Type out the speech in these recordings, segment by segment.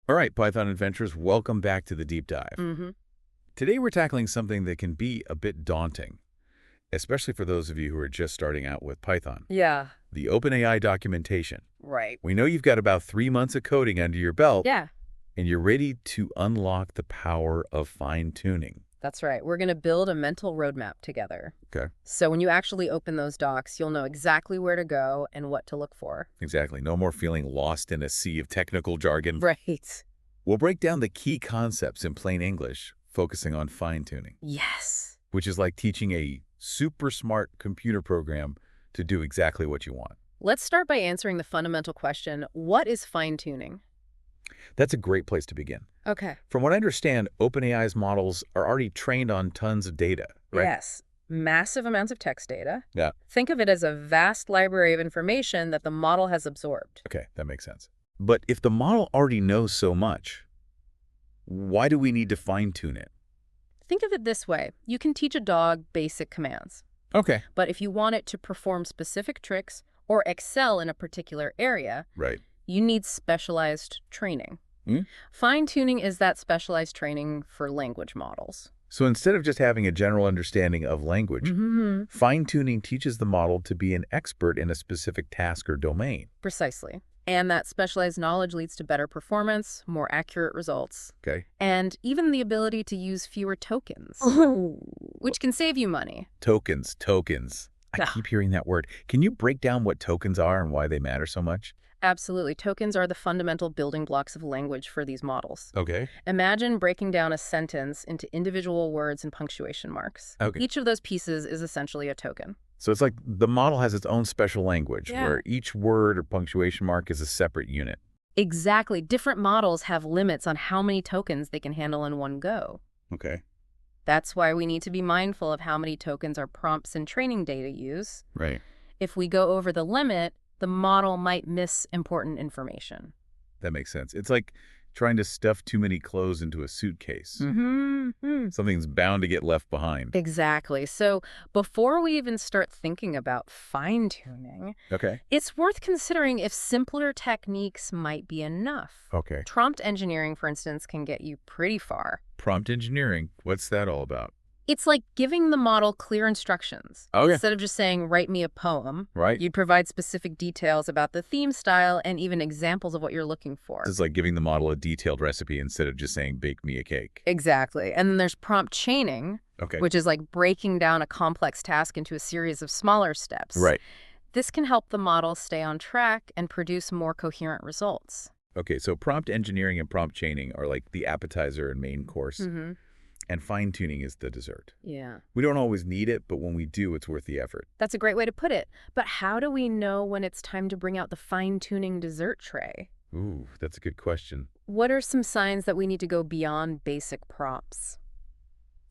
All right, Python adventurers, welcome back to the deep dive. Today we're tackling something that can be a bit daunting, especially for those of you who are just starting out with Python. Yeah. The OpenAI documentation. Right. We know you've got about 3 months of coding under your belt. Yeah. And you're ready to unlock the power of fine-tuning. That's right. We're going to build a mental roadmap together. Okay. So when you actually open those docs, you'll know exactly where to go and what to look for. Exactly. No more feeling lost in a sea of technical jargon. Right. We'll break down the key concepts in plain English, focusing on fine-tuning. Yes. Which is like teaching a super smart computer program to do exactly what you want. Let's start by answering the fundamental question, what is fine-tuning? That's a great place to begin. Okay. From what I understand, OpenAI's models are already trained on tons of data, right? Yes. Massive amounts of text data. Yeah. Think of it as a vast library of information that the model has absorbed. Okay, that makes sense. But if the model already knows so much, why do we need to fine-tune it? Think of it this way. You can teach a dog basic commands. Okay. But if you want it to perform specific tricks or excel in a particular area, Right. you need specialized training. Fine-tuning is that specialized training for language models. So instead of just having a general understanding of language, fine-tuning teaches the model to be an expert in a specific task or domain. Precisely. And that specialized knowledge leads to better performance, more accurate results, Okay. and even the ability to use fewer tokens, which can save you money. Tokens. I keep hearing that word. Can you break down what tokens are and why they matter so much? Absolutely. Tokens are the fundamental building blocks of language for these models. Okay. Imagine breaking down a sentence into individual words and punctuation marks. Okay. Each of those pieces is essentially a token. So it's like the model has its own special language Yeah. where each word or punctuation mark is a separate unit. Exactly. Different models have limits on how many tokens they can handle in one go. Okay. That's why we need to be mindful of how many tokens our prompts and training data use. Right. If we go over the limit, the model might miss important information. That makes sense. It's like trying to stuff too many clothes into a suitcase. Something's bound to get left behind. Exactly. So before we even start thinking about fine-tuning, Okay. it's worth considering if simpler techniques might be enough. Okay. Prompt engineering, for instance, can get you pretty far. Prompt engineering. What's that all about? It's like giving the model clear instructions. Okay. Instead of just saying, write me a poem, Right. you'd provide specific details about the theme style and even examples of what you're looking for. It's like giving the model a detailed recipe instead of just saying, bake me a cake. Exactly. And then there's prompt chaining, Okay. which is like breaking down a complex task into a series of smaller steps. Right. This can help the model stay on track and produce more coherent results. Okay, so prompt engineering and prompt chaining are like the appetizer and main course, and fine-tuning is the dessert. Yeah. We don't always need it, but when we do, it's worth the effort. That's a great way to put it. But how do we know when it's time to bring out the fine-tuning dessert tray? Ooh, that's a good question. What are some signs that we need to go beyond basic prompts?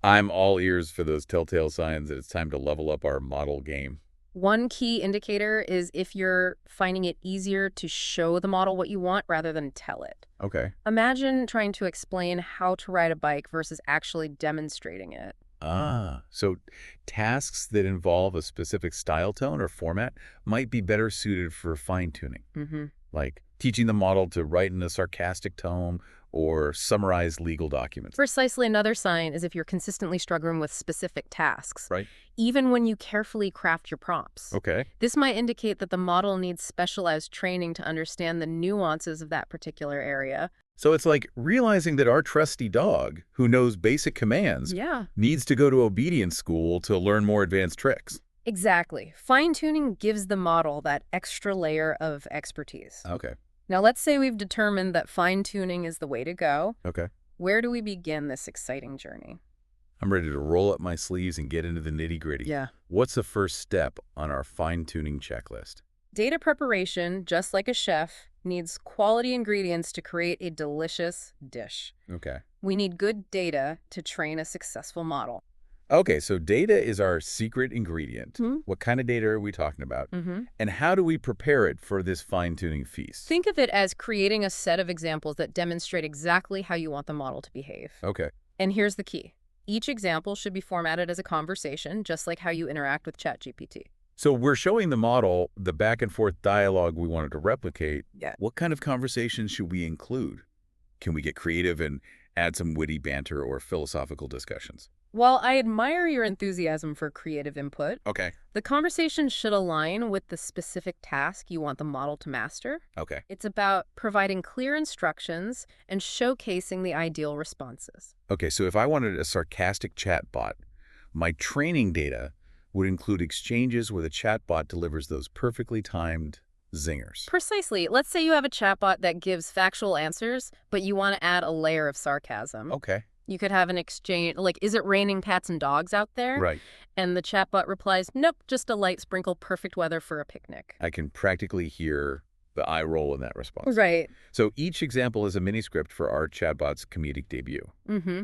I'm all ears for those telltale signs that it's time to level up our model game. One key indicator is if you're finding it easier to show the model what you want rather than tell it. Okay. Imagine trying to explain how to ride a bike versus actually demonstrating it. So tasks that involve a specific style tone or format might be better suited for fine-tuning. Like teaching the model to write in a sarcastic tone or summarize legal documents. Precisely. Another sign is if you're consistently struggling with specific tasks, Right. even when you carefully craft your prompts. Okay. This might indicate that the model needs specialized training to understand the nuances of that particular area. So it's like realizing that our trusty dog, who knows basic commands, needs to go to obedience school to learn more advanced tricks. Exactly. Fine-tuning gives the model that extra layer of expertise. Okay. Now, let's say we've determined that fine-tuning is the way to go. Okay. Where do we begin this exciting journey? I'm ready to roll up my sleeves and get into the nitty-gritty. Yeah. What's the first step on our fine-tuning checklist? Data preparation, just like a chef, needs quality ingredients to create a delicious dish. Okay. We need good data to train a successful model. Okay, so data is our secret ingredient. What kind of data are we talking about? And how do we prepare it for this fine-tuning feast? Think of it as creating a set of examples that demonstrate exactly how you want the model to behave. Okay. And here's the key. Each example should be formatted as a conversation, just like how you interact with ChatGPT. So we're showing the model the back and forth dialogue we wanted to replicate. Yeah. What kind of conversations should we include? can we get creative and add some witty banter or philosophical discussions? While I admire your enthusiasm for creative input, Okay. the conversation should align with the specific task you want the model to master. Okay. It's about providing clear instructions and showcasing the ideal responses. Okay, so if I wanted a sarcastic chatbot, my training data would include exchanges where the chatbot delivers those perfectly timed zingers. Precisely. Let's say you have a chatbot that gives factual answers, but you want to add a layer of sarcasm. Okay. You could have an exchange, like, is it raining cats and dogs out there? Right. And the chatbot replies, nope, just a light sprinkle, perfect weather for a picnic. I can practically hear the eye roll in that response. Right. So each example is a mini script for our chatbot's comedic debut. Mm-hmm.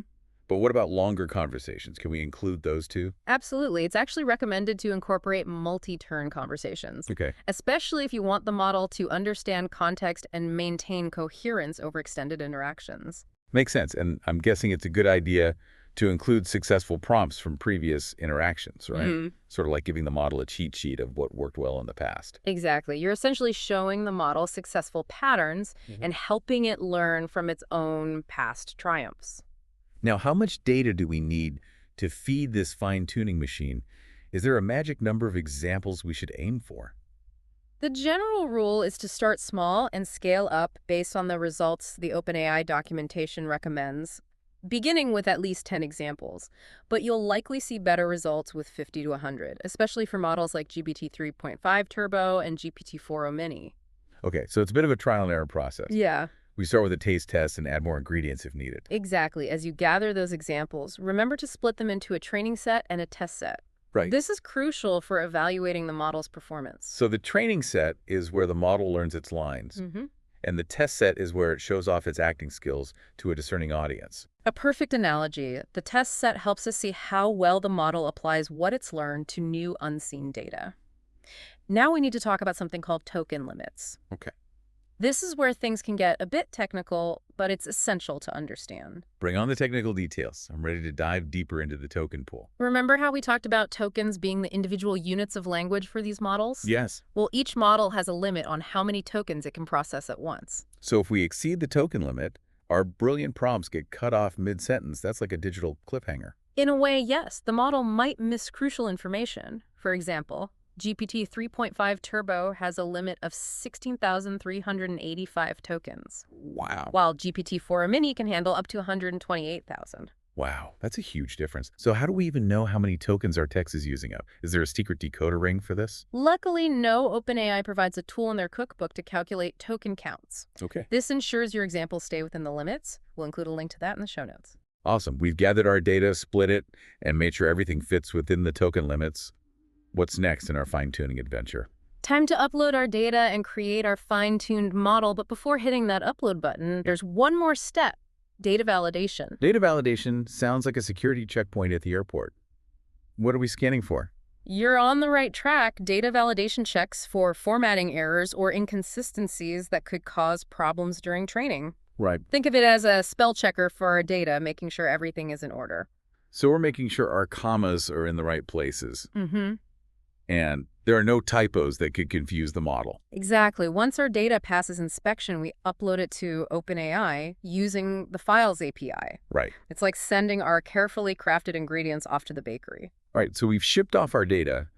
But what about longer conversations? Can we include those too? Absolutely. It's actually recommended to incorporate multi-turn conversations, Okay. especially if you want the model to understand context and maintain coherence over extended interactions. Makes sense. And I'm guessing it's a good idea to include successful prompts from previous interactions, right? Mm-hmm. Sort of like giving the model a cheat sheet of what worked well in the past. Exactly. You're essentially showing the model successful patterns and helping it learn from its own past triumphs. Now, how much data do we need to feed this fine-tuning machine? Is there a magic number of examples we should aim for? The general rule is to start small and scale up based on the results the OpenAI documentation recommends, beginning with at least 10 examples. But you'll likely see better results with 50 to 100, especially for models like GPT-3.5 Turbo and GPT-4o Mini. Okay, so it's a bit of a trial and error process. Yeah, We start with a taste test and add more ingredients if needed. exactly. As you gather those examples, remember to split them into a training set and a test set. Right. This is crucial for evaluating the model's performance. So the training set is where the model learns its lines, and the test set is where it shows off its acting skills to a discerning audience. A perfect analogy. The test set helps us see how well the model applies what it's learned to new unseen data. Now we need to talk about something called token limits. Okay. This is where things can get a bit technical, but it's essential to understand. Bring on the technical details. I'm ready to dive deeper into the token pool. Remember how we talked about tokens being the individual units of language for these models? Yes. Well, each model has a limit on how many tokens it can process at once. So if we exceed the token limit, our brilliant prompts get cut off mid-sentence. That's like a digital cliffhanger. In a way, yes, the model might miss crucial information. For example, GPT 3.5 Turbo has a limit of 16,385 tokens, Wow. while GPT-4 Mini can handle up to 128,000. Wow, that's a huge difference. So how do we even know how many tokens our text is using up? Is there a secret decoder ring for this? Luckily, no OpenAI provides a tool in their cookbook to calculate token counts. Okay. This ensures your examples stay within the limits. We'll include a link to that in the show notes. Awesome. We've gathered our data, split it, and made sure everything fits within the token limits. What's next in our fine-tuning adventure? Time to upload our data and create our fine-tuned model, but before hitting that upload button, there's one more step: data validation. Data validation sounds like a security checkpoint at the airport. What are we scanning for? You're on the right track. Data validation checks for formatting errors or inconsistencies that could cause problems during training. Right. Think of it as a spell checker for our data, making sure everything is in order. So we're making sure our commas are in the right places. Mm-hmm. And there are no typos that could confuse the model. Exactly. Once our data passes inspection, we upload it to OpenAI using the Files API. Right. It's like sending our carefully crafted ingredients off to the bakery. All right, so we've shipped off our data.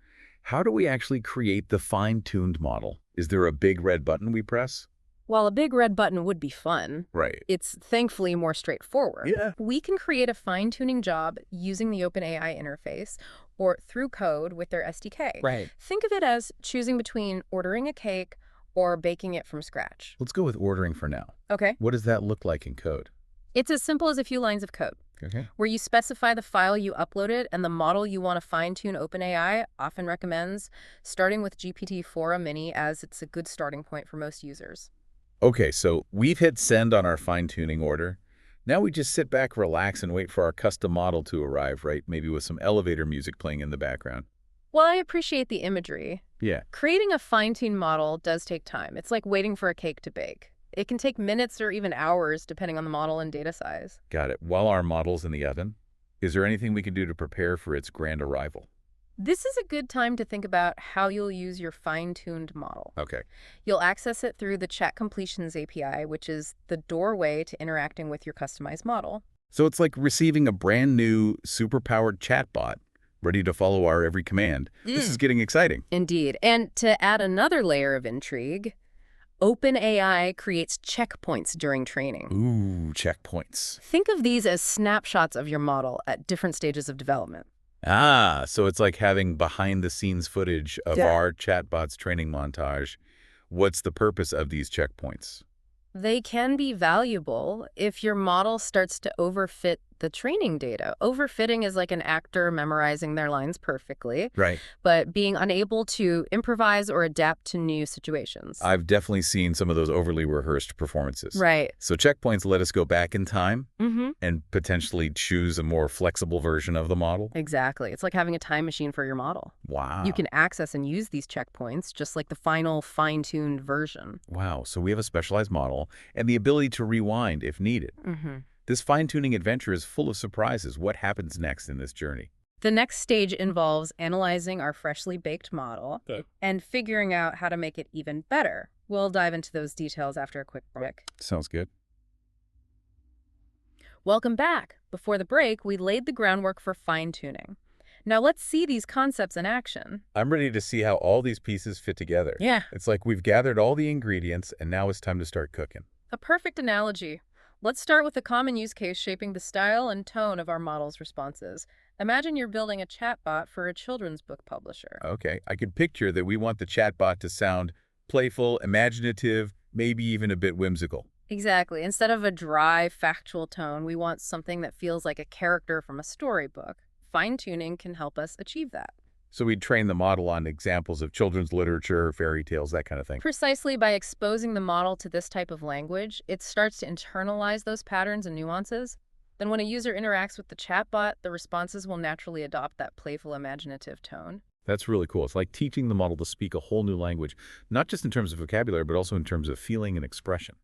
How do we actually create the fine-tuned model? Is there a big red button we press? While a big red button would be fun, Right. it's thankfully more straightforward. Yeah. We can create a fine-tuning job using the OpenAI interface or through code with their SDK. Right. Think of it as choosing between ordering a cake or baking it from scratch. Let's go with ordering for now. Okay. What does that look like in code? It's as simple as a few lines of code, Okay. where you specify the file you uploaded and the model you want to fine-tune. OpenAI often recommends starting with GPT-4 Mini, as it's a good starting point for most users. Okay, so we've hit send on our fine-tuning order. Now we just sit back, relax, and wait for our custom model to arrive, right? Maybe with some elevator music playing in the background. Well, I appreciate the imagery. Yeah. Creating a fine-tuned model does take time. It's like waiting for a cake to bake. It can take minutes or even hours, depending on the model and data size. Got it. While our model's in the oven, is there anything we can do to prepare for its grand arrival? This is a good time to think about how you'll use your fine-tuned model. Okay. You'll access it through the Chat Completions API, which is the doorway to interacting with your customized model. So it's like receiving a brand new superpowered chatbot ready to follow our every command. This is getting exciting. Indeed. And to add another layer of intrigue, OpenAI creates checkpoints during training. Ooh, checkpoints. Think of these as snapshots of your model at different stages of development. Ah, so it's like having behind-the-scenes footage of Yeah. our chatbot's training montage. What's the purpose of these checkpoints? They can be valuable if your model starts to overfit the training data. Overfitting is like an actor memorizing their lines perfectly, Right. but being unable to improvise or adapt to new situations. I've definitely seen some of those overly rehearsed performances. Right. So checkpoints let us go back in time Mm-hmm. and potentially choose a more flexible version of the model. Exactly. It's like having a time machine for your model. Wow. You can access and use these checkpoints just like the final fine-tuned version. Wow. So we have a specialized model and the ability to rewind if needed. Mm-hmm. This fine-tuning adventure is full of surprises. What happens next in this journey? The next stage involves analyzing our freshly baked model and figuring out how to make it even better. We'll dive into those details after a quick break. Sounds good. Welcome back. Before the break, we laid the groundwork for fine-tuning. Now let's see these concepts in action. I'm ready to see how all these pieces fit together. Yeah. It's like we've gathered all the ingredients and now it's time to start cooking. A perfect analogy. Let's start with a common use case shaping the style and tone of our model's responses. Imagine you're building a chatbot for a children's book publisher. Okay, I could picture that we want the chatbot to sound playful, imaginative, maybe even a bit whimsical. Exactly. Instead of a dry, factual tone, we want something that feels like a character from a storybook. Fine-tuning can help us achieve that. So we'd train the model on examples of children's literature, fairy tales, that kind of thing. Precisely by exposing the model to this type of language, it starts to internalize those patterns and nuances. Then when a user interacts with the chatbot, the responses will naturally adopt that playful, imaginative tone. That's really cool. It's like teaching the model to speak a whole new language, not just in terms of vocabulary, but also in terms of feeling and expression.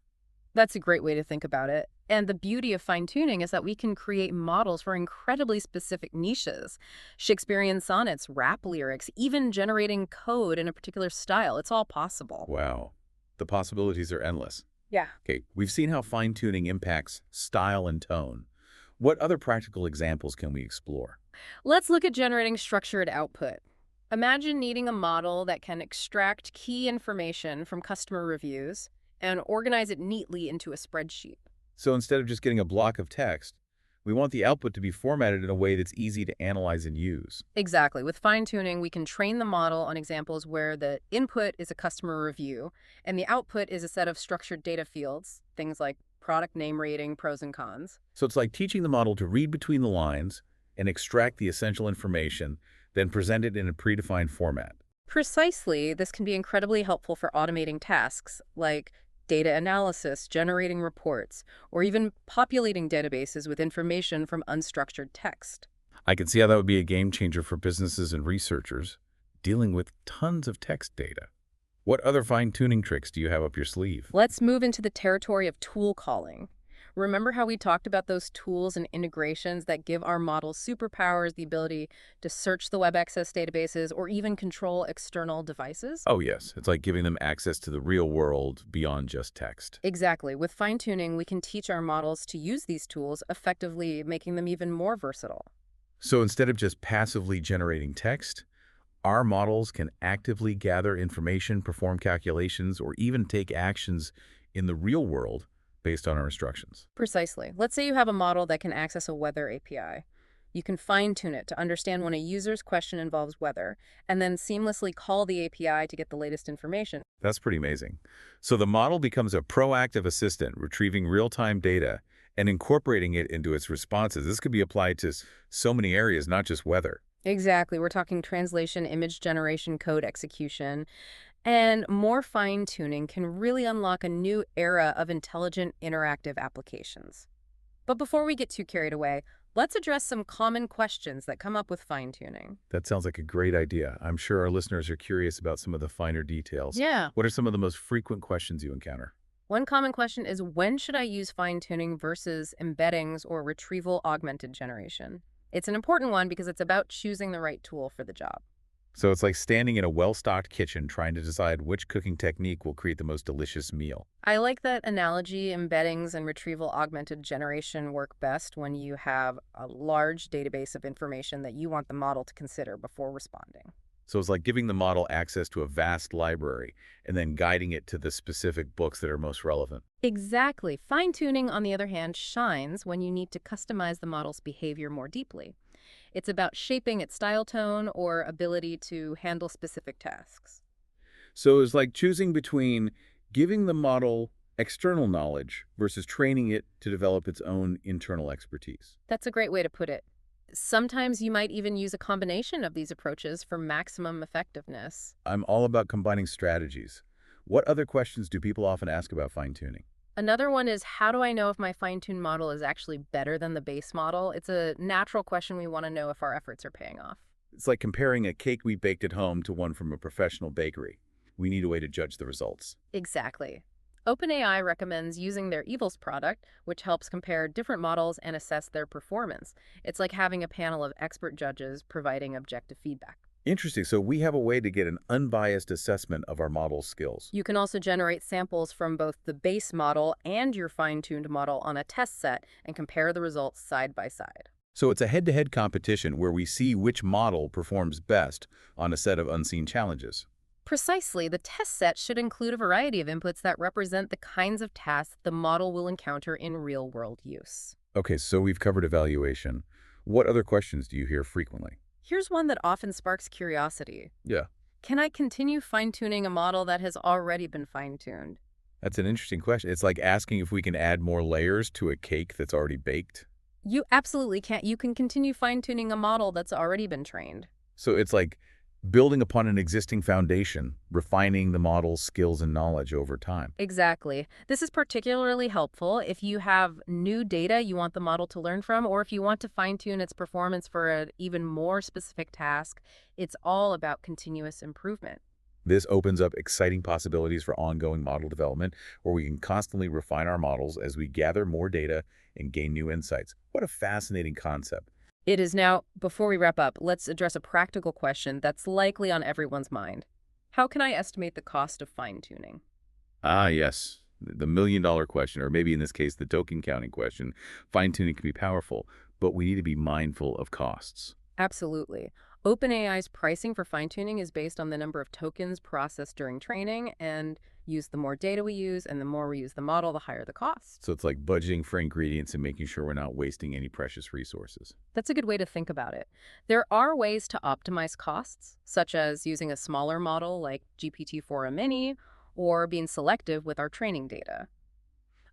That's a great way to think about it. And the beauty of fine-tuning is that we can create models for incredibly specific niches. Shakespearean sonnets, rap lyrics, even generating code in a particular style. It's all possible. Wow. The possibilities are endless. Yeah. Okay, we've seen how fine-tuning impacts style and tone. What other practical examples can we explore? Let's look at generating structured output. Imagine needing a model that can extract key information from customer reviews and organize it neatly into a spreadsheet. So instead of just getting a block of text, we want the output to be formatted in a way that's easy to analyze and use. Exactly. With fine-tuning, we can train the model on examples where the input is a customer review and the output is a set of structured data fields, things like product name rating, pros and cons. So it's like teaching the model to read between the lines and extract the essential information, then present it in a predefined format. Precisely, this can be incredibly helpful for automating tasks like data analysis, generating reports, or even populating databases with information from unstructured text. I can see how that would be a game changer for businesses and researchers dealing with tons of text data. What other fine-tuning tricks do you have up your sleeve? Let's move into the territory of tool calling. Remember how we talked about those tools and integrations that give our models superpowers, the ability to search the web access databases or even control external devices? Oh, yes. It's like giving them access to the real world beyond just text. Exactly. With fine-tuning, we can teach our models to use these tools effectively, making them even more versatile. So instead of just passively generating text, our models can actively gather information, perform calculations, or even take actions in the real world based on our instructions. Precisely. Let's say you have a model that can access a weather API. You can fine-tune it to understand when a user's question involves weather, and then seamlessly call the API to get the latest information. That's pretty amazing. So the model becomes a proactive assistant, retrieving real-time data and incorporating it into its responses. This could be applied to so many areas, not just weather. Exactly. We're talking translation, image generation, code execution. And more fine-tuning can really unlock a new era of intelligent, interactive applications. But before we get too carried away, let's address some common questions that come up with fine-tuning. That sounds like a great idea. I'm sure our listeners are curious about some of the finer details. Yeah. What are some of the most frequent questions you encounter? One common question is, when should I use fine-tuning versus embeddings or retrieval augmented generation? It's an important one because it's about choosing the right tool for the job. So it's like standing in a well-stocked kitchen trying to decide which cooking technique will create the most delicious meal. I like that analogy. Embeddings and retrieval augmented generation work best when you have a large database of information that you want the model to consider before responding. So it's like giving the model access to a vast library and then guiding it to the specific books that are most relevant. Exactly. Fine-tuning, on the other hand, shines when you need to customize the model's behavior more deeply. It's about shaping its style tone or ability to handle specific tasks. So it's like choosing between giving the model external knowledge versus training it to develop its own internal expertise. That's a great way to put it. Sometimes you might even use a combination of these approaches for maximum effectiveness. I'm all about combining strategies. What other questions do people often ask about fine-tuning? Another one is, how do I know if my fine-tuned model is actually better than the base model? It's a natural question. We want to know if our efforts are paying off. It's like comparing a cake we baked at home to one from a professional bakery. We need a way to judge the results. Exactly. OpenAI recommends using their Evils product, which helps compare different models and assess their performance. It's like having a panel of expert judges providing objective feedback. Interesting. So we have a way to get an unbiased assessment of our model's skills. You can also generate samples from both the base model and your fine-tuned model on a test set and compare the results side by side. So it's a head-to-head competition where we see which model performs best on a set of unseen challenges. Precisely, the test set should include a variety of inputs that represent the kinds of tasks the model will encounter in real-world use. Okay, so we've covered evaluation. What other questions do you hear frequently? Here's one that often sparks curiosity. Yeah, Can I continue fine-tuning a model that has already been fine-tuned? that's an interesting question. It's like asking if we can add more layers to a cake that's already baked. You absolutely can't. You can continue fine-tuning a model that's already been trained. So it's like building upon an existing foundation, refining the model's skills and knowledge over time. Exactly. This is particularly helpful if you have new data you want the model to learn from, or if you want to fine-tune its performance for an even more specific task. It's all about continuous improvement. This opens up exciting possibilities for ongoing model development, where we can constantly refine our models as we gather more data and gain new insights. What a fascinating concept. It is now. Before we wrap up, let's address a practical question that's likely on everyone's mind. How can I estimate the cost of fine-tuning? Ah, yes. The million-dollar question, or maybe in this case, the token counting question. Fine-tuning can be powerful, but we need to be mindful of costs. Absolutely. OpenAI's pricing for fine-tuning is based on the number of tokens processed during training, and the more data we use and the more we use the model, the higher the cost. So it's like budgeting for ingredients and making sure we're not wasting any precious resources. That's a good way to think about it. There are ways to optimize costs, such as using a smaller model like GPT-4 Mini, or being selective with our training data.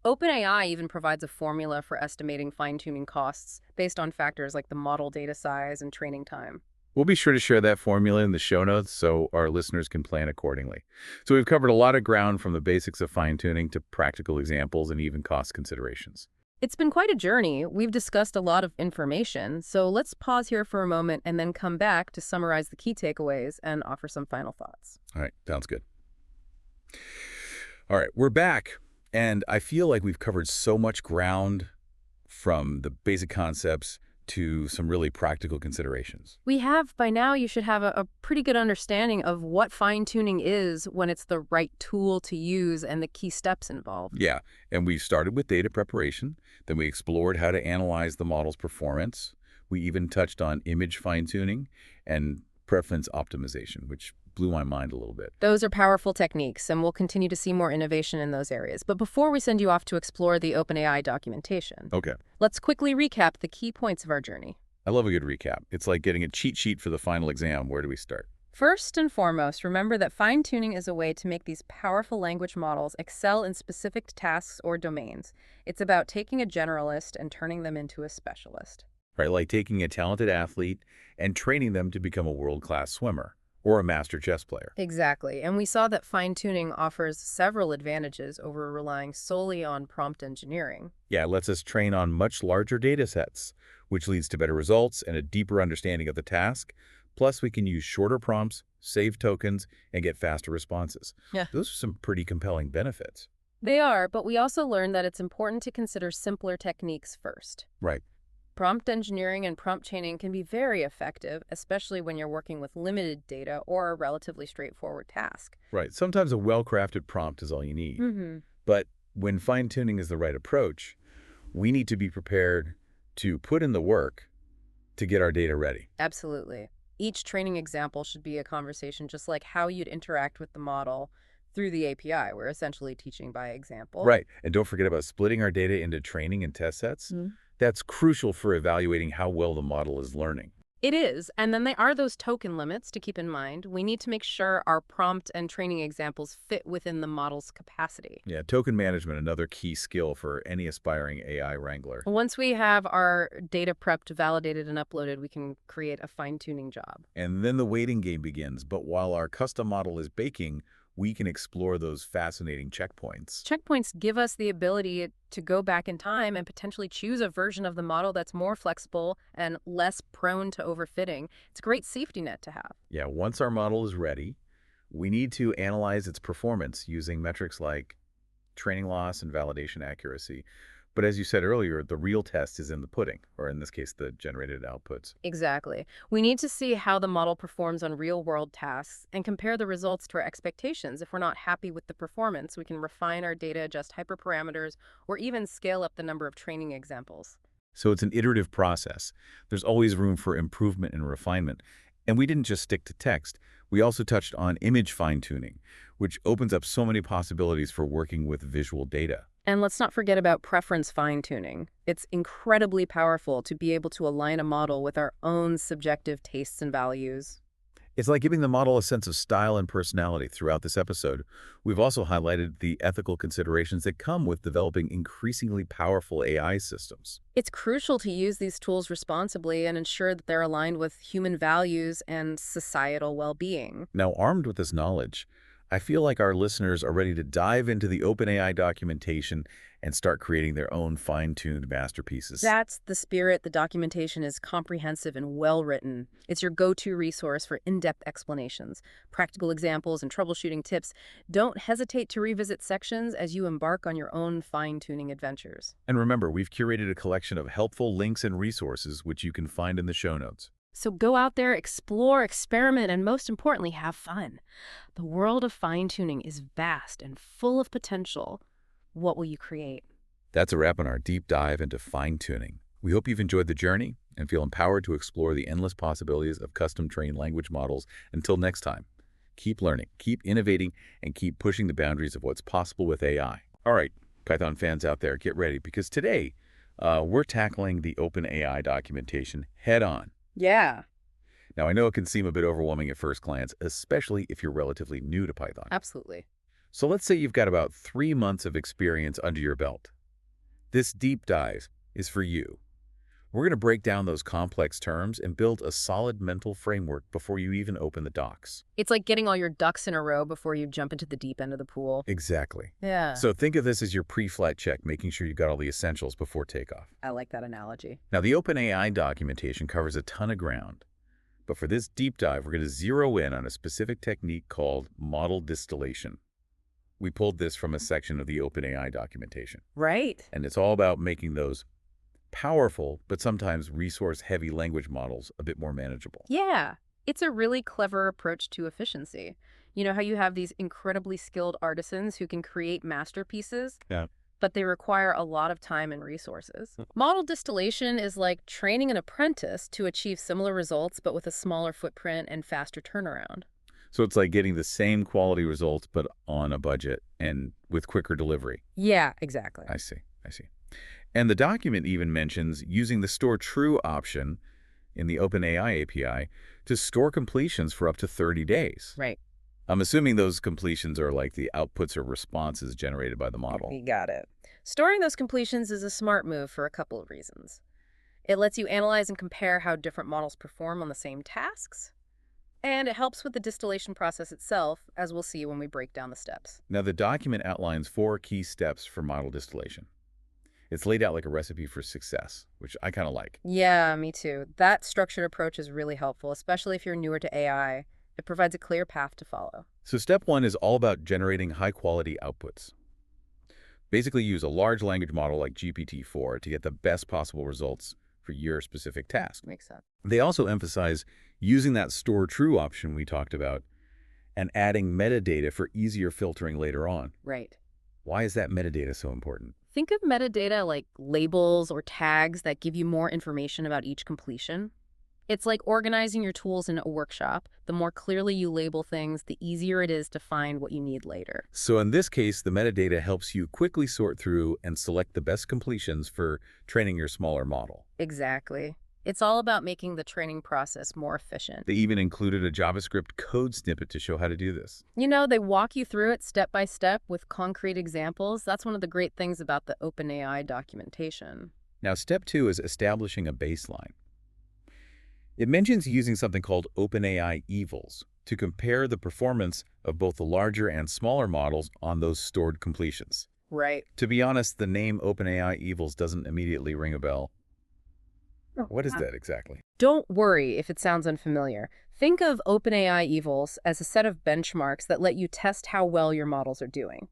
OpenAI even provides a formula for estimating fine-tuning costs based on factors like the model data size and training time. We'll be sure to share that formula in the show notes so our listeners can plan accordingly. So we've covered a lot of ground, from the basics of fine-tuning to practical examples and even cost considerations. It's been quite a journey. We've discussed a lot of information, so let's pause here for a moment and then come back to summarize the key takeaways and offer some final thoughts. All right, sounds good. All right, we're back, and I feel like we've covered so much ground, from the basic concepts to some really practical considerations. We have, by now, you should have a pretty good understanding of what fine-tuning is, when it's the right tool to use, and the key steps involved. Yeah, and we started with data preparation, then we explored how to analyze the model's performance. We even touched on image fine-tuning and preference optimization, which blew my mind a little bit. Those are powerful techniques, and we'll continue to see more innovation in those areas. But before we send you off to explore the OpenAI documentation, Okay. let's quickly recap the key points of our journey. I love a good recap. It's like getting a cheat sheet for the final exam. Where do we start? First and foremost, remember that fine-tuning is a way to make these powerful language models excel in specific tasks or domains. It's about taking a generalist and turning them into a specialist. Right, like taking a talented athlete and training them to become a world-class swimmer or a master chess player. Exactly. And we saw that fine-tuning offers several advantages over relying solely on prompt engineering. Yeah, it lets us train on much larger data sets, which leads to better results and a deeper understanding of the task. Plus, we can use shorter prompts, save tokens, and get faster responses. Yeah. Those are some pretty compelling benefits. They are, but we also learned that it's important to consider simpler techniques first. Right. Prompt engineering and prompt chaining can be very effective, especially when you're working with limited data or a relatively straightforward task. Right. Sometimes a well-crafted prompt is all you need. Mm-hmm. But when fine-tuning is the right approach, we need to be prepared to put in the work to get our data ready. Absolutely. Each training example should be a conversation just like how you'd interact with the model through the API. We're essentially teaching by example. Right. And don't forget about splitting our data into training and test sets. That's crucial for evaluating how well the model is learning. It is, and then there are those token limits to keep in mind. We need to make sure our prompt and training examples fit within the model's capacity. Yeah, token management, another key skill for any aspiring AI wrangler. Once we have our data prepped, validated, and uploaded, we can create a fine-tuning job. And then the waiting game begins. But while our custom model is baking, we can explore those fascinating checkpoints. Checkpoints give us the ability to go back in time and potentially choose a version of the model that's more flexible and less prone to overfitting. It's a great safety net to have. Yeah, once our model is ready, we need to analyze its performance using metrics like training loss and validation accuracy. But as you said earlier, the real test is in the pudding, or in this case, the generated outputs. Exactly. We need to see how the model performs on real-world tasks and compare the results to our expectations. If we're not happy with the performance, we can refine our data, adjust hyperparameters, or even scale up the number of training examples. So it's an iterative process. There's always room for improvement and refinement. And we didn't just stick to text. We also touched on image fine-tuning, which opens up so many possibilities for working with visual data. And let's not forget about preference fine-tuning. It's incredibly powerful to be able to align a model with our own subjective tastes and values. It's like giving the model a sense of style and personality throughout this episode. We've also highlighted the ethical considerations that come with developing increasingly powerful AI systems. It's crucial to use these tools responsibly and ensure that they're aligned with human values and societal well-being. Now, armed with this knowledge, I feel like our listeners are ready to dive into the OpenAI documentation and start creating their own fine-tuned masterpieces. That's the spirit. The documentation is comprehensive and well-written. It's your go-to resource for in-depth explanations, practical examples, and troubleshooting tips. Don't hesitate to revisit sections as you embark on your own fine-tuning adventures. And remember, we've curated a collection of helpful links and resources which you can find in the show notes. So go out there, explore, experiment, and most importantly, have fun. The world of fine-tuning is vast and full of potential. What will you create? That's a wrap on our deep dive into fine-tuning. We hope you've enjoyed the journey and feel empowered to explore the endless possibilities of custom-trained language models. Until next time, keep learning, keep innovating, and keep pushing the boundaries of what's possible with AI. All right, Python fans out there, get ready, because today we're tackling the OpenAI documentation head-on. Yeah, Now, I know it can seem a bit overwhelming at first glance, especially if you're relatively new to Python. absolutely. So let's say you've got about 3 months of experience under your belt. This deep dive is for you. We're going to break down those complex terms and build a solid mental framework before you even open the docs. It's like getting all your ducks in a row before you jump into the deep end of the pool. Exactly. Yeah. So think of this as your pre-flight check, making sure you've got all the essentials before takeoff. I like that analogy. Now, the OpenAI documentation covers a ton of ground. But for this deep dive, we're going to zero in on a specific technique called model distillation. We pulled this from a section of the OpenAI documentation. Right. And it's all about making those powerful, but sometimes resource-heavy language models a bit more manageable. Yeah. It's a really clever approach to efficiency. You know how you have these incredibly skilled artisans who can create masterpieces? Yeah. But they require a lot of time and resources. Model distillation is like training an apprentice to achieve similar results, but with a smaller footprint and faster turnaround. So it's like getting the same quality results, but on a budget and with quicker delivery. Yeah, exactly. I see. And the document even mentions using the store true option in the OpenAI API to store completions for up to 30 days. Right. I'm assuming those completions are like the outputs or responses generated by the model. You got it. Storing those completions is a smart move for a couple of reasons. It lets you analyze and compare how different models perform on the same tasks. And it helps with the distillation process itself, as we'll see when we break down the steps. Now, the document outlines 4 key steps for model distillation. It's laid out like a recipe for success, which I kind of like. Yeah, me too. That structured approach is really helpful, especially if you're newer to AI. It provides a clear path to follow. So step 1 is all about generating high-quality outputs. Basically use a large language model like GPT-4 to get the best possible results for your specific task. Makes sense. They also emphasize using that store true option we talked about and adding metadata for easier filtering later on. Right. Why is that metadata so important? Think of metadata like labels or tags that give you more information about each completion. It's like organizing your tools in a workshop. The more clearly you label things, the easier it is to find what you need later. So in this case, the metadata helps you quickly sort through and select the best completions for training your smaller model. Exactly. It's all about making the training process more efficient. They even included a JavaScript code snippet to show how to do this. They walk you through it step by step with concrete examples. That's one of the great things about the OpenAI documentation. Now, step 2 is establishing a baseline. It mentions using something called OpenAI evals to compare the performance of both the larger and smaller models on those stored completions. Right. To be honest, the name OpenAI evals doesn't immediately ring a bell. What is that exactly? Don't worry if it sounds unfamiliar. Think of OpenAI evals as a set of benchmarks that let you test how well your models are doing.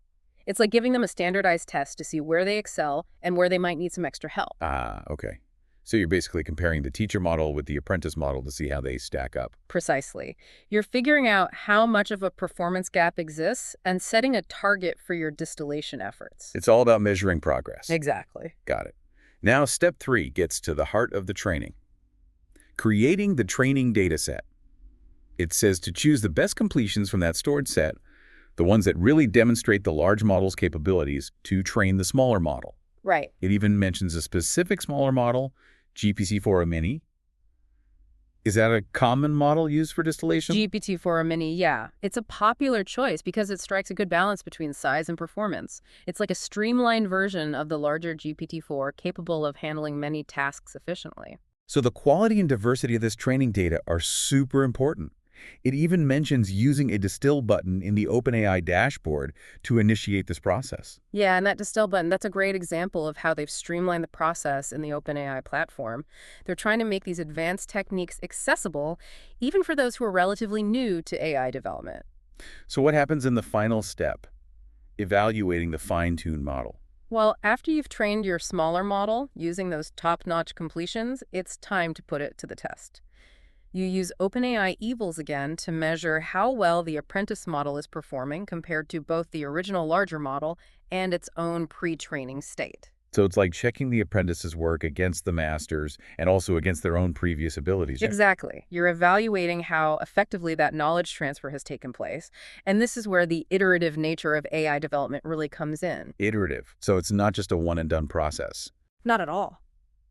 It's like giving them a standardized test to see where they excel and where they might need some extra help. Ah, okay. So you're basically comparing the teacher model with the apprentice model to see how they stack up. Precisely. You're figuring out how much of a performance gap exists and setting a target for your distillation efforts. It's all about measuring progress. Exactly. Got it. Now, step 3 gets to the heart of the training. Creating the training data set. It says to choose the best completions from that stored set, the ones that really demonstrate the large model's capabilities, to train the smaller model. Right. It even mentions a specific smaller model, GPT-4 Mini. Is that a common model used for distillation? GPT-4 Mini, yeah. It's a popular choice because it strikes a good balance between size and performance. It's like a streamlined version of the larger GPT-4 capable of handling many tasks efficiently. So the quality and diversity of this training data are super important. It even mentions using a distill button in the OpenAI dashboard to initiate this process. Yeah, and that distill button, that's a great example of how they've streamlined the process in the OpenAI platform. They're trying to make these advanced techniques accessible, even for those who are relatively new to AI development. So what happens in the final step? Evaluating the fine-tuned model. Well, after you've trained your smaller model using those top-notch completions, it's time to put it to the test. You use OpenAI evals again to measure how well the apprentice model is performing compared to both the original larger model and its own pre-training state. So it's like checking the apprentice's work against the master's and also against their own previous abilities. Exactly. You're evaluating how effectively that knowledge transfer has taken place. And this is where the iterative nature of AI development really comes in. Iterative. So it's not just a one-and-done process. Not at all.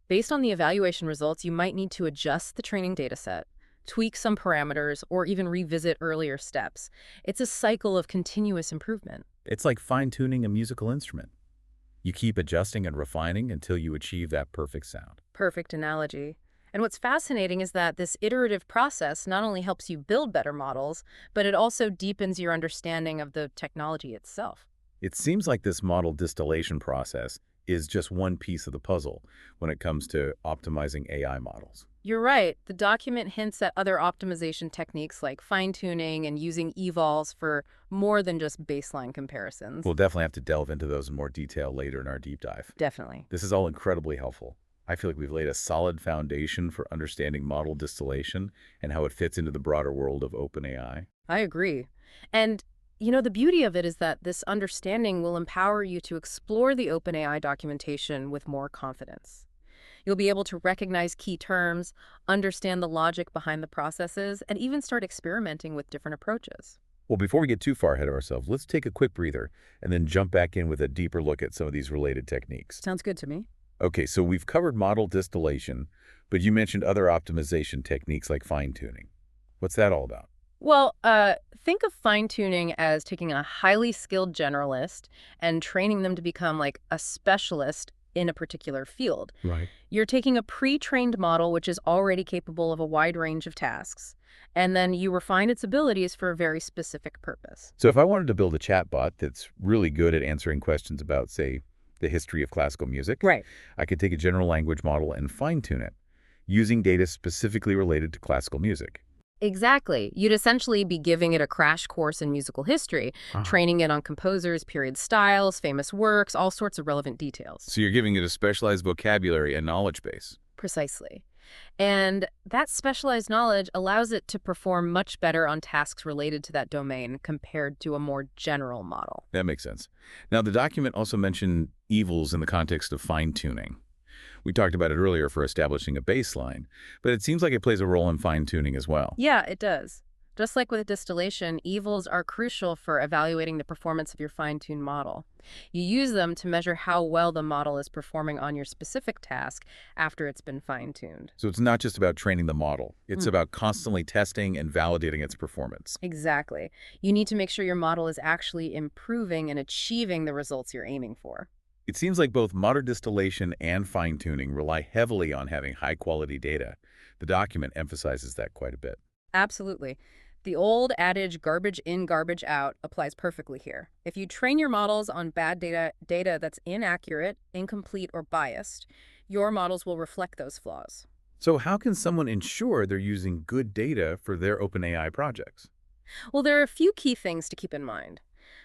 Based on the evaluation results, you might need to adjust the training dataset, tweak some parameters, or even revisit earlier steps. It's a cycle of continuous improvement. It's like fine-tuning a musical instrument. You keep adjusting and refining until you achieve that perfect sound. Perfect analogy. And what's fascinating is that this iterative process not only helps you build better models, but it also deepens your understanding of the technology itself. It seems like this model distillation process is just one piece of the puzzle when it comes to optimizing AI models. You're right. The document hints at other optimization techniques like fine-tuning and using evals for more than just baseline comparisons. We'll definitely have to delve into those in more detail later in our deep dive. Definitely. This is all incredibly helpful. I feel like we've laid a solid foundation for understanding model distillation and how it fits into the broader world of OpenAI. I agree. And the beauty of it is that this understanding will empower you to explore the OpenAI documentation with more confidence. You'll be able to recognize key terms, understand the logic behind the processes, and even start experimenting with different approaches. Well, before we get too far ahead of ourselves, let's take a quick breather and then jump back in with a deeper look at some of these related techniques. Sounds good to me. Okay, so we've covered model distillation, but you mentioned other optimization techniques like fine-tuning. What's that all about? Well, think of fine-tuning as taking a highly skilled generalist and training them to become like a specialist in a particular field. Right. You're taking a pre-trained model which is already capable of a wide range of tasks, and then you refine its abilities for a very specific purpose. So if I wanted to build a chatbot that's really good at answering questions about, say, the history of classical music, Right. I could take a general language model and fine-tune it using data specifically related to classical music. Exactly. You'd essentially be giving it a crash course in musical history, training it on composers, period styles, famous works, all sorts of relevant details. So you're giving it a specialized vocabulary and knowledge base. Precisely. And that specialized knowledge allows it to perform much better on tasks related to that domain compared to a more general model. That makes sense. Now, the document also mentioned evils in the context of fine-tuning. We talked about it earlier for establishing a baseline, but it seems like it plays a role in fine-tuning as well. Yeah, it does. Just like with distillation, evils are crucial for evaluating the performance of your fine-tuned model. You use them to measure how well the model is performing on your specific task after it's been fine-tuned. So it's not just about training the model. It's about constantly testing and validating its performance. Exactly. You need to make sure your model is actually improving and achieving the results you're aiming for. It seems like both modern distillation and fine-tuning rely heavily on having high-quality data. The document emphasizes that quite a bit. Absolutely. The old adage, garbage in, garbage out, applies perfectly here. If you train your models on bad data that's inaccurate, incomplete, or biased, your models will reflect those flaws. So how can someone ensure they're using good data for their OpenAI projects? Well, there are a few key things to keep in mind.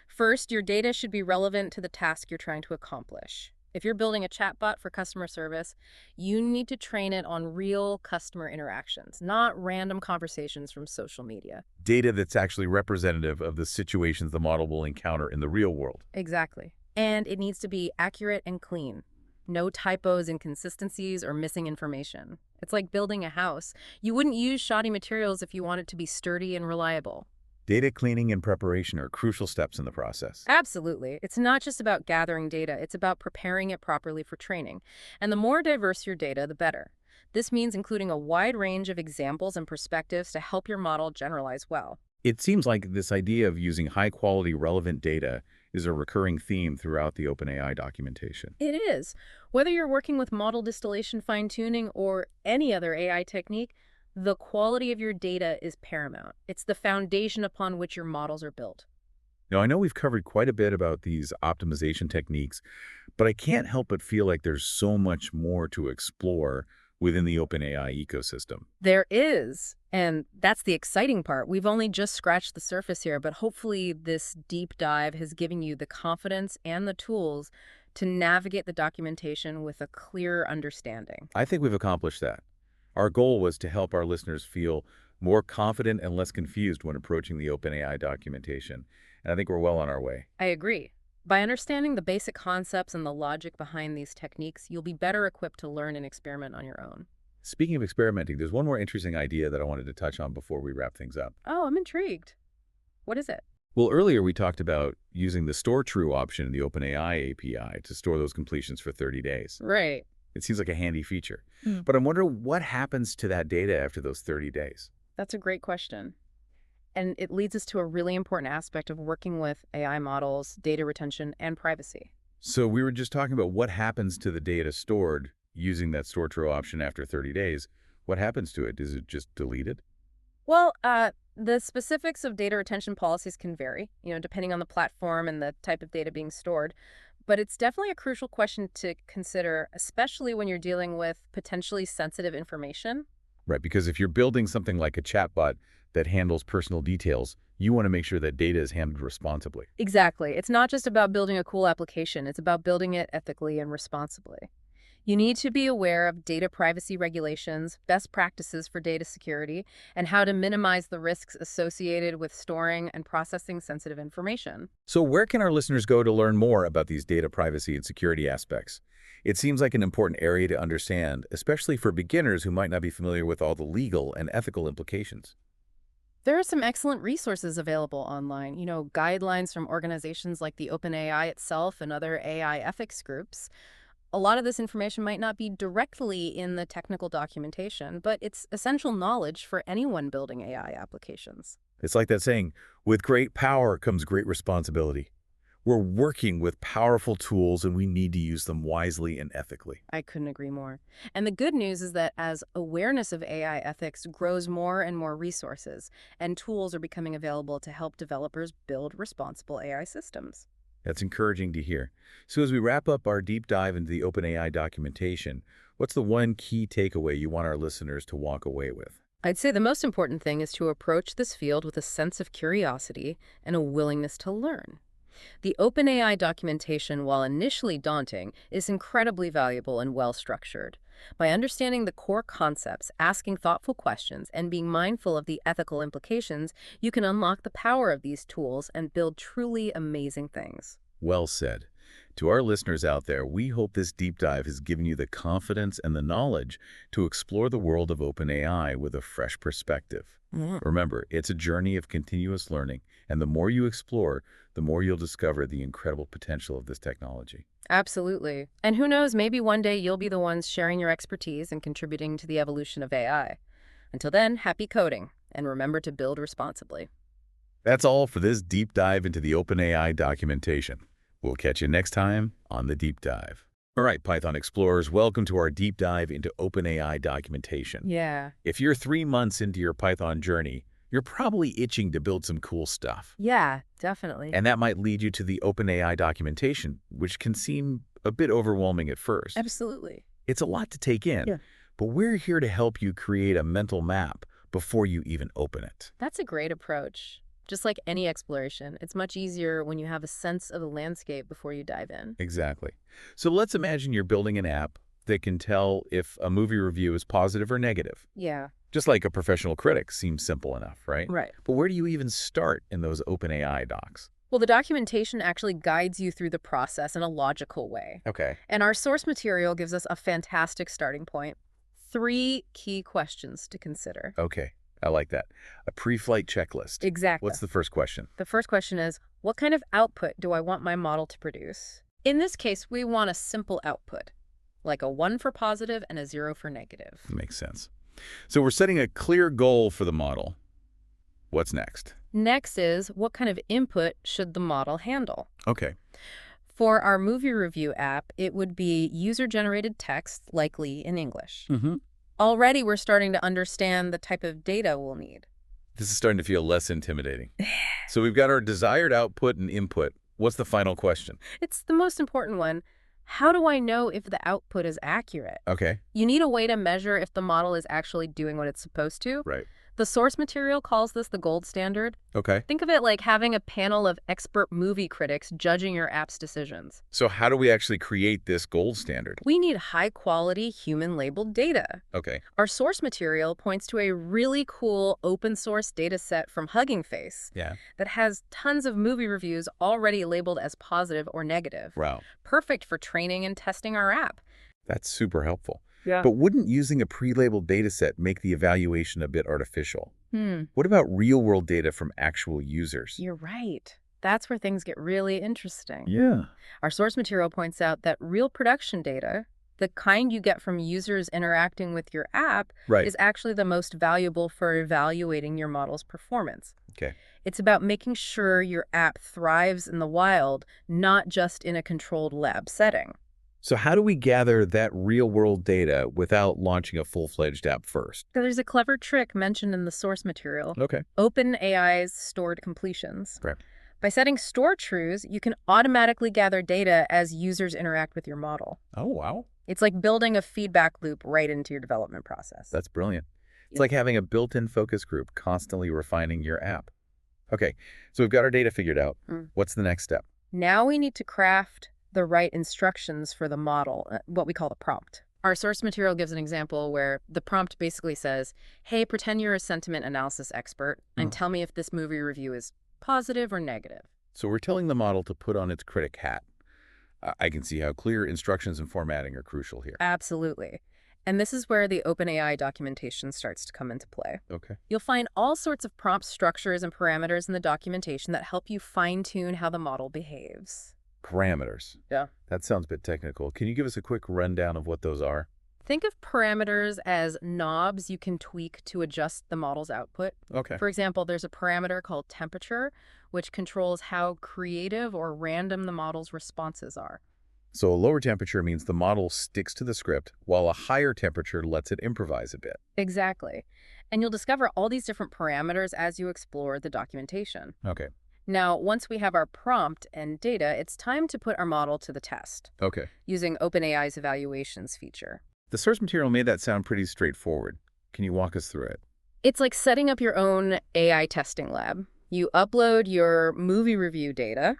First, your data should be relevant to the task you're trying to accomplish. If you're building a chatbot for customer service, you need to train it on real customer interactions, not random conversations from social media. Data that's actually representative of the situations the model will encounter in the real world. Exactly. And it needs to be accurate and clean. No typos, inconsistencies, or missing information. It's like building a house. You wouldn't use shoddy materials if you want it to be sturdy and reliable. Data cleaning and preparation are crucial steps in the process. Absolutely. It's not just about gathering data, it's about preparing it properly for training. And the more diverse your data, the better. This means including a wide range of examples and perspectives to help your model generalize well. It seems like this idea of using high-quality, relevant data is a recurring theme throughout the OpenAI documentation. It is. Whether you're working with model distillation fine-tuning or any other AI technique, the quality of your data is paramount. It's the foundation upon which your models are built. Now, I know we've covered quite a bit about these optimization techniques, but I can't help but feel like there's so much more to explore within the OpenAI ecosystem. There is, and that's the exciting part. We've only just scratched the surface here, but hopefully this deep dive has given you the confidence and the tools to navigate the documentation with a clearer understanding. I think we've accomplished that. Our goal was to help our listeners feel more confident and less confused when approaching the OpenAI documentation, and I think we're well on our way. I agree. By understanding the basic concepts and the logic behind these techniques, you'll be better equipped to learn and experiment on your own. Speaking of experimenting, there's one more interesting idea that I wanted to touch on before we wrap things up. Oh, I'm intrigued. What is it? Well, earlier we talked about using the store true option in the OpenAI API to store those completions for 30 days. Right. It seems like a handy feature. Mm. But I'm wondering what happens to that data after those 30 days? That's a great question. And it leads us to a really important aspect of working with AI models, data retention, and privacy. So we were just talking about what happens to the data stored using that store true option after 30 days. What happens to it? Is it just deleted? Well, the specifics of data retention policies can vary, depending on the platform and the type of data being stored. But it's definitely a crucial question to consider, especially when you're dealing with potentially sensitive information. Right, because if you're building something like a chatbot that handles personal details, you want to make sure that data is handled responsibly. Exactly. It's not just about building a cool application. It's about building it ethically and responsibly. You need to be aware of data privacy regulations, best practices for data security, and how to minimize the risks associated with storing and processing sensitive information. So where can our listeners go to learn more about these data privacy and security aspects? It seems like an important area to understand, especially for beginners who might not be familiar with all the legal and ethical implications. There are some excellent resources available online, guidelines from organizations like the OpenAI itself and other AI ethics groups. A lot of this information might not be directly in the technical documentation, but it's essential knowledge for anyone building AI applications. It's like that saying, with great power comes great responsibility. We're working with powerful tools and we need to use them wisely and ethically. I couldn't agree more. And the good news is that as awareness of AI ethics grows, more and more resources and tools are becoming available to help developers build responsible AI systems. That's encouraging to hear. So as we wrap up our deep dive into the OpenAI documentation, what's the one key takeaway you want our listeners to walk away with? I'd say the most important thing is to approach this field with a sense of curiosity and a willingness to learn. The OpenAI documentation, while initially daunting, is incredibly valuable and well-structured. By understanding the core concepts, asking thoughtful questions, and being mindful of the ethical implications, you can unlock the power of these tools and build truly amazing things. Well said. To our listeners out there, we hope this deep dive has given you the confidence and the knowledge to explore the world of OpenAI with a fresh perspective. Remember, it's a journey of continuous learning, and the more you explore, the more you'll discover the incredible potential of this technology. Absolutely. And who knows, maybe one day you'll be the ones sharing your expertise and contributing to the evolution of AI. Until then, happy coding, and remember to build responsibly. That's all for this deep dive into the OpenAI documentation. We'll catch you next time on The Deep Dive. All right, Python Explorers, welcome to our deep dive into OpenAI documentation. Yeah. If you're 3 months into your Python journey, you're probably itching to build some cool stuff. Yeah, definitely. And that might lead you to the OpenAI documentation, which can seem a bit overwhelming at first. Absolutely. It's a lot to take in, Yeah. but we're here to help you create a mental map before you even open it. That's a great approach. Just like any exploration, it's much easier when you have a sense of the landscape before you dive in. Exactly. So let's imagine you're building an app that can tell if a movie review is positive or negative. Yeah. Just like a professional critic seems simple enough, right? Right. But where do you even start in those OpenAI docs? Well, the documentation actually guides you through the process in a logical way. Okay. And our source material gives us a fantastic starting point. 3 key questions to consider. Okay. I like that. A pre-flight checklist. Exactly. What's the first question? The first question is, what kind of output do I want my model to produce? In this case, we want a simple output, like a 1 for positive and a 0 for negative. Makes sense. So we're setting a clear goal for the model. What's next? Next is, what kind of input should the model handle? Okay. For our movie review app, it would be user-generated text, likely in English. Already, we're starting to understand the type of data we'll need. This is starting to feel less intimidating. So we've got our desired output and input. What's the final question? It's the most important one. How do I know if the output is accurate? Okay. You need a way to measure if the model is actually doing what it's supposed to. Right. The source material calls this the gold standard. Okay. Think of it like having a panel of expert movie critics judging your app's decisions. So how do we actually create this gold standard? We need high-quality, human-labeled data. Okay. Our source material points to a really cool open-source data set from Hugging Face Yeah. that has tons of movie reviews already labeled as positive or negative. Wow. Perfect for training and testing our app. That's super helpful. Yeah. But wouldn't using a pre-labeled data set make the evaluation a bit artificial? Hmm. What about real-world data from actual users? You're right. That's where things get really interesting. Yeah. Our source material points out that real production data, the kind you get from users interacting with your app, Right. is actually the most valuable for evaluating your model's performance. Okay. It's about making sure your app thrives in the wild, not just in a controlled lab setting. So how do we gather that real-world data without launching a full-fledged app first? So there's a clever trick mentioned in the source material. Okay. OpenAI's stored completions. Right. By setting store truths, you can automatically gather data as users interact with your model. Oh, wow. It's like building a feedback loop right into your development process. That's brilliant. It's like having a built-in focus group constantly refining your app. Okay, so we've got our data figured out. What's the next step? Now we need to craft the right instructions for the model, what we call the prompt. Our source material gives an example where the prompt basically says, hey, pretend you're a sentiment analysis expert and tell me if this movie review is positive or negative. So we're telling the model to put on its critic hat. I can see how clear instructions and formatting are crucial here. Absolutely. And this is where the OpenAI documentation starts to come into play. Okay. You'll find all sorts of prompt structures and parameters in the documentation that help you fine-tune how the model behaves. Parameters. Yeah. That sounds a bit technical. Can you give us a quick rundown of what those are? Think of parameters as knobs you can tweak to adjust the model's output. Okay. For example, there's a parameter called temperature, which controls how creative or random the model's responses are. So a lower temperature means the model sticks to the script, while a higher temperature lets it improvise a bit. Exactly. And you'll discover all these different parameters as you explore the documentation. Okay. Now, once we have our prompt and data, it's time to put our model to the test Okay. using OpenAI's evaluations feature. The source material made that sound pretty straightforward. Can you walk us through it? It's like setting up your own AI testing lab. You upload your movie review data,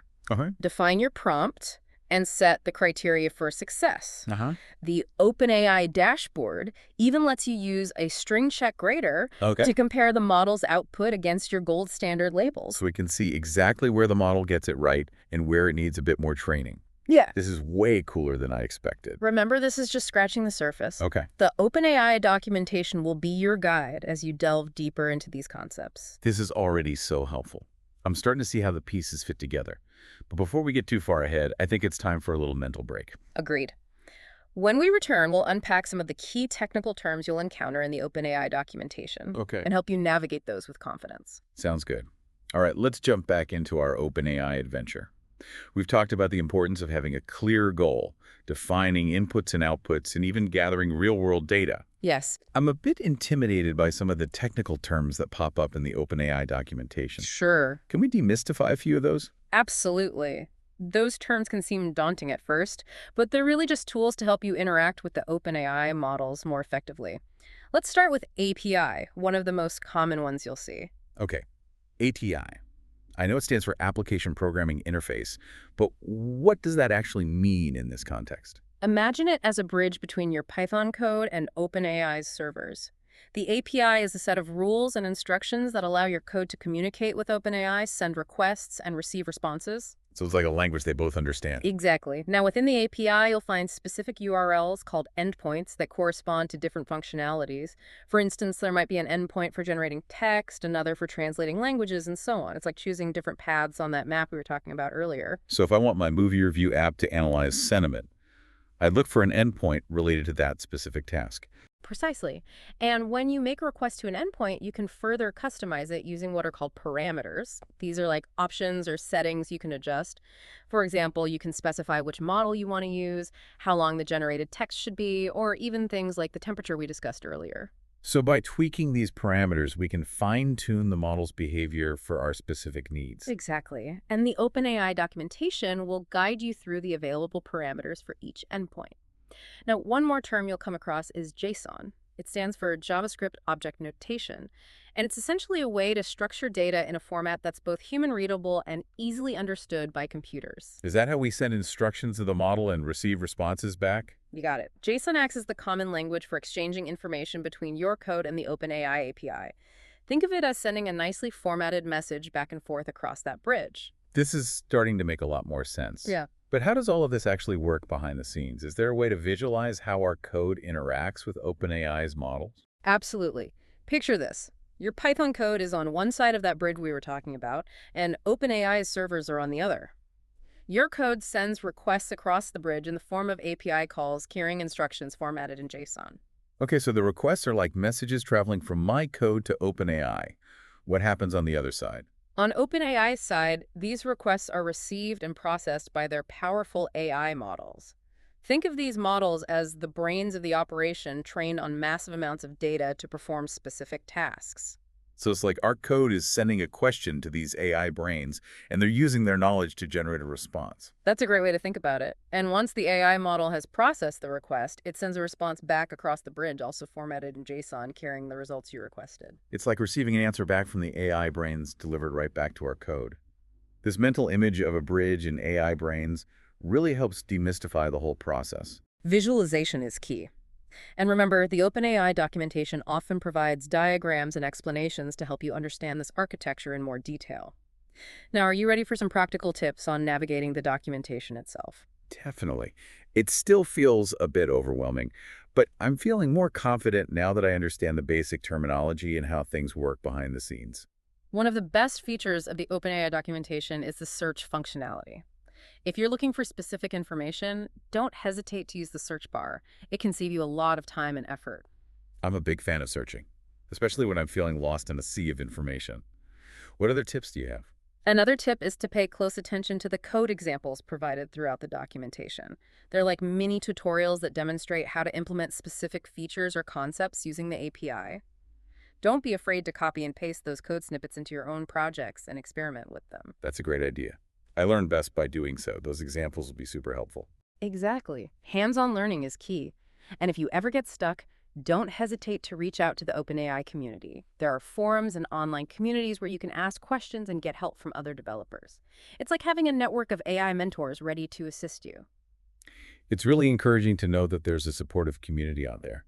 define your prompt, and set the criteria for success. Uh-huh. The OpenAI dashboard even lets you use a string check grader Okay. to compare the model's output against your gold standard labels. So we can see exactly where the model gets it right and where it needs a bit more training. Yeah. This is way cooler than I expected. Remember, this is just scratching the surface. Okay. The OpenAI documentation will be your guide as you delve deeper into these concepts. This is already so helpful. I'm starting to see how the pieces fit together. But before we get too far ahead, I think it's time for a little mental break. Agreed. When we return, we'll unpack some of the key technical terms you'll encounter in the OpenAI documentation Okay. and help you navigate those with confidence. Sounds good. All right, let's jump back into our OpenAI adventure. We've talked about the importance of having a clear goal, defining inputs and outputs, and even gathering real-world data. Yes. I'm a bit intimidated by some of the technical terms that pop up in the OpenAI documentation. Sure. Can we demystify a few of those? Absolutely. Those terms can seem daunting at first, but they're really just tools to help you interact with the OpenAI models more effectively. Let's start with API, one of the most common ones you'll see. Okay, ATI. I know it stands for Application Programming Interface, but what does that actually mean in this context? Imagine it as a bridge between your Python code and OpenAI's servers. The API is a set of rules and instructions that allow your code to communicate with OpenAI, send requests, and receive responses. So it's like a language they both understand. Exactly. Now, within the API, you'll find specific URLs called endpoints that correspond to different functionalities. For instance, there might be an endpoint for generating text, another for translating languages, and so on. It's like choosing different paths on that map we were talking about earlier. So if I want my movie review app to analyze sentiment, I'd look for an endpoint related to that specific task. Precisely. And when you make a request to an endpoint, you can further customize it using what are called parameters. These are like options or settings you can adjust. For example, you can specify which model you want to use, how long the generated text should be, or even things like the temperature we discussed earlier. So by tweaking these parameters, we can fine-tune the model's behavior for our specific needs. Exactly. And the OpenAI documentation will guide you through the available parameters for each endpoint. Now, one more term you'll come across is JSON. It stands for JavaScript Object Notation, and it's essentially a way to structure data in a format that's both human-readable and easily understood by computers. Is that how we send instructions to the model and receive responses back? You got it. JSON acts as the common language for exchanging information between your code and the OpenAI API. Think of it as sending a nicely formatted message back and forth across that bridge. This is starting to make a lot more sense. Yeah. But how does all of this actually work behind the scenes? Is there a way to visualize how our code interacts with OpenAI's models? Absolutely. Picture this. Your Python code is on one side of that bridge we were talking about, and OpenAI's servers are on the other. Your code sends requests across the bridge in the form of API calls carrying instructions formatted in JSON. Okay, so the requests are like messages traveling from my code to OpenAI. What happens on the other side? On OpenAI's side, these requests are received and processed by their powerful AI models. Think of these models as the brains of the operation trained on massive amounts of data to perform specific tasks. So it's like our code is sending a question to these AI brains, and they're using their knowledge to generate a response. That's a great way to think about it. And once the AI model has processed the request, it sends a response back across the bridge, also formatted in JSON, carrying the results you requested. It's like receiving an answer back from the AI brains delivered right back to our code. This mental image of a bridge and AI brains really helps demystify the whole process. Visualization is key. And remember, the OpenAI documentation often provides diagrams and explanations to help you understand this architecture in more detail. Now, are you ready for some practical tips on navigating the documentation itself? Definitely. It still feels a bit overwhelming, but I'm feeling more confident now that I understand the basic terminology and how things work behind the scenes. One of the best features of the OpenAI documentation is the search functionality. If you're looking for specific information, don't hesitate to use the search bar. It can save you a lot of time and effort. I'm a big fan of searching, especially when I'm feeling lost in a sea of information. What other tips do you have? Another tip is to pay close attention to the code examples provided throughout the documentation. They're like mini tutorials that demonstrate how to implement specific features or concepts using the API. Don't be afraid to copy and paste those code snippets into your own projects and experiment with them. That's a great idea. I learn best by doing so. Those examples will be super helpful. Exactly. Hands-on learning is key. And if you ever get stuck, don't hesitate to reach out to the OpenAI community. There are forums and online communities where you can ask questions and get help from other developers. It's like having a network of AI mentors ready to assist you. It's really encouraging to know that there's a supportive community out there.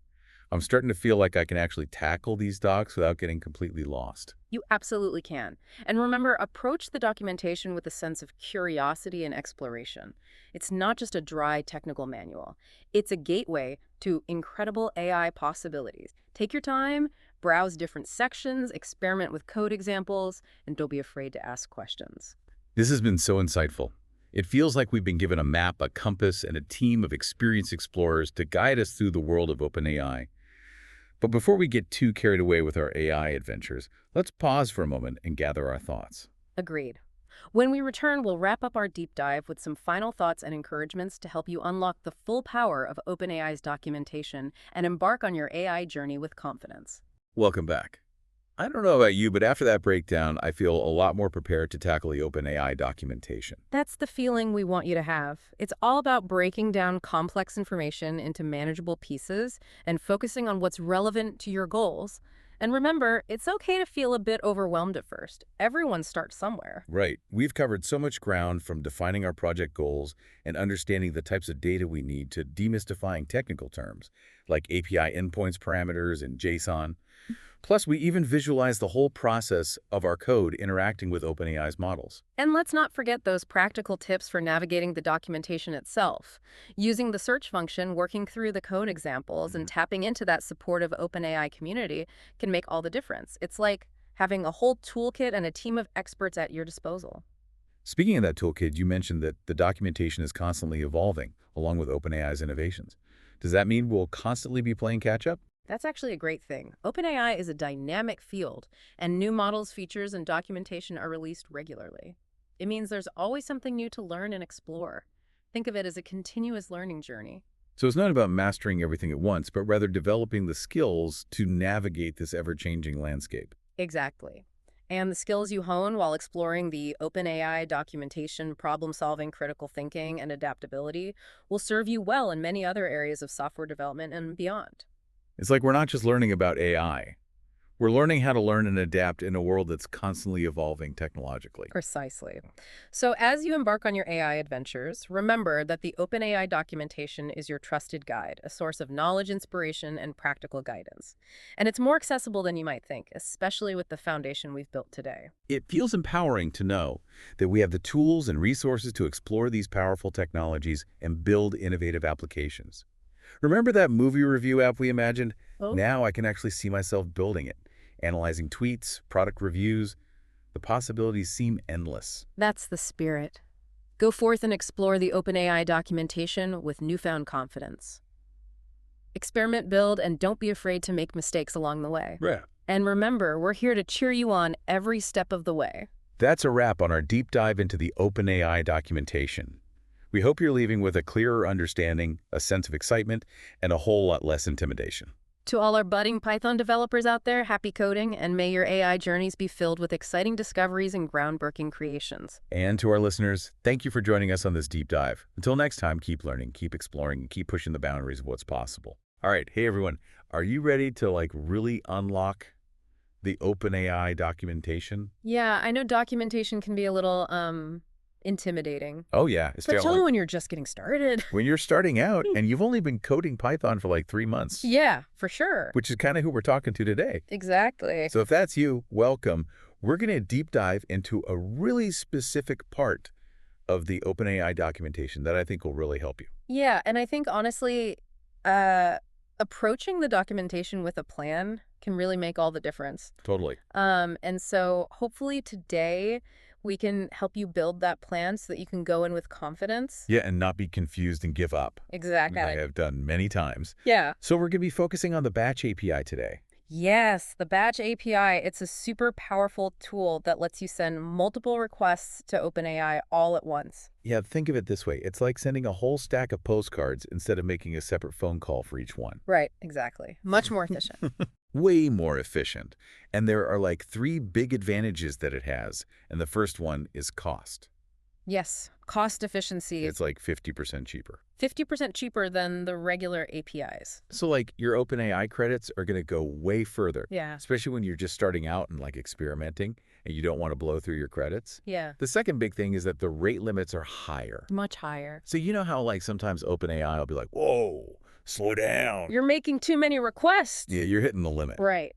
I'm starting to feel like I can actually tackle these docs without getting completely lost. You absolutely can. And remember, approach the documentation with a sense of curiosity and exploration. It's not just a dry technical manual. It's a gateway to incredible AI possibilities. Take your time, browse different sections, experiment with code examples, and don't be afraid to ask questions. This has been so insightful. It feels like we've been given a map, a compass, and a team of experienced explorers to guide us through the world of OpenAI. But before we get too carried away with our AI adventures, let's pause for a moment and gather our thoughts. Agreed. When we return, we'll wrap up our deep dive with some final thoughts and encouragements to help you unlock the full power of OpenAI's documentation and embark on your AI journey with confidence. Welcome back. I don't know about you, but after that breakdown, I feel a lot more prepared to tackle the OpenAI documentation. That's the feeling we want you to have. It's all about breaking down complex information into manageable pieces and focusing on what's relevant to your goals. And remember, it's okay to feel a bit overwhelmed at first. Everyone starts somewhere. Right. We've covered so much ground, from defining our project goals and understanding the types of data we need to demystifying technical terms like API endpoints, parameters, and JSON. Plus, we even visualize the whole process of our code interacting with OpenAI's models. And let's not forget those practical tips for navigating the documentation itself. Using the search function, working through the code examples, and tapping into that supportive OpenAI community can make all the difference. It's like having a whole toolkit and a team of experts at your disposal. Speaking of that toolkit, you mentioned that the documentation is constantly evolving along with OpenAI's innovations. Does that mean we'll constantly be playing catch-up? That's actually a great thing. OpenAI is a dynamic field, and new models, features, and documentation are released regularly. It means there's always something new to learn and explore. Think of it as a continuous learning journey. So it's not about mastering everything at once, but rather developing the skills to navigate this ever-changing landscape. Exactly. And the skills you hone while exploring the OpenAI documentation, problem-solving, critical thinking, and adaptability will serve you well in many other areas of software development and beyond. It's like we're not just learning about AI. We're learning how to learn and adapt in a world that's constantly evolving technologically. Precisely. So as you embark on your AI adventures, remember that the OpenAI documentation is your trusted guide, a source of knowledge, inspiration, and practical guidance. And it's more accessible than you might think, especially with the foundation we've built today. It feels empowering to know that we have the tools and resources to explore these powerful technologies and build innovative applications. Remember that movie review app we imagined? Oh. Now I can actually see myself building it, analyzing tweets, product reviews. The possibilities seem endless. That's the spirit. Go forth and explore the OpenAI documentation with newfound confidence. Experiment, build, and don't be afraid to make mistakes along the way. Yeah. And remember, we're here to cheer you on every step of the way. That's a wrap on our deep dive into the OpenAI documentation. We hope you're leaving with a clearer understanding, a sense of excitement, and a whole lot less intimidation. To all our budding Python developers out there, happy coding, and may your AI journeys be filled with exciting discoveries and groundbreaking creations. And to our listeners, thank you for joining us on this deep dive. Until next time, keep learning, keep exploring, and keep pushing the boundaries of what's possible. All right, hey everyone, are you ready to really unlock the OpenAI documentation? Yeah, I know documentation can be a little, intimidating. Oh yeah, Especially when you're just getting started. when you're starting out and you've only been coding Python for like 3 months. Yeah, for sure. Which is kind of who we're talking to today. Exactly. So if that's you, welcome. We're going to deep dive into a really specific part of the OpenAI documentation that I think will really help you. Yeah, and I think honestly, approaching the documentation with a plan can really make all the difference. Totally. And so hopefully today we can help you build that plan so that you can go in with confidence. Yeah, and not be confused and give up. Exactly. I have done many times. Yeah. So we're going to be focusing on the batch API today. Yes, the batch API, it's a super powerful tool that lets you send multiple requests to OpenAI all at once. Yeah, think of it this way. It's like sending a whole stack of postcards instead of making a separate phone call for each one. Right, exactly. Much more efficient. Way more efficient. And there are like 3 big advantages that it has. And the first one is cost. Yes. Cost efficiency. It's like 50% cheaper. 50% cheaper than the regular APIs. So like your OpenAI credits are going to go way further, Yeah. especially when you're just starting out and like experimenting and you don't want to blow through your credits. Yeah. The second big thing is that the rate limits are higher. Much higher. So you know how like sometimes OpenAI will be like, whoa, slow down. You're making too many requests. Yeah, you're hitting the limit. Right.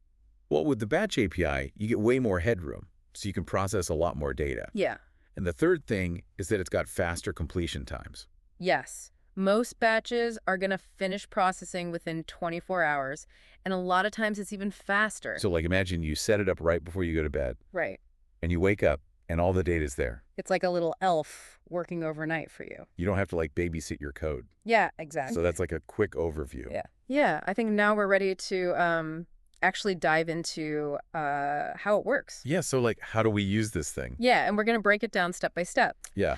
Well, with the batch API, you get way more headroom, so you can process a lot more data. Yeah. And the third thing is that it's got faster completion times. Yes. Most batches are going to finish processing within 24 hours, and a lot of times it's even faster. So like imagine you set it up right before you go to bed, Right. and you wake up and all the data's there. It's like a little elf working overnight for you. You don't have to like babysit your code. Yeah, exactly. So that's like a quick overview. Yeah. Yeah, I think now we're ready to actually dive into how it works. Yeah, so like how do we use this thing? Yeah, and we're going to break it down step by step. Yeah.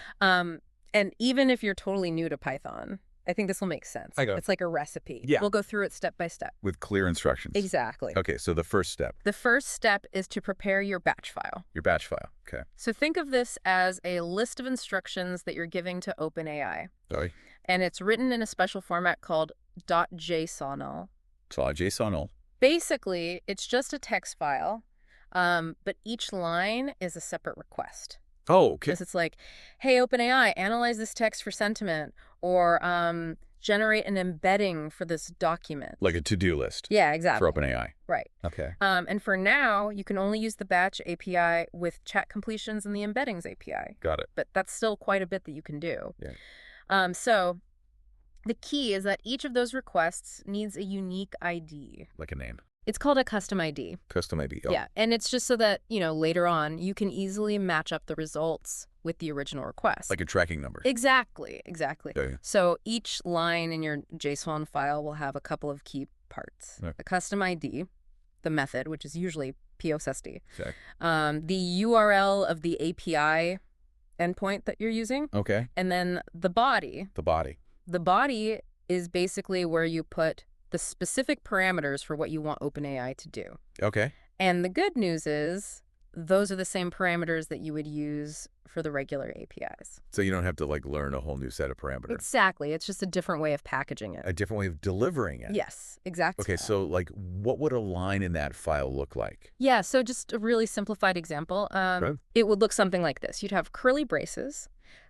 And even if you're totally new to Python, I think this will make sense. I got it. It's like a recipe. Yeah. We'll go through it step by step. With clear instructions. Exactly. Okay, so the first step, The first step is to prepare your batch file. your batch file. Okay. So think of this as a list of instructions that you're giving to OpenAI. Sorry. And it's written in a special format called .jsonl. So JSON. Basically, it's just a text file, but each line is a separate request. Oh, okay. Because it's like, hey, OpenAI, analyze this text for sentiment, or generate an embedding for this document. Like a to-do list. Yeah, exactly. For OpenAI. Right. Okay. And for now, you can only use the batch API with chat completions and the embeddings API. Got it. But that's still quite a bit that you can do. Yeah. So the key is that each of those requests needs a unique ID. Like a name. It's called a custom ID. Custom ID. Oh. Yeah, and it's just so that, later on, you can easily match up the results with the original request. Like a tracking number. Exactly. Okay. So each line in your JSON file will have a couple of key parts. Okay. The custom ID, the method, which is usually POSSD, Okay. the URL of the API endpoint that you're using, Okay. and then the body. The body. The body is basically where you put the specific parameters for what you want OpenAI to do. Okay. And the good news is those are the same parameters that you would use for the regular APIs. So you don't have to like learn a whole new set of parameters. Exactly. It's just a different way of packaging it. A different way of delivering it. Yes, exactly. Okay, so like what would a line in that file look like? Yeah, so just a really simplified example. It would look something like this. You'd have curly braces,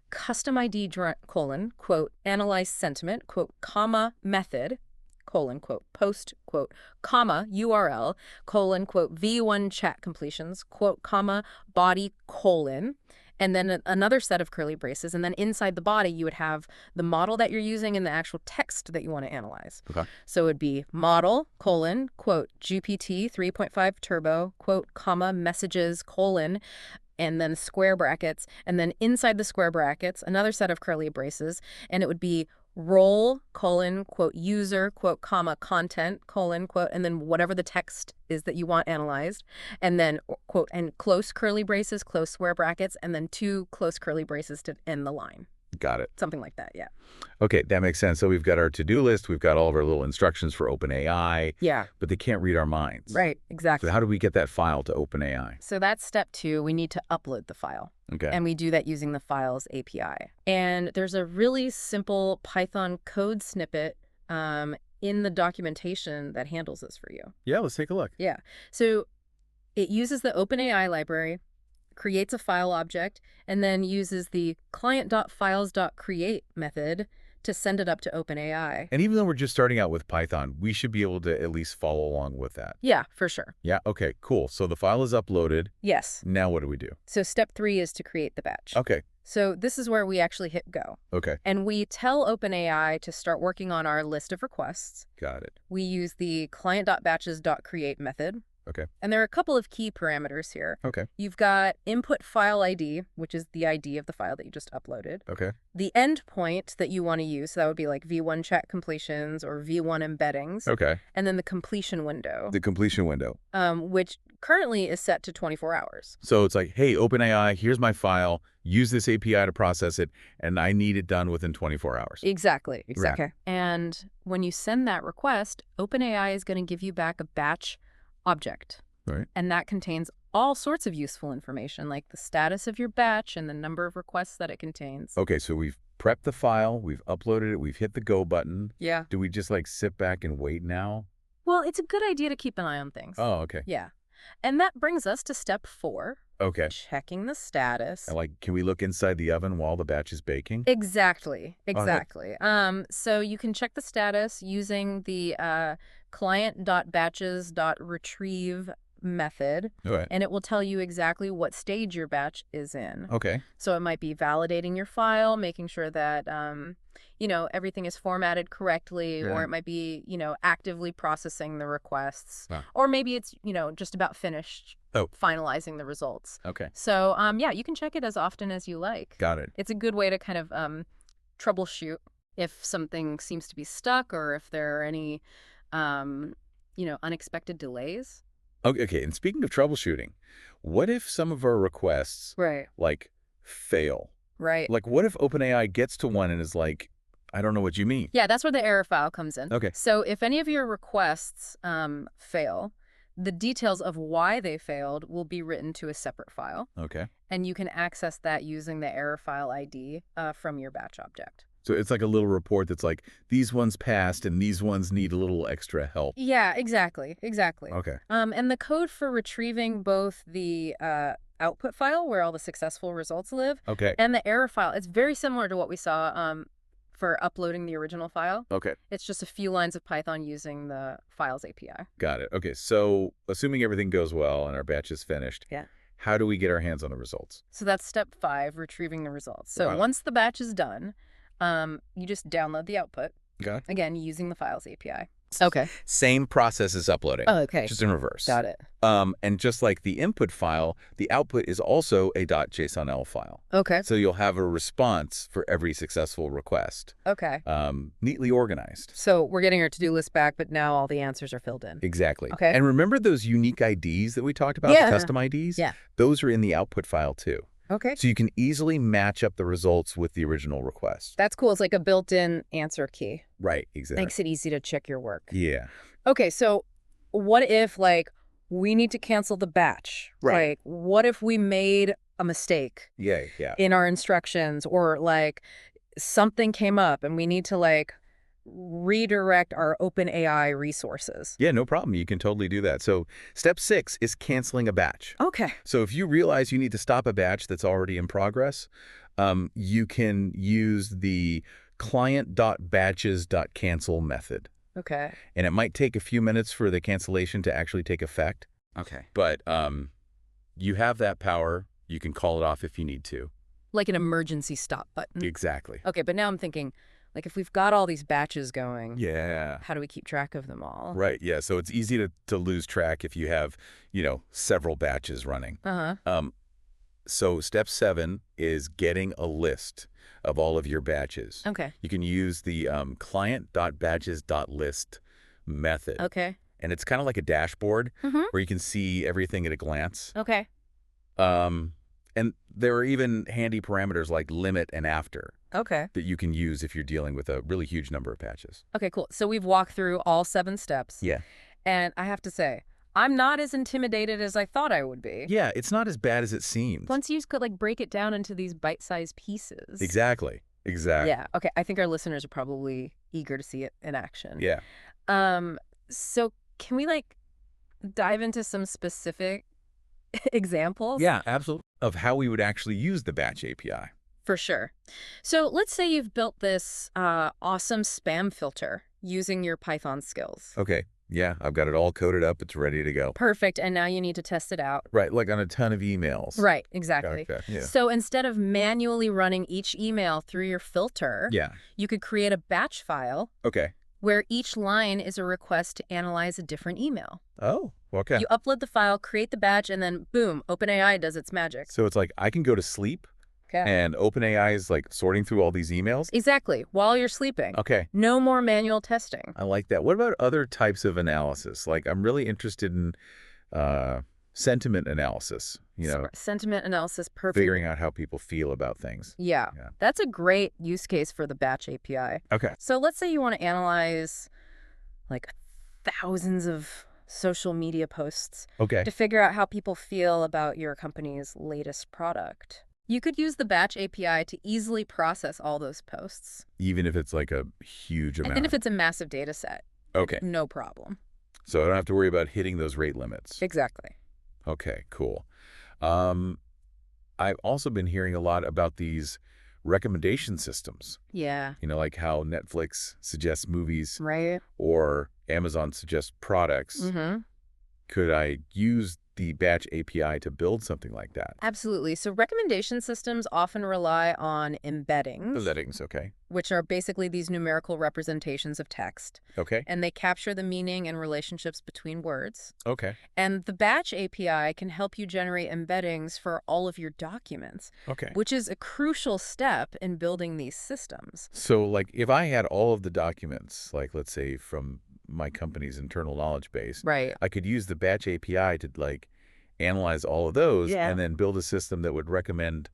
custom ID colon, quote, analyze sentiment, quote, comma, method, colon, quote, post, quote, comma, URL, colon, quote, V1 chat completions, quote, comma, body, colon, and then another set of curly braces. And then inside the body, you would have the model that you're using and the actual text that you want to analyze. Okay. So it would be model, colon, quote, GPT 3.5 turbo, quote, comma, messages, colon, and then square brackets. And then inside the square brackets, another set of curly braces, and it would be role, colon, quote, user, quote, comma, content, colon, quote, and then whatever the text is that you want analyzed, and then, quote, and close curly braces, close square brackets, and then two close curly braces to end the line. Got it. Something like that, yeah. Okay, that makes sense. So we've got our to-do list, we've got all of our little instructions for OpenAI, Yeah. but they can't read our minds. Right, exactly. So how do we get that file to OpenAI? So that's step 2. We need to upload the file. Okay. And we do that using the files API. And there's a really simple Python code snippet in the documentation that handles this for you. Yeah, let's take a look. Yeah. So it uses the OpenAI library, creates a file object, and then uses the client.files.create method to send it up to OpenAI. And even though we're just starting out with Python, we should be able to at least follow along with that. Yeah, for sure. Yeah, okay, cool. So the file is uploaded. Yes. Now what do we do? So step 3 is to create the batch. Okay, So this is where we actually hit go. okay, And we tell OpenAI to start working on our list of requests. got it. We use the client.batches.create method. Okay. And there are a couple of key parameters here. Okay, You've got input file ID, which is the ID of the file that you just uploaded. okay, The endpoint that you want to use, so that would be like V1 chat completions or V1 embeddings. okay. And then the completion window, The completion window. which currently is set to 24 hours. So it's like, hey, OpenAI, here's my file. Use this API to process it, and I need it done within 24 hours. Exactly. Right. Okay. And when you send that request, OpenAI is going to give you back a batch object. Right. And that contains all sorts of useful information, like the status of your batch and the number of requests that it contains. Okay, so we've prepped the file, we've uploaded it, we've hit the go button. Yeah. Do we just like sit back and wait now? Well, it's a good idea to keep an eye on things. Oh, okay. Yeah. And that brings us to step 4. Okay. Checking the status. And like, can we look inside the oven while the batch is baking? Exactly. Okay. So you can check the status using the client.batches.retrieve method, Okay. and it will tell you exactly what stage your batch is in. Okay. So it might be validating your file, making sure that, everything is formatted correctly, or Yeah. it might be, actively processing the requests. Wow. Or maybe it's, just about finished Oh. finalizing the results. Okay. So, you can check it as often as you like. Got it. It's a good way to kind of troubleshoot if something seems to be stuck or if there are any, unexpected delays. Okay. And speaking of troubleshooting, what if some of our requests Right. like fail? Right. Like, what if OpenAI gets to one and is like, I don't know what you mean? Yeah, that's where the error file comes in. Okay. So if any of your requests fail, the details of why they failed will be written to a separate file, Okay. and you can access that using the error file ID from your batch object. So it's like a little report that's like, these ones passed and these ones need a little extra help. Yeah, exactly. Okay. And the code for retrieving both the output file, where all the successful results live, Okay. and the error file, it's very similar to what we saw for uploading the original file. Okay. It's just a few lines of Python using the files API. Got it. Okay. So assuming everything goes well and our batch is finished, Yeah. how do we get our hands on the results? So that's step 5, retrieving the results. So Wow. once the batch is done, you just download the output, Okay. again, using the files API. Okay. Same process as uploading. Oh, okay. Just in reverse. Got it. And just like the input file, the output is also a .jsonl file. Okay. So you'll have a response for every successful request, Okay. neatly organized. So we're getting our to-do list back, but now all the answers are filled in. Exactly. Okay. And remember those unique IDs that we talked about, Yeah. the custom IDs? Yeah. Those are in the output file too. Okay. So you can easily match up the results with the original request. That's cool. It's like a built-in answer key. Right, exactly. Makes it easy to check your work. Yeah. Okay, so what if, we need to cancel the batch? Right. Like, what if we made a mistake Yeah. in our instructions, or, something came up and we need to, redirect our OpenAI resources? Yeah, no problem. You can totally do that. So step 6 is canceling a batch. Okay. So if you realize you need to stop a batch that's already in progress, you can use the client.batches.cancel method. Okay. And it might take a few minutes for the cancellation to actually take effect. Okay. But you have that power. You can call it off if you need to. Like an emergency stop button. Exactly. Okay, but now I'm thinking, if we've got all these batches going, Yeah. how do we keep track of them all? Right. Yeah. So it's easy to lose track if you have, several batches running. Uh-huh. So step 7 is getting a list of all of your batches. Okay. You can use the client.batches.list method. Okay. And it's kind of like a dashboard Mm-hmm. where you can see everything at a glance. Okay. And there are even handy parameters like limit and after Okay. that you can use if you're dealing with a really huge number of patches. Okay, cool. So we've walked through all 7 steps. Yeah. And I have to say, I'm not as intimidated as I thought I would be. Yeah, it's not as bad as it seems. Once you could break it down into these bite-sized pieces. Exactly. Yeah. Okay. I think our listeners are probably eager to see it in action. Yeah. So can we dive into some specific examples? Yeah, absolutely. Of how we would actually use the batch API. For sure. So let's say you've built this awesome spam filter using your Python skills. Okay. Yeah, I've got it all coded up. It's ready to go. Perfect. And now you need to test it out. Right, like on a ton of emails. Right, exactly. Okay, yeah. So instead of manually running each email through your filter, Yeah. you could create a batch file Okay. where each line is a request to analyze a different email. Oh, okay. You upload the file, create the batch, and then boom, OpenAI does its magic. So it's like I can go to sleep Okay. and OpenAI is sorting through all these emails? Exactly, while you're sleeping. Okay. No more manual testing. I like that. What about other types of analysis? I'm really interested in sentiment analysis, Sentiment analysis, perfect. figuring out how people feel about things. Yeah, Yeah. that's a great use case for the batch API. Okay. So let's say you want to analyze thousands of social media posts Okay. to figure out how people feel about your company's latest product. You could use the Batch API to easily process all those posts. Even if it's like a huge And then if amount. it's a massive data set, Okay. no problem. So I don't have to worry about hitting those rate limits. Exactly. Okay, cool. Um, I've also been hearing a lot about these recommendation systems. Yeah. Like how Netflix suggests movies Right? or Amazon suggests products. Mm-hmm. Could I use the Batch API to build something like that? Absolutely. So recommendation systems often rely on embeddings, Settings, okay. which are basically these numerical representations of text, Okay. and they capture the meaning and relationships between words. Okay. And the Batch API can help you generate embeddings for all of your documents, Okay. which is a crucial step in building these systems. So, like, if I had all of the documents, like, let's say from my company's internal knowledge base, Right. I could use the Batch API to, like, analyze all of those Yeah. and then build a system that would recommend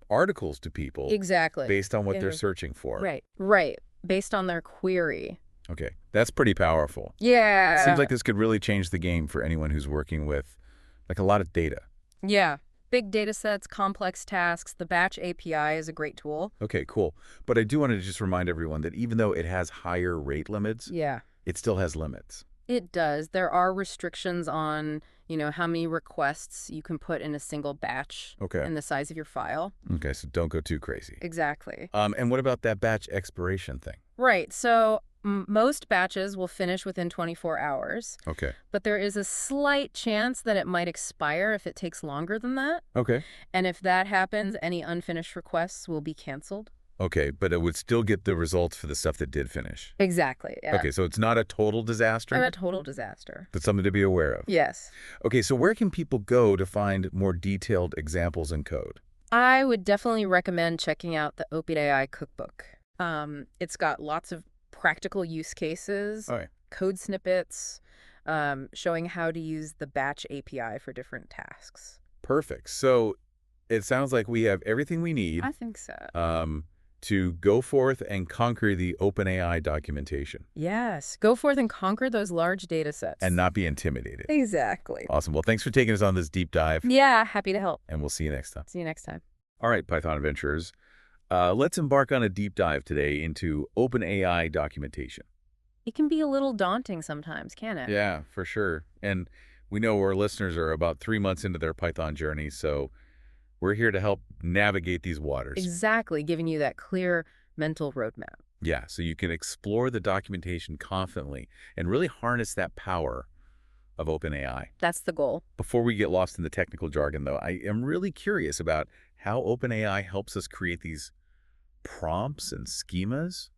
articles to people Exactly. based on what they're searching for. Right. Right. Based on their query. Okay. That's pretty powerful. Yeah. Seems like this could really change the game for anyone who's working with, like, a lot of data. Yeah. Big data sets, complex tasks. The Batch API is a great tool. Okay, cool. But I do want to just remind everyone that even though it has higher rate limits, Yeah. it still has limits. It does. There are restrictions on, how many requests you can put in a single batch Okay. and the size of your file. Okay, so don't go too crazy. Exactly. And what about that batch expiration thing? Right. So most batches will finish within 24 hours, Okay. but there is a slight chance that it might expire if it takes longer than that. Okay. And if that happens, any unfinished requests will be canceled. Okay, but it would still get the results for the stuff that did finish. Exactly. Yeah. Okay, so it's not a total disaster, And a total disaster. but something to be aware of. Yes. Okay, so where can people go to find more detailed examples in code? I would definitely recommend checking out the OpenAI cookbook. It's got lots of practical use cases, All right. code snippets, showing how to use the Batch API for different tasks. Perfect. So it sounds like we have everything we need I think so. to go forth and conquer the OpenAI documentation Yes. Go forth and conquer those large data sets. and not be intimidated. Exactly. Awesome. Well, thanks for taking us on this deep dive, Yeah, happy to help. and we'll see you next time. See you next time. All right, Python adventurers. Let's embark on a deep dive today into OpenAI documentation. It can be a little daunting sometimes, can't it? Yeah, for sure. And we know our listeners are about 3 months into their Python journey, so we're here to help navigate these waters. Exactly, giving you that clear mental roadmap. Yeah, so you can explore the documentation confidently and really harness that power of OpenAI. That's the goal. Before we get lost in the technical jargon, though, I am really curious about how OpenAI helps us create these prompts and schemas.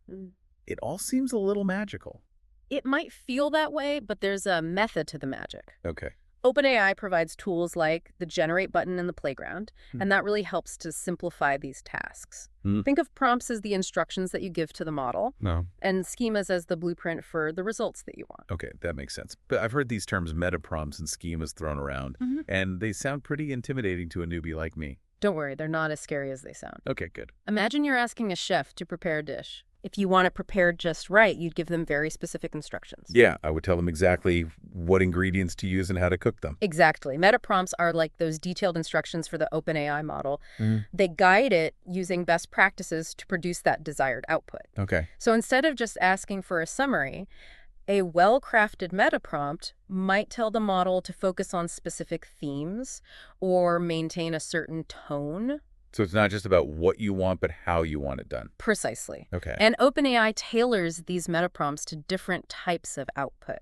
It all seems a little magical. It might feel that way, but there's a method to the magic. Okay. OpenAI provides tools like the Generate button in the playground, and that really helps to simplify these tasks. Think of prompts as the instructions that you give to the model, No. and schemas as the blueprint for the results that you want. Okay, that makes sense. But I've heard these terms meta prompts and schemas thrown around, and they sound pretty intimidating to a newbie like me. Don't worry, they're not as scary as they sound. Okay, good. Imagine you're asking a chef to prepare a dish. If you want it prepared just right, you'd give them very specific instructions. Yeah, I would tell them exactly what ingredients to use and how to cook them. Exactly. Meta prompts are like those detailed instructions for the OpenAI model. They guide it using best practices to produce that desired output. Okay. So instead of just asking for a summary, a well-crafted meta prompt might tell the model to focus on specific themes or maintain a certain tone. So it's not just about what you want, but how you want it done. Precisely. Okay. And OpenAI tailors these meta prompts to different types of output.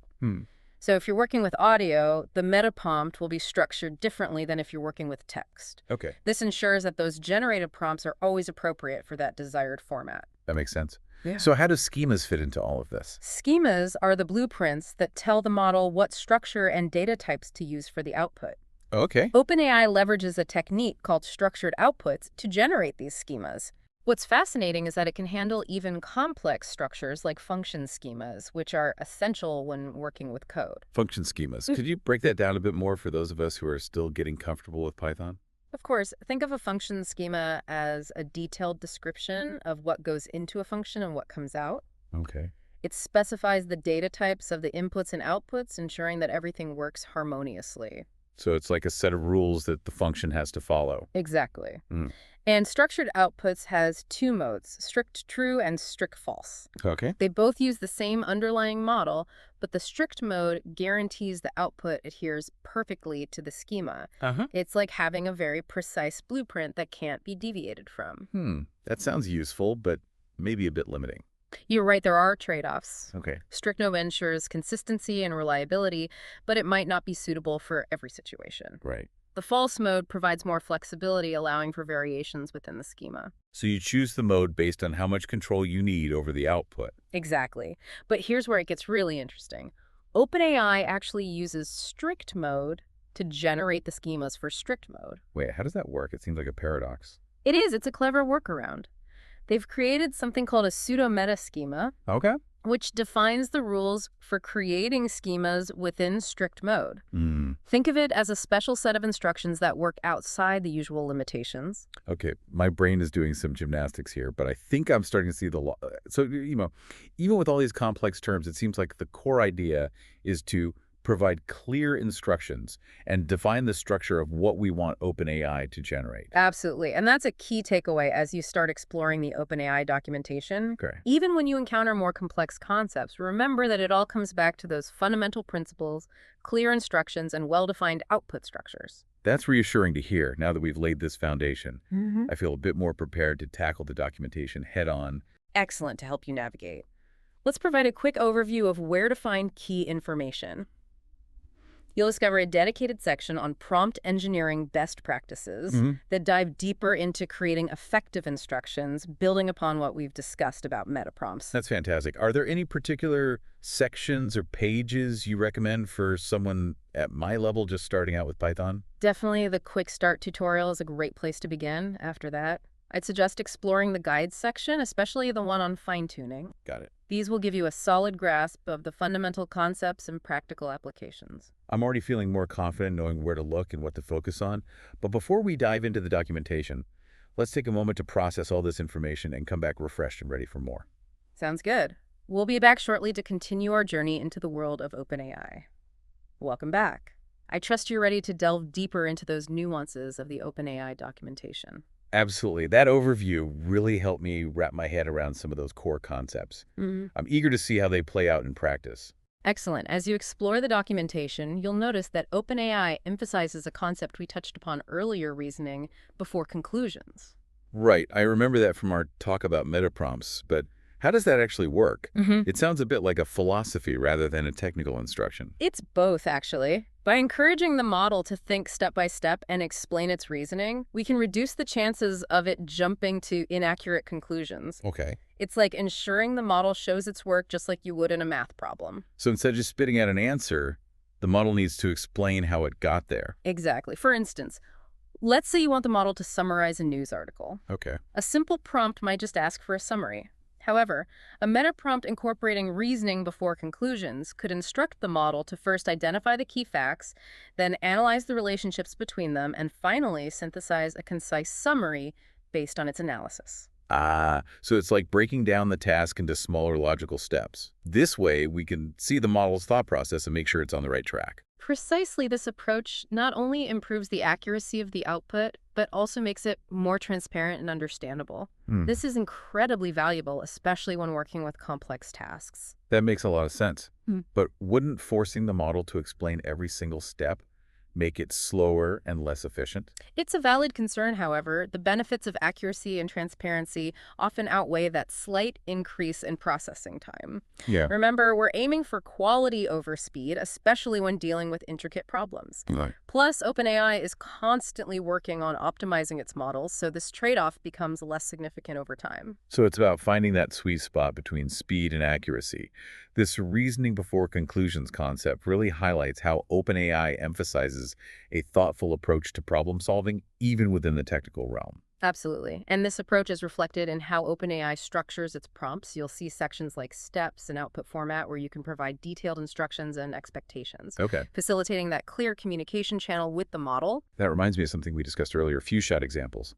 So if you're working with audio, the meta prompt will be structured differently than if you're working with text. Okay. This ensures that those generated prompts are always appropriate for that desired format. That makes sense. Yeah. So how do schemas fit into all of this? Schemas are the blueprints that tell the model what structure and data types to use for the output. Okay. OpenAI leverages a technique called structured outputs to generate these schemas. What's fascinating is that it can handle even complex structures like function schemas, which are essential when working with code. Function schemas. Could you break that down a bit more for those of us who are still getting comfortable with Python? Of course, think of a function schema as a detailed description of what goes into a function and what comes out. Okay. It specifies the data types of the inputs and outputs, ensuring that everything works harmoniously. So it's like a set of rules that the function has to follow. Exactly. Mm. And structured outputs has two modes, strict true and strict false. Okay. They both use the same underlying model, but the strict mode guarantees the output adheres perfectly to the schema. Uh-huh. It's like having a very precise blueprint that can't be deviated from. That sounds useful, but maybe a bit limiting. You're right, there are trade-offs. Okay. Strict mode ensures consistency and reliability, but it might not be suitable for every situation. Right. The false mode provides more flexibility, allowing for variations within the schema. So you choose the mode based on how much control you need over the output. Exactly. But here's where it gets really interesting. OpenAI actually uses strict mode to generate the schemas for strict mode. Wait, how does that work? It seems like a paradox. It's a clever workaround. They've created something called a pseudo-meta schema, Okay. which defines the rules for creating schemas within strict mode. Hmm. Think of it as a special set of instructions that work outside the usual limitations. Okay, my brain is doing some gymnastics here, but I think I'm starting to see the law. So, even with all these complex terms, it seems like the core idea is to provide clear instructions and define the structure of what we want OpenAI to generate. Absolutely. And that's a key takeaway as you start exploring the OpenAI documentation. Okay. Even when you encounter more complex concepts, remember that it all comes back to those fundamental principles, clear instructions, and well-defined output structures. That's reassuring to hear now that we've laid this foundation. Mm-hmm. I feel a bit more prepared to tackle the documentation head on. Excellent to help you navigate. Let's provide a quick overview of where to find key information. You'll discover a dedicated section on prompt engineering best practices that dive deeper into creating effective instructions, building upon what we've discussed about meta prompts. That's fantastic. Are there any particular sections or pages you recommend for someone at my level just starting out with Python? Definitely the Quickstart tutorial is a great place to begin. After that, I'd suggest exploring the guides section, especially the one on fine-tuning. Got it. These will give you a solid grasp of the fundamental concepts and practical applications. I'm already feeling more confident knowing where to look and what to focus on. But before we dive into the documentation, let's take a moment to process all this information and come back refreshed and ready for more. Sounds good. We'll be back shortly to continue our journey into the world of OpenAI. Welcome back. I trust you're ready to delve deeper into those nuances of the OpenAI documentation. Absolutely. That overview really helped me wrap my head around some of those core concepts. I'm eager to see how they play out in practice. Excellent. As you explore the documentation, you'll notice that OpenAI emphasizes a concept we touched upon earlier, reasoning before conclusions. Right. I remember that from our talk about meta prompts, but how does that actually work? It sounds a bit like a philosophy rather than a technical instruction. It's both, actually. By encouraging the model to think step by step and explain its reasoning, we can reduce the chances of it jumping to inaccurate conclusions. Okay. It's like ensuring the model shows its work just like you would in a math problem. So instead of just spitting out an answer, the model needs to explain how it got there. Exactly. For instance, let's say you want the model to summarize a news article. Okay. A simple prompt might just ask for a summary. However, a meta prompt incorporating reasoning before conclusions could instruct the model to first identify the key facts, then analyze the relationships between them, and finally synthesize a concise summary based on its analysis. So it's like breaking down the task into smaller logical steps. This way, we can see the model's thought process and make sure it's on the right track. Precisely, this approach not only improves the accuracy of the output, but also makes it more transparent and understandable. This is incredibly valuable, especially when working with complex tasks. That makes a lot of sense. But wouldn't forcing the model to explain every single step make it slower and less efficient? It's a valid concern, however. The benefits of accuracy and transparency often outweigh that slight increase in processing time. Yeah. Remember, we're aiming for quality over speed, especially when dealing with intricate problems. Right. Plus, OpenAI is constantly working on optimizing its models, so this trade-off becomes less significant over time. So it's about finding that sweet spot between speed and accuracy. This reasoning before conclusions concept really highlights how OpenAI emphasizes a thoughtful approach to problem solving, even within the technical realm. Absolutely. And this approach is reflected in how OpenAI structures its prompts. You'll see sections like steps and output format where you can provide detailed instructions and expectations, Okay. facilitating that clear communication channel with the model. That reminds me of something we discussed earlier, few-shot examples.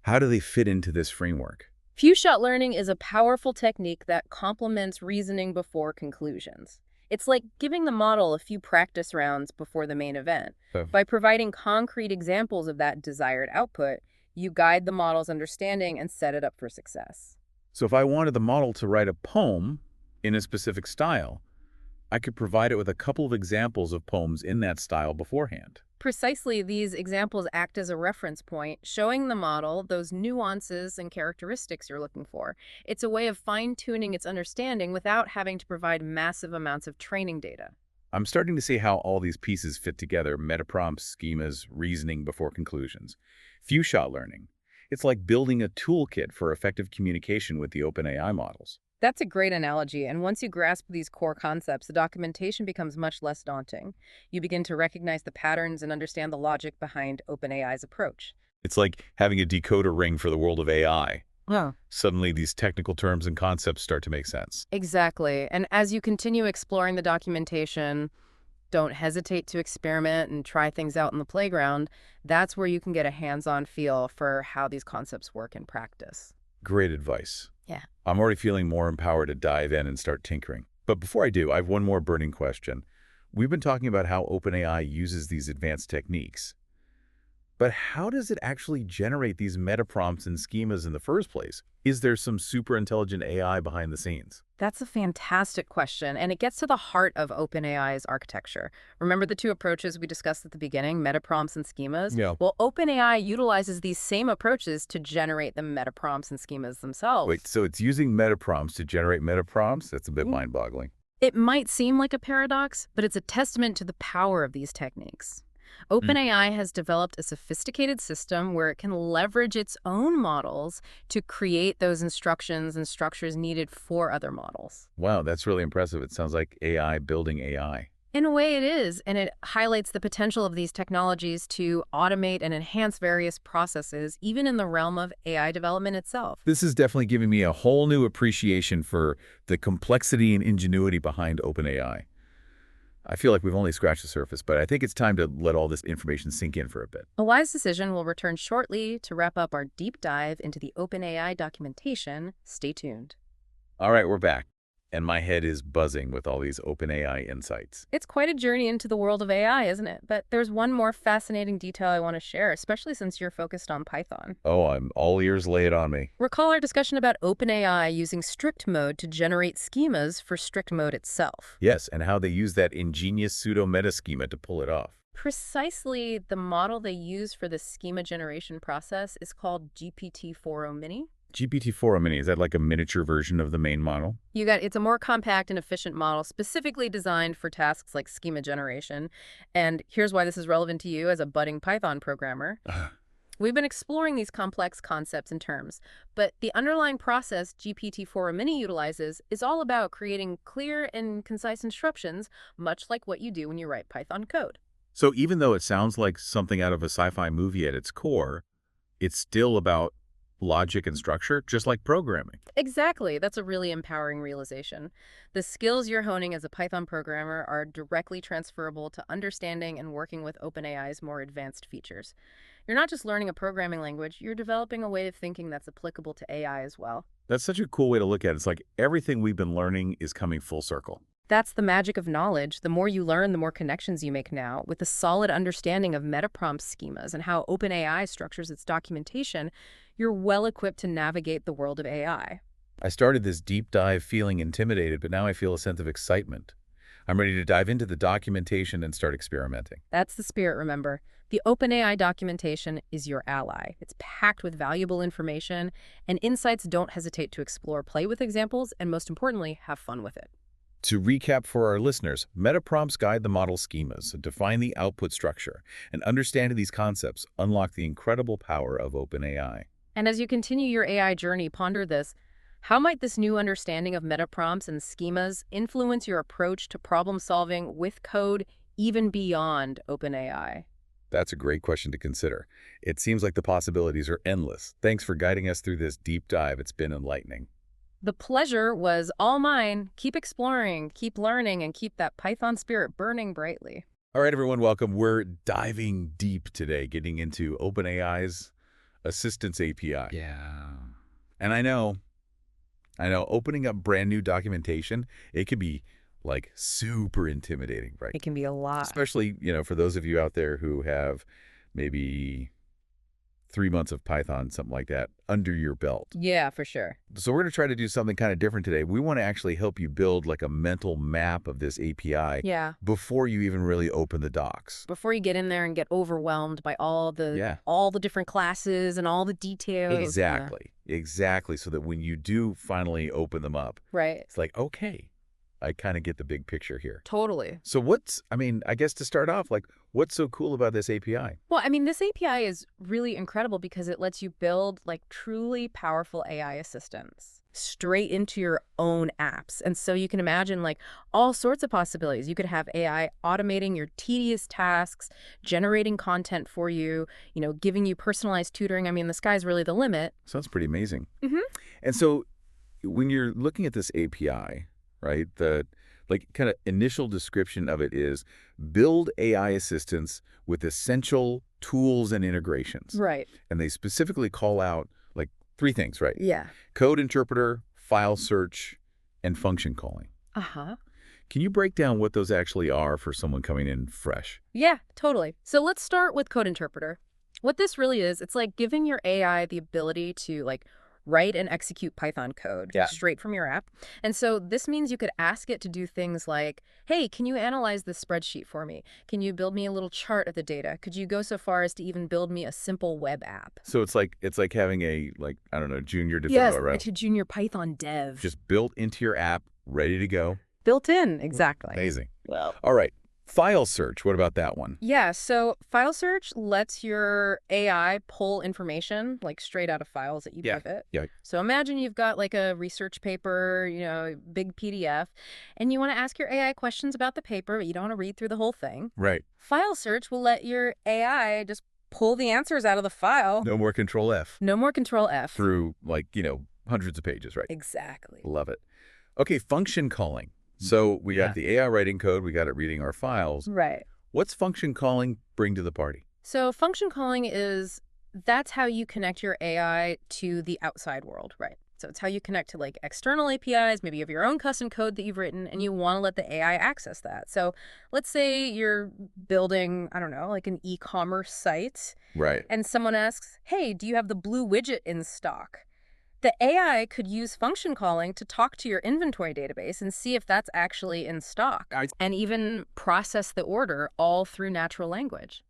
How do they fit into this framework? Few-shot learning is a powerful technique that complements reasoning before conclusions. It's like giving the model a few practice rounds before the main event. So, By providing concrete examples of that desired output, you guide the model's understanding and set it up for success. so if I wanted the model to write a poem in a specific style, I could provide it with a couple of examples of poems in that style beforehand. Precisely, these examples act as a reference point, showing the model those nuances and characteristics you're looking for. It's a way of fine-tuning its understanding without having to provide massive amounts of training data. I'm starting to see how all these pieces fit together: metaprompts, schemas, reasoning before conclusions. Few-shot learning. It's like building a toolkit for effective communication with the OpenAI models. That's a great analogy, and once you grasp these core concepts, the documentation becomes much less daunting. You begin to recognize the patterns and understand the logic behind OpenAI's approach. It's like having a decoder ring for the world of AI. Huh. Suddenly, these technical terms and concepts start to make sense. Exactly. And as you continue exploring the documentation, don't hesitate to experiment and try things out in the playground. That's where you can get a hands-on feel for how these concepts work in practice. Great advice. Yeah. I'm already feeling more empowered to dive in and start tinkering. But before I do, I have one more burning question. We've been talking about how OpenAI uses these advanced techniques. But how does it actually generate these meta prompts and schemas in the first place? Is there some super intelligent AI behind the scenes? That's a fantastic question, and it gets to the heart of OpenAI's architecture. Remember the two approaches we discussed at the beginning, metaprompts and schemas? Yeah. Well, OpenAI utilizes these same approaches to generate the metaprompts and schemas themselves. Wait, so it's using meta prompts to generate meta prompts? That's a bit mind-boggling. It might seem like a paradox, but it's a testament to the power of these techniques. OpenAI has developed a sophisticated system where it can leverage its own models to create those instructions and structures needed for other models. Wow, that's really impressive. It sounds like AI building AI. In a way it is, and it highlights the potential of these technologies to automate and enhance various processes, even in the realm of AI development itself. This is definitely giving me a whole new appreciation for the complexity and ingenuity behind OpenAI. I feel like we've only scratched the surface, but I think it's time to let all this information sink in for a bit. A wise decision will return shortly to wrap up our deep dive into the OpenAI documentation. Stay tuned. All right, we're back, and my head is buzzing with all these OpenAI insights. It's quite a journey into the world of AI, isn't it? But there's one more fascinating detail I want to share, especially since you're focused on Python. Oh, I'm all ears. Lay it on me. Recall our discussion about OpenAI using strict mode to generate schemas for strict mode itself. Yes, and how they use that ingenious pseudo-meta schema to pull it off. Precisely, the model they use for the schema generation process is called GPT-4o Mini. GPT-4o Mini, is that like a miniature version of the main model? It's a more compact and efficient model specifically designed for tasks like schema generation. And here's why this is relevant to you as a budding Python programmer. We've been exploring these complex concepts and terms, but the underlying process GPT-4o Mini utilizes is all about creating clear and concise instructions, much like what you do when you write Python code. So even though it sounds like something out of a sci-fi movie at its core, it's still about logic and structure, just like programming. Exactly. That's a really empowering realization. The skills you're honing as a Python programmer are directly transferable to understanding and working with OpenAI's more advanced features. You're not just learning a programming language, you're developing a way of thinking that's applicable to AI as well. That's such a cool way to look at it. It's like everything we've been learning is coming full circle. That's the magic of knowledge. The more you learn, the more connections you make now. With a solid understanding of metaprompt schemas and how OpenAI structures its documentation, you're well equipped to navigate the world of AI. I started this deep dive feeling intimidated, but now I feel a sense of excitement. I'm ready to dive into the documentation and start experimenting. That's the spirit, remember. The OpenAI documentation is your ally. It's packed with valuable information and insights. Don't hesitate to explore, play with examples, and most importantly, have fun with it. To recap for our listeners, metaprompts guide the model schemas, define the output structure, and understanding these concepts unlock the incredible power of OpenAI. And as you continue your AI journey, ponder this. How might this new understanding of metaprompts and schemas influence your approach to problem solving with code even beyond OpenAI? That's a great question to consider. It seems like the possibilities are endless. Thanks for guiding us through this deep dive. It's been enlightening. The pleasure was all mine. Keep exploring, keep learning, and keep that Python spirit burning brightly. All right, everyone, welcome. We're diving deep today, getting into OpenAI's Assistance API. Yeah. And I know opening up brand new documentation, it can be like super intimidating, right? It can be a lot. Especially, for those of you out there who have maybe 3 months of Python, something like that, under your belt. Yeah, for sure. So we're going to try to do something kind of different today. We want to actually help you build like a mental map of this API Yeah. before you even really open the docs. Before you get in there and get overwhelmed by all the different classes and all the details. Exactly. So that when you do finally open them up, right, it's like, okay, I kind of get the big picture here. Totally. So I guess to start off, like, what's so cool about this API? Well, I mean, this API is really incredible because it lets you build like truly powerful AI assistants straight into your own apps. And so you can imagine like all sorts of possibilities. You could have AI automating your tedious tasks, generating content for you, giving you personalized tutoring. I mean, the sky's really the limit. Sounds pretty amazing. Mm-hmm. And so when you're looking at this API, right, the kind of initial description of it is build AI assistants with essential tools and integrations. Right. And they specifically call out like 3 things, right? Yeah. Code interpreter, file search, and function calling. Uh-huh. Can you break down what those actually are for someone coming in fresh? Yeah, totally. So let's start with code interpreter. What this really is, it's like giving your AI the ability to like write and execute Python code straight from your app. And so this means you could ask it to do things like, hey, can you analyze this spreadsheet for me? Can you build me a little chart of the data? Could you go so far as to even build me a simple web app? So it's like having a, I don't know, junior developer, right? Yes, a junior Python dev. Just built into your app, ready to go. Built in, exactly. Amazing. Well, all right. File search, what about that one? Yeah, so file search lets your AI pull information like straight out of files that you give it. Yeah. So imagine you've got like a research paper, big PDF, and you want to ask your AI questions about the paper, but you don't want to read through the whole thing. Right. File search will let your AI just pull the answers out of the file. No more Control F. No more Control F. Through hundreds of pages, right? Exactly. Love it. Okay, function calling. So we got the AI writing code, we got it reading our files. Right. What's function calling bring to the party? So function calling that's how you connect your AI to the outside world, right? So it's how you connect to like external APIs, maybe you have your own custom code that you've written and you want to let the AI access that. So let's say you're building, I don't know, like an e-commerce site. Right. And someone asks, hey, do you have the blue widget in stock? The AI could use function calling to talk to your inventory database and see if that's actually in stock and even process the order all through natural language.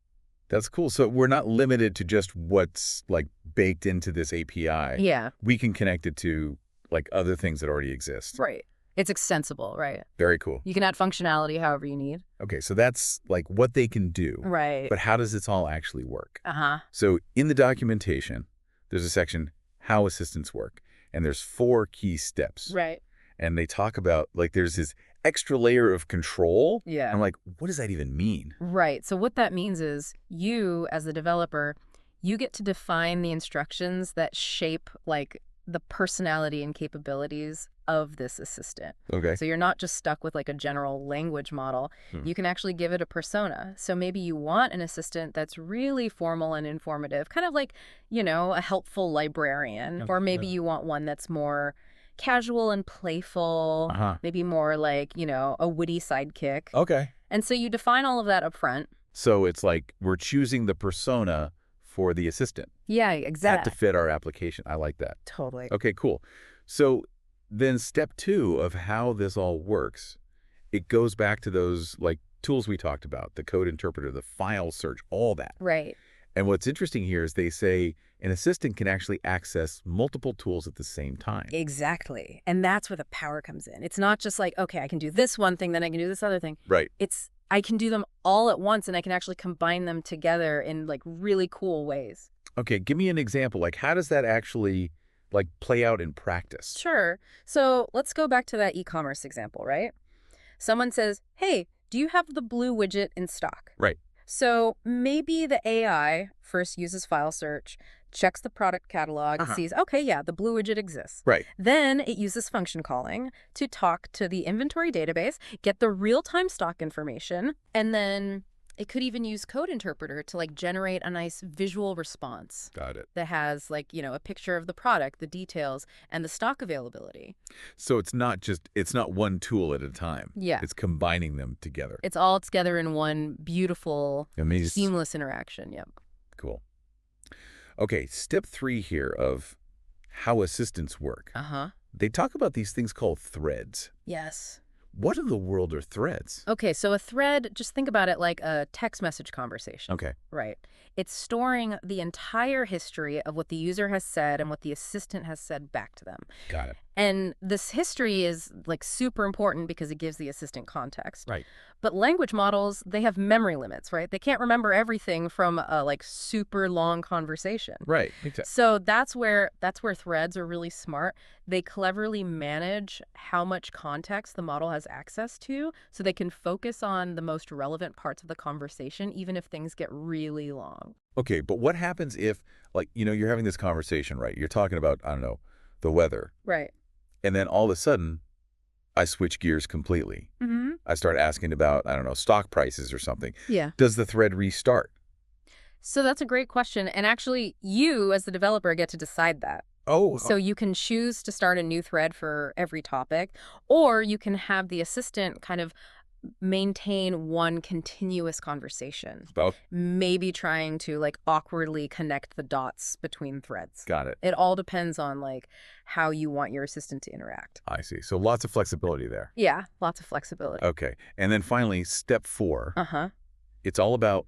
That's cool. So we're not limited to just what's like baked into this API. Yeah. We can connect it to like other things that already exist. Right. It's extensible, right? Very cool. You can add functionality however you need. Okay, so that's like what they can do. Right. But how does this all actually work? Uh-huh. So in the documentation, there's a section, how assistants work. And there's 4 key steps. Right. And they talk about, like, there's this extra layer of control. Yeah. I'm like, what does that even mean? Right. So what that means is you, as the developer, you get to define the instructions that shape, like, the personality and capabilities of this assistant. Okay. So you're not just stuck with like a general language model. You can actually give it a persona. So maybe you want an assistant that's really formal and informative, kind of like, a helpful librarian. Or maybe you want one that's more casual and playful, maybe more like, a witty sidekick. Okay. And so you define all of that up front. So it's like we're choosing the persona for the assistant. Yeah, exactly. To fit our application. I like that. Totally. Okay, cool. So then step 2 of how this all works, it goes back to those like tools we talked about, the code interpreter, the file search, all that. Right. And what's interesting here is they say an assistant can actually access multiple tools at the same time. Exactly. And that's where the power comes in. It's not just like, okay, I can do this one thing, then I can do this other thing. Right. I can do them all at once and I can actually combine them together in like really cool ways. Okay, give me an example. Like, how does that actually like play out in practice? Sure. So let's go back to that e-commerce example, right? Someone says, hey, do you have the blue widget in stock? Right. So maybe the AI first uses file search, checks the product catalog, sees, okay, yeah, the blue widget exists. Right. Then it uses function calling to talk to the inventory database, get the real-time stock information, and then It could even use Code Interpreter to like generate a nice visual response Got it. that has like, a picture of the product, the details, and the stock availability. So it's not one tool at a time. Yeah. It's combining them together. It's all together in one beautiful, Amazing. seamless interaction. Yep. Cool. Okay, step 3 here of how assistants work. Uh-huh. They talk about these things called threads. Yes. What in the world are threads? Okay, so a thread, just think about it like a text message conversation. Okay. Right. It's storing the entire history of what the user has said and what the assistant has said back to them. Got it. And this history is like super important because it gives the assistant context. Right. But language models, they have memory limits, right? They can't remember everything from a like super long conversation. Right. Exactly. So that's where threads are really smart. They cleverly manage how much context the model has access to so they can focus on the most relevant parts of the conversation, even if things get really long. Okay, but what happens if, like, you're having this conversation, right? You're talking about, I don't know, the weather. Right. And then all of a sudden, I switch gears completely. Mm-hmm. I start asking about, I don't know, stock prices or something. Yeah. Does the thread restart? So that's a great question. And actually, you as the developer get to decide that. Oh, So you can choose to start a new thread for every topic, or you can have the assistant kind of maintain one continuous conversation, okay. maybe trying to like awkwardly connect the dots between threads. Got it. It all depends on like how you want your assistant to interact. I see. So lots of flexibility there. Yeah, lots of flexibility. Okay. And then finally, step 4, Uh-huh. it's all about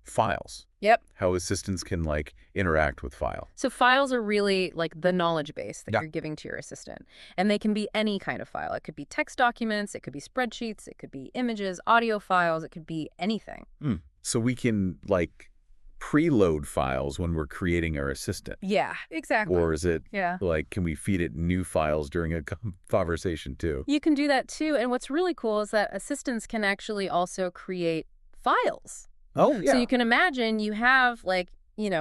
files. Yep. How assistants can, like, interact with file. So files are really like the knowledge base that Yeah. you're giving to your assistant. And they can be any kind of file. It could be text documents, it could be spreadsheets, it could be images, audio files, it could be anything. So we can, like, preload files when we're creating our assistant. Yeah, exactly. Or is it, Yeah. like, can we feed it new files during a conversation, too? You can do that too. And what's really cool is that assistants can actually also create files. Oh, yeah. So you can imagine you have like,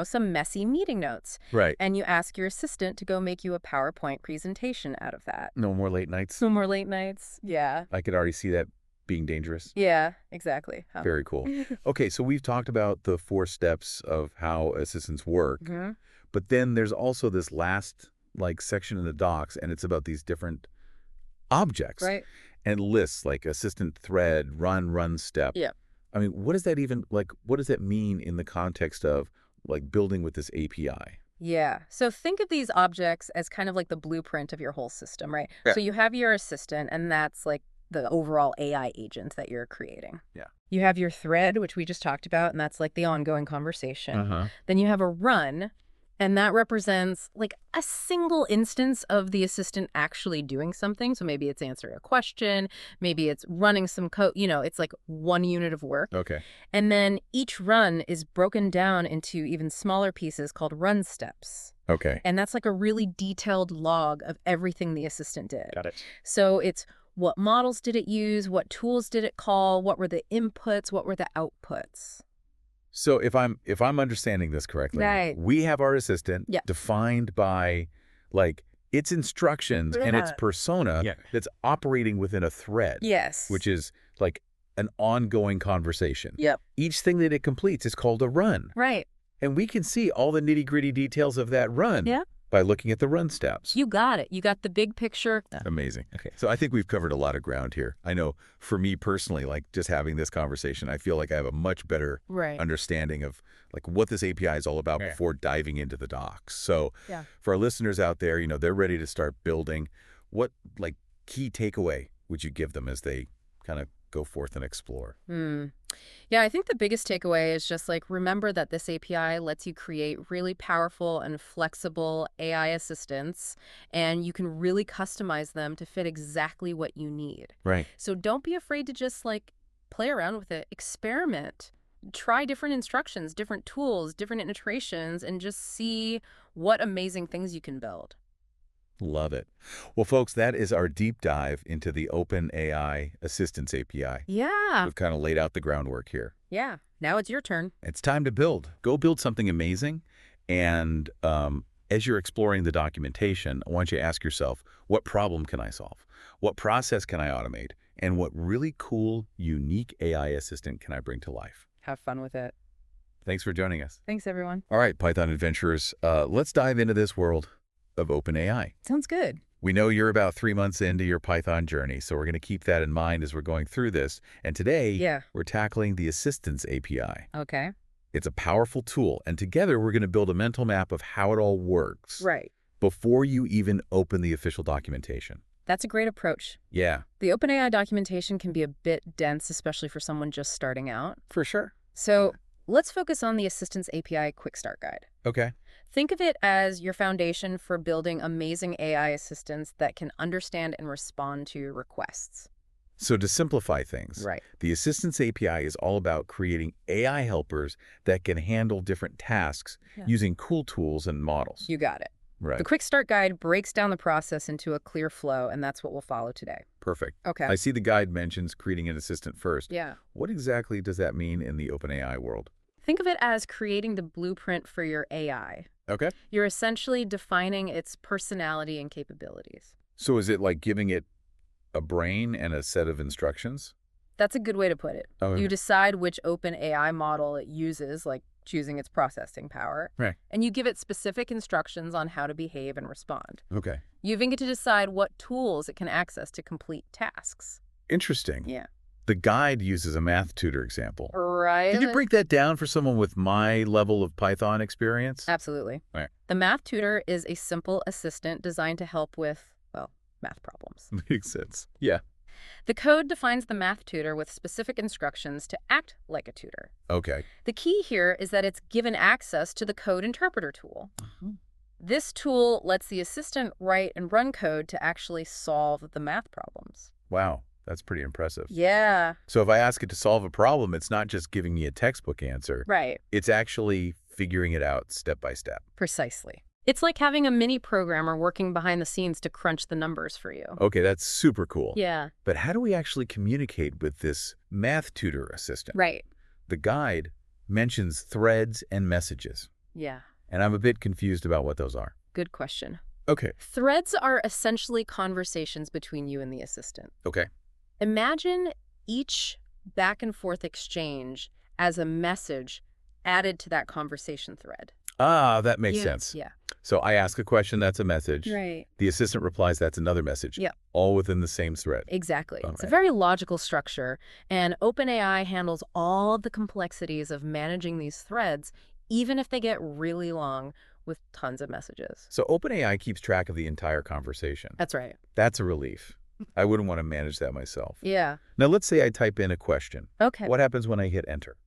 some messy meeting notes. Right. And you ask your assistant to go make you a PowerPoint presentation out of that. No more late nights. No more late nights. Yeah. I could already see that being dangerous. Yeah, exactly. Very cool. Okay, so we've talked about the 4 steps of how assistants work, Mhm. but then there's also this last, like, section in the docs, and it's about these different objects. Right. And lists, like assistant thread, run step. Yeah. I mean, what does that mean in the context of, like, building with this API? Yeah. So think of these objects as kind of like the blueprint of your whole system, right? Yeah. So you have your assistant, and that's like the overall AI agent that you're creating. Yeah. You have your thread, which we just talked about, and that's like the ongoing conversation. Uh-huh. Then you have a run, and that represents like a single instance of the assistant actually doing something. So maybe it's answering a question, maybe it's running some code, it's like one unit of work. Okay. And then each run is broken down into even smaller pieces called run steps. Okay. And that's like a really detailed log of everything the assistant did. Got it. So it's what models did it use, what tools did it call, what were the inputs, what were the outputs. So if I'm understanding this correctly, Right. we have our assistant Yeah. defined by, like, its instructions and its Yeah. persona that's operating within a thread. Yes. Which is like an ongoing conversation. Yep. Each thing that it completes is called a run. Right. And we can see all the nitty-gritty details of that run Yeah. by looking at the run steps. You got it. You got the big picture. Amazing. Okay. So I think we've covered a lot of ground here. I know for me personally, like, just having this conversation, I feel like I have a much better Right. understanding of, like, what this API is all about Yeah. before diving into the docs. So Yeah. for our listeners out there, they're ready to start building. What, like, key takeaway would you give them as they kind of go forth and explore? Yeah, I think the biggest takeaway is just like remember that this API lets you create really powerful and flexible AI assistants, and you can really customize them to fit exactly what you need. Right. So don't be afraid to just like play around with it, experiment, try different instructions, different tools, different iterations, and just see what amazing things you can build. Love it. Well, folks, that is our deep dive into the OpenAI Assistance API. Yeah. We've kind of laid out the groundwork here. Yeah. Now it's your turn. It's time to build. Go build something amazing. And as you're exploring the documentation, I want you to ask yourself, what problem can I solve? What process can I automate? And what really cool, unique AI assistant can I bring to life? Have fun with it. Thanks for joining us. Thanks, everyone. All right, Python adventurers, let's dive into this world of OpenAI. Sounds good. We know you're about 3 months into your Python journey, so we're going to keep that in mind as we're going through this. And today, we're tackling the Assistance API. Okay. It's a powerful tool, and together we're going to build a mental map of how it all works. Right. Before you even open the official documentation. That's a great approach. Yeah. The OpenAI documentation can be a bit dense, especially for someone just starting out. For sure. So let's focus on the Assistance API Quickstart Guide. Okay. Think of it as your foundation for building amazing AI assistants that can understand and respond to your requests. So to simplify things, the Assistance API is all about creating AI helpers that can handle different tasks using cool tools and models. You got it. Right. The Quick Start Guide breaks down the process into a clear flow, and that's what we'll follow today. Perfect. Okay. I see the guide mentions creating an assistant first. Yeah. What exactly does that mean in the OpenAI world? Think of it as creating the blueprint for your AI. Okay. You're essentially defining its personality and capabilities. So is it like giving it a brain and a set of instructions? That's a good way to put it. Okay. You decide which OpenAI model it uses, like choosing its processing power. Right. And you give it specific instructions on how to behave and respond. Okay. You even get to decide what tools it can access to complete tasks. Interesting. Yeah. The guide uses a math tutor example. Right. Can you break that down for someone with my level of Python experience? Absolutely. Right. The math tutor is a simple assistant designed to help with, well, math problems. Makes sense. Yeah. The code defines the math tutor with specific instructions to act like a tutor. Okay. The key here is that it's given access to the code interpreter tool. This tool lets the assistant write and run code to actually solve the math problems. Wow. That's pretty impressive. Yeah. So if I ask it to solve a problem, it's not just giving me a textbook answer. Right. It's actually figuring it out step by step. Precisely. It's like having a mini programmer working behind the scenes to crunch the numbers for you. Okay, that's super cool. Yeah. But how do we actually communicate with this math tutor assistant? Right. The guide mentions threads and messages. Yeah. And I'm a bit confused about what those are. Good question. Okay. Threads are essentially conversations between you and the assistant. Okay. Imagine each back and forth exchange as a message added to that conversation thread. Ah, that makes sense. Yeah. So I ask a question, that's a message. Right. The assistant replies, that's another message. Yeah. All within the same thread. Exactly. Okay. It's a very logical structure, and OpenAI handles all the complexities of managing these threads, even if they get really long with tons of messages. So OpenAI keeps track of the entire conversation. That's right. That's a relief. I wouldn't want to manage that myself. Yeah. Now, let's say I type in a question. Okay. What happens when I hit enter?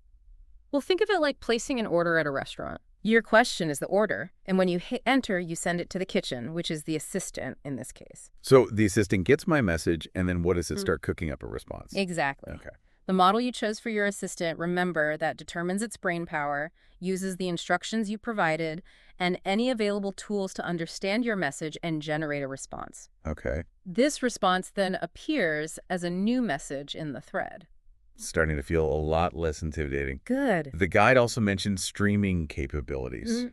Well, think of it like placing an order at a restaurant. Your question is the order, and when you hit enter, you send it to the kitchen, which is the assistant in this case. So the assistant gets my message, and then what does it start cooking up a response? Exactly. Okay. The model you chose for your assistant, remember, that determines its brain power, uses the instructions you provided, and any available tools to understand your message and generate a response. Okay. This response then appears as a new message in the thread. Starting to feel a lot less intimidating. Good. The guide also mentioned streaming capabilities.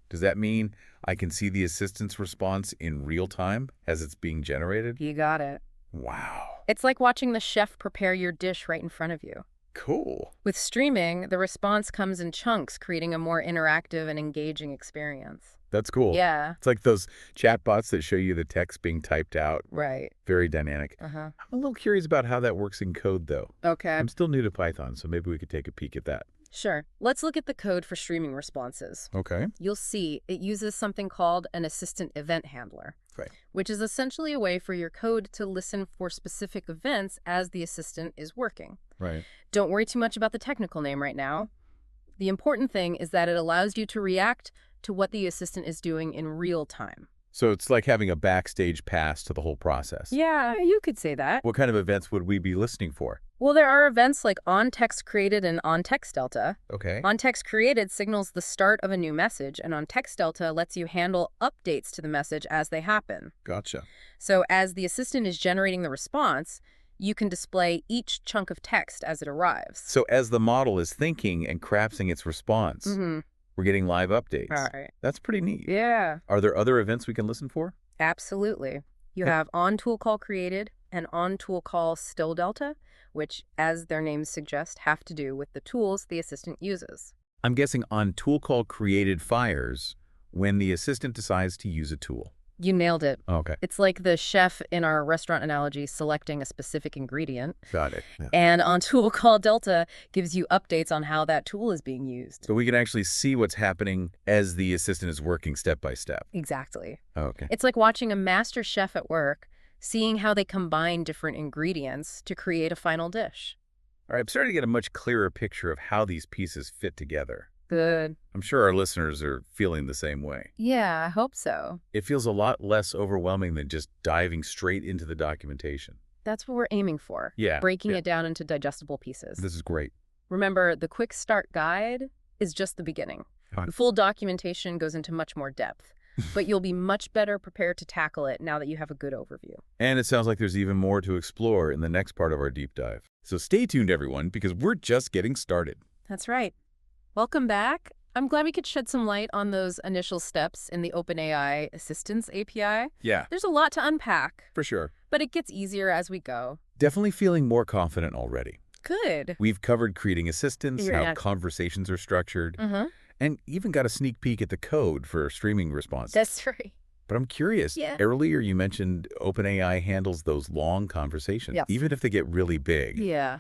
Does that mean I can see the assistant's response in real time as it's being generated? You got it. Wow. It's like watching the chef prepare your dish right in front of you. Cool. With streaming, the response comes in chunks, creating a more interactive and engaging experience. That's cool. Yeah. It's like those chatbots that show you the text being typed out. Right. Very dynamic. Uh-huh. I'm a little curious about how that works in code, though. Okay. I'm still new to Python, so maybe we could take a peek at that. Sure. Let's look at the code for streaming responses. Okay. You'll see it uses something called an assistant event handler, Right. which is essentially a way for your code to listen for specific events as the assistant is working. Right. Don't worry too much about the technical name right now. The important thing is that it allows you to react to what the assistant is doing in real time. So it's like having a backstage pass to the whole process. Yeah, you could say that. What kind of events would we be listening for? Well, there are events like onTextCreated and onTextDelta. Okay. onTextCreated signals the start of a new message, and onTextDelta lets you handle updates to the message as they happen. Gotcha. So as the assistant is generating the response, you can display each chunk of text as it arrives. So as the model is thinking and crafting its response, we're getting live updates. All right. That's pretty neat. Yeah. Are there other events we can listen for? Absolutely. You have onToolCallCreated and on-tool call still delta, which, as their names suggest, have to do with the tools the assistant uses. I'm guessing on tool call created fires when the assistant decides to use a tool. You nailed it. Okay. It's like the chef in our restaurant analogy selecting a specific ingredient. Got it. Yeah. And on tool call delta gives you updates on how that tool is being used. So we can actually see what's happening as the assistant is working step by step. Exactly. Okay. It's like watching a master chef at work, seeing how they combine different ingredients to create a final dish. All right, I'm starting to get a much clearer picture of how these pieces fit together. Good. I'm sure our listeners are feeling the same way. Yeah, I hope so. It feels a lot less overwhelming than just diving straight into the documentation. That's what we're aiming for. Yeah. Breaking it down into digestible pieces. This is great. Remember, the Quickstart guide is just the beginning. Fine. The full documentation goes into much more depth, but you'll be much better prepared to tackle it now that you have a good overview. And it sounds like there's even more to explore in the next part of our deep dive. So stay tuned, everyone, because we're just getting started. That's right. Welcome back. I'm glad we could shed some light on those initial steps in the OpenAI Assistance API. Yeah, There's a lot to unpack, for sure. but it gets easier as we go. Definitely feeling more confident already. Good. We've covered creating assistants, Yeah. how conversations are structured, Mm-hmm. and even got a sneak peek at the code for streaming responses. That's right. But I'm curious. Yeah. Earlier you mentioned OpenAI handles those long conversations, Yes. even if they get really big. Yeah.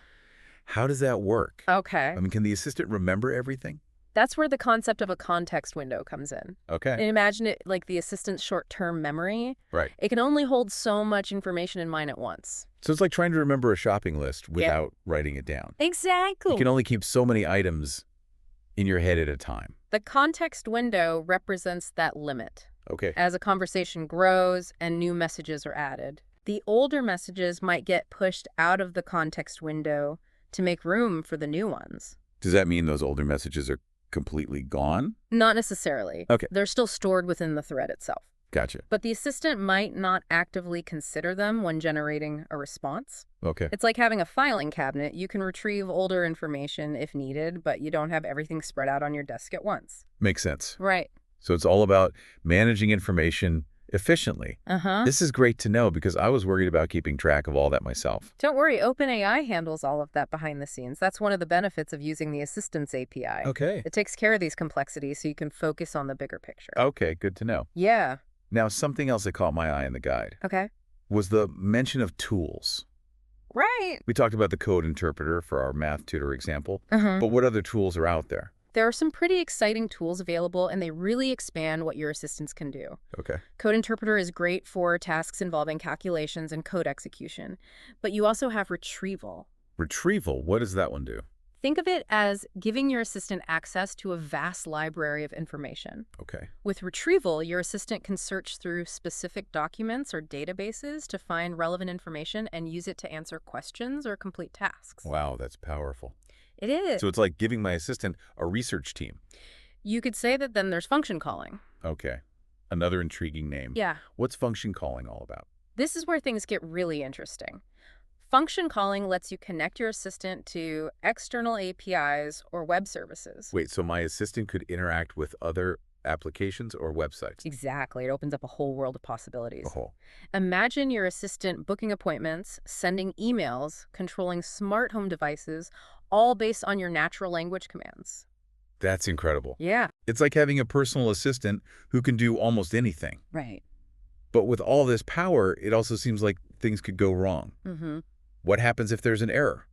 How does that work? Okay. I mean, can the assistant remember everything? That's where the concept of a context window comes in. Okay. And imagine it like the assistant's short-term memory. Right. It can only hold so much information in mind at once. So it's like trying to remember a shopping list without writing it down. Exactly. You can only keep so many items in your head at a time. The context window represents that limit. Okay. As a conversation grows and new messages are added, the older messages might get pushed out of the context window to make room for the new ones. Does that mean those older messages are completely gone? Not necessarily. Okay. They're still stored within the thread itself. Gotcha. But the assistant might not actively consider them when generating a response. Okay. It's like having a filing cabinet. You can retrieve older information if needed, but you don't have everything spread out on your desk at once. Makes sense. Right. So it's all about managing information efficiently. Uh-huh. This is great to know because I was worried about keeping track of all that myself. Don't worry, OpenAI handles all of that behind the scenes. That's one of the benefits of using the Assistance API. Okay. It takes care of these complexities so you can focus on the bigger picture. Okay, good to know. Yeah. Now, something else that caught my eye in the guide Okay. was the mention of tools. Right. We talked about the code interpreter for our math tutor example, Uh-huh. but what other tools are out there? There are some pretty exciting tools available, and they really expand what your assistants can do. Okay. Code Interpreter is great for tasks involving calculations and code execution, but you also have Retrieval. Retrieval, what does that one do? Think of it as giving your assistant access to a vast library of information. Okay. With Retrieval, your assistant can search through specific documents or databases to find relevant information and use it to answer questions or complete tasks. Wow, that's powerful. It is. So it's like giving my assistant a research team. You could say that then there's function calling. Okay. Another intriguing name. Yeah. What's function calling all about? This is where things get really interesting. Function calling lets you connect your assistant to external APIs or web services. Wait, so my assistant could interact with other applications or websites? Exactly. It opens up a whole world of possibilities. Oh. Imagine your assistant booking appointments, sending emails, controlling smart home devices, all based on your natural language commands. That's incredible. Yeah. It's like having a personal assistant who can do almost anything. Right. But with all this power, it also seems like things could go wrong. Mm-hmm. What happens if there's an error?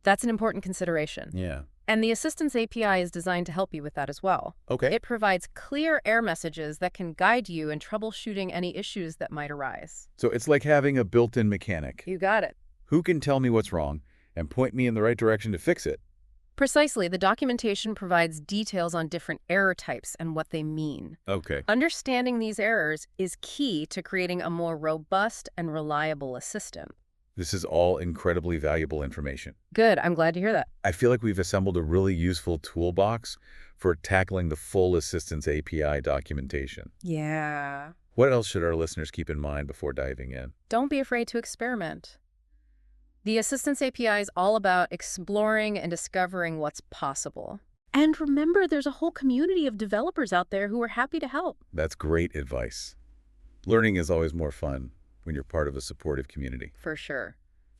That's an important consideration. Yeah. And the Assistance API is designed to help you with that as well. Okay. It provides clear error messages that can guide you in troubleshooting any issues that might arise. So it's like having a built-in mechanic You got it. who can tell me what's wrong and point me in the right direction to fix it. Precisely. The documentation provides details on different error types and what they mean. Okay. Understanding these errors is key to creating a more robust and reliable assistant. This is all incredibly valuable information. Good. I'm glad to hear that. I feel like we've assembled a really useful toolbox for tackling the full Assistance API documentation. Yeah. What else should our listeners keep in mind before diving in? Don't be afraid to experiment. The Assistance API is all about exploring and discovering what's possible. And remember, there's a whole community of developers out there who are happy to help. That's great advice. Learning is always more fun when you're part of a supportive community. For sure.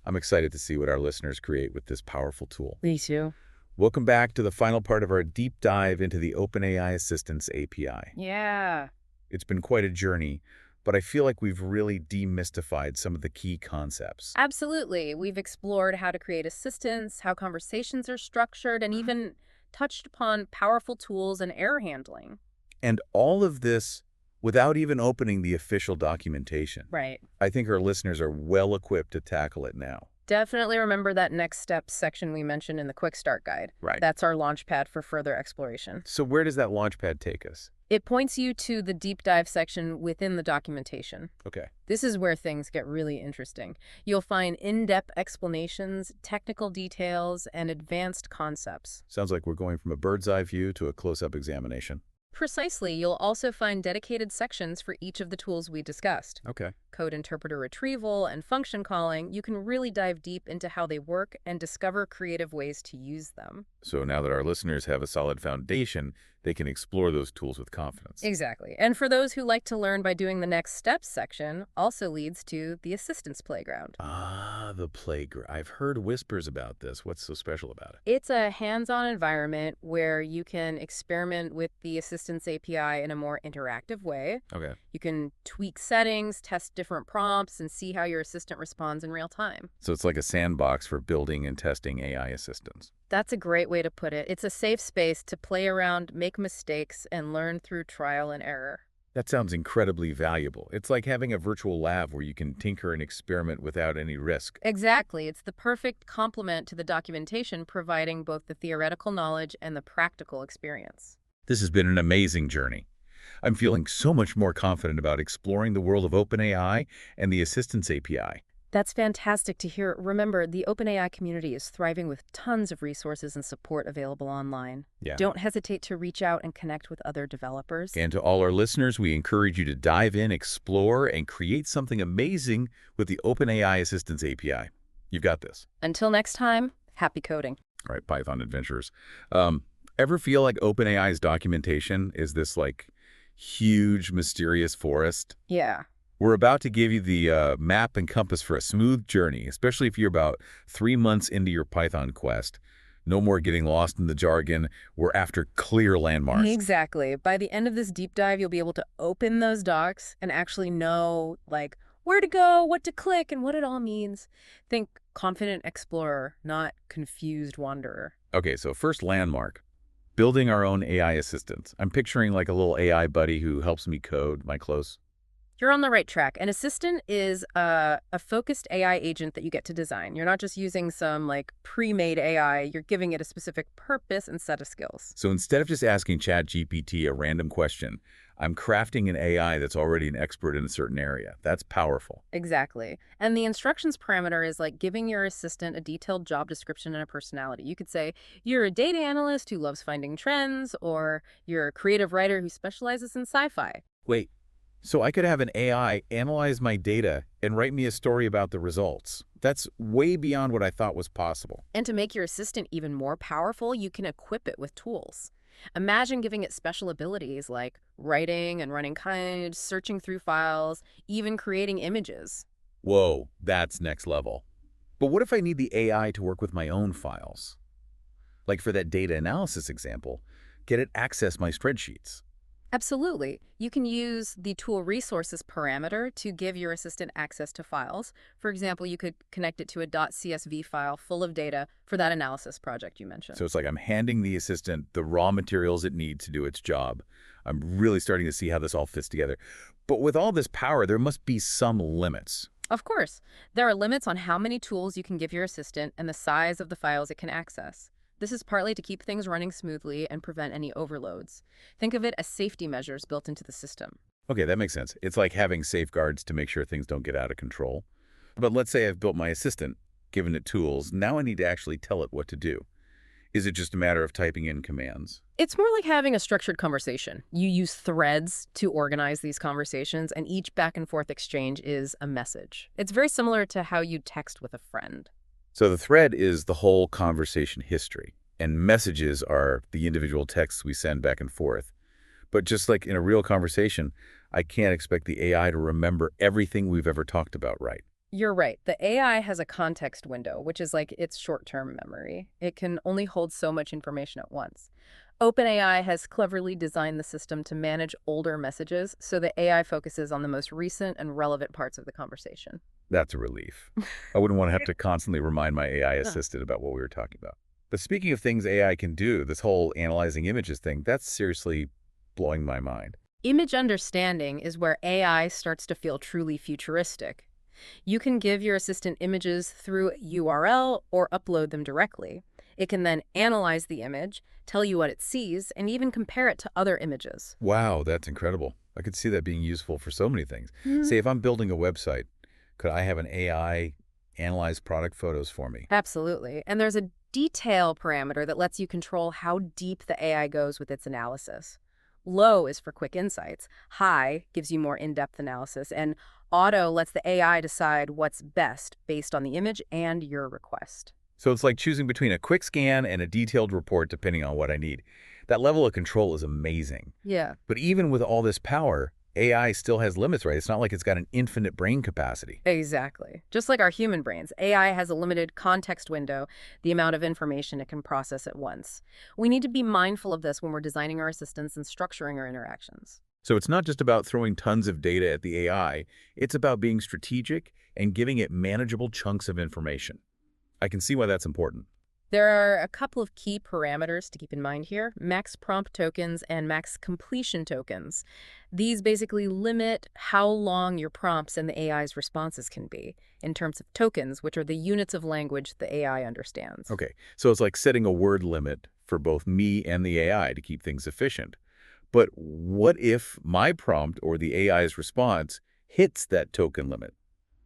I'm excited to see what our listeners create with this powerful tool. Me too. Welcome back to the final part of our deep dive into the OpenAI Assistance API. Yeah. It's been quite a journey, but I feel like we've really demystified some of the key concepts. Absolutely. We've explored how to create assistants, how conversations are structured, and even touched upon powerful tools and error handling. And all of this without even opening the official documentation. Right. I think our listeners are well equipped to tackle it now. Definitely remember that next step section we mentioned in the Quickstart guide. Right. That's our launchpad for further exploration. So where does that launchpad take us? It points you to the deep dive section within the documentation. Okay. This is where things get really interesting. You'll find in-depth explanations, technical details, and advanced concepts. Sounds like we're going from a bird's eye view to a close-up examination. Precisely. You'll also find dedicated sections for each of the tools we discussed. Okay. Code interpreter retrieval and function calling. You can really dive deep into how they work and discover creative ways to use them. So now that our listeners have a solid foundation, they can explore those tools with confidence. Exactly. And for those who like to learn by doing the next steps section, also leads to the assistance playground. Ah, the playground. I've heard whispers about this. What's so special about it? It's a hands-on environment where you can experiment with the Assistance API in a more interactive way. Okay. You can tweak settings, test different prompts, and see how your assistant responds in real time. So it's like a sandbox for building and testing AI assistants. That's a great way to put it. It's a safe space to play around, make mistakes, and learn through trial and error. That sounds incredibly valuable. It's like having a virtual lab where you can tinker and experiment without any risk. Exactly. It's the perfect complement to the documentation, providing both the theoretical knowledge and the practical experience. This has been an amazing journey. I'm feeling so much more confident about exploring the world of OpenAI and the Assistance API. That's fantastic to hear. Remember, the OpenAI community is thriving with tons of resources and support available online. Yeah. Don't hesitate to reach out and connect with other developers. And to all our listeners, we encourage you to dive in, explore, and create something amazing with the OpenAI Assistance API. You've got this. Until next time, happy coding. All right, Python adventurers. Ever feel like OpenAI's documentation is this, like, huge, mysterious forest? Yeah. We're about to give you the map and compass for a smooth journey, especially if you're about 3 months into your Python quest. No more getting lost in the jargon. We're after clear landmarks. Exactly. By the end of this deep dive, you'll be able to open those docs and actually know, like, where to go, what to click, and what it all means. Think confident explorer, not confused wanderer. Okay, so first landmark. Building our own AI assistant. I'm picturing like a little AI buddy who helps me code. Am I close? You're on the right track. An assistant is a focused AI agent that you get to design. You're not just using some like pre-made AI, you're giving it a specific purpose and set of skills. So instead of just asking ChatGPT a random question, I'm crafting an AI that's already an expert in a certain area. That's powerful. Exactly. And the instructions parameter is like giving your assistant a detailed job description and a personality. You could say, you're a data analyst who loves finding trends, or you're a creative writer who specializes in sci-fi. Wait. So I could have an AI analyze my data and write me a story about the results. That's way beyond what I thought was possible. And to make your assistant even more powerful, you can equip it with tools. Imagine giving it special abilities like writing and running code, searching through files, even creating images. Whoa, that's next level. But what if I need the AI to work with my own files? Like for that data analysis example, can it access my spreadsheets? Absolutely. You can use the tool resources parameter to give your assistant access to files. For example, you could connect it to a .csv file full of data for that analysis project you mentioned. So it's like I'm handing the assistant the raw materials it needs to do its job. I'm really starting to see how this all fits together. But with all this power, there must be some limits. Of course, there are limits on how many tools you can give your assistant and the size of the files it can access. This is partly to keep things running smoothly and prevent any overloads. Think of it as safety measures built into the system. Okay, that makes sense. It's like having safeguards to make sure things don't get out of control. But let's say I've built my assistant, given it tools. Now I need to actually tell it what to do. Is it just a matter of typing in commands? It's more like having a structured conversation. You use threads to organize these conversations, and each back and forth exchange is a message. It's very similar to how you text with a friend. So the thread is the whole conversation history, and messages are the individual texts we send back and forth. But just like in a real conversation, I can't expect the AI to remember everything we've ever talked about, right? You're right. The AI has a context window, which is like its short-term memory. It can only hold so much information at once. OpenAI has cleverly designed the system to manage older messages, so the AI focuses on the most recent and relevant parts of the conversation. That's a relief. I wouldn't want to have to constantly remind my AI Huh. assistant about what we were talking about. But speaking of things AI can do, this whole analyzing images thing, that's seriously blowing my mind. Image understanding is where AI starts to feel truly futuristic. You can give your assistant images through URL or upload them directly. It can then analyze the image, tell you what it sees, and even compare it to other images. Wow, that's incredible. I could see that being useful for so many things. Hmm. Say, if I'm building a website, could I have an AI analyze product photos for me? Absolutely. And there's a detail parameter that lets you control how deep the AI goes with its analysis. Low is for quick insights. High gives you more in-depth analysis. And auto lets the AI decide what's best based on the image and your request. So it's like choosing between a quick scan and a detailed report depending on what I need. That level of control is amazing. Yeah. But even with all this power, AI still has limits, right? It's not like it's got an infinite brain capacity. Exactly. Just like our human brains, AI has a limited context window, the amount of information it can process at once. We need to be mindful of this when we're designing our assistants and structuring our interactions. So it's not just about throwing tons of data at the AI, it's about being strategic and giving it manageable chunks of information. I can see why that's important. There are a couple of key parameters to keep in mind here: max prompt tokens and max completion tokens. These basically limit how long your prompts and the AI's responses can be in terms of tokens, which are the units of language the AI understands. Okay, so it's like setting a word limit for both me and the AI to keep things efficient. But what if my prompt or the AI's response hits that token limit?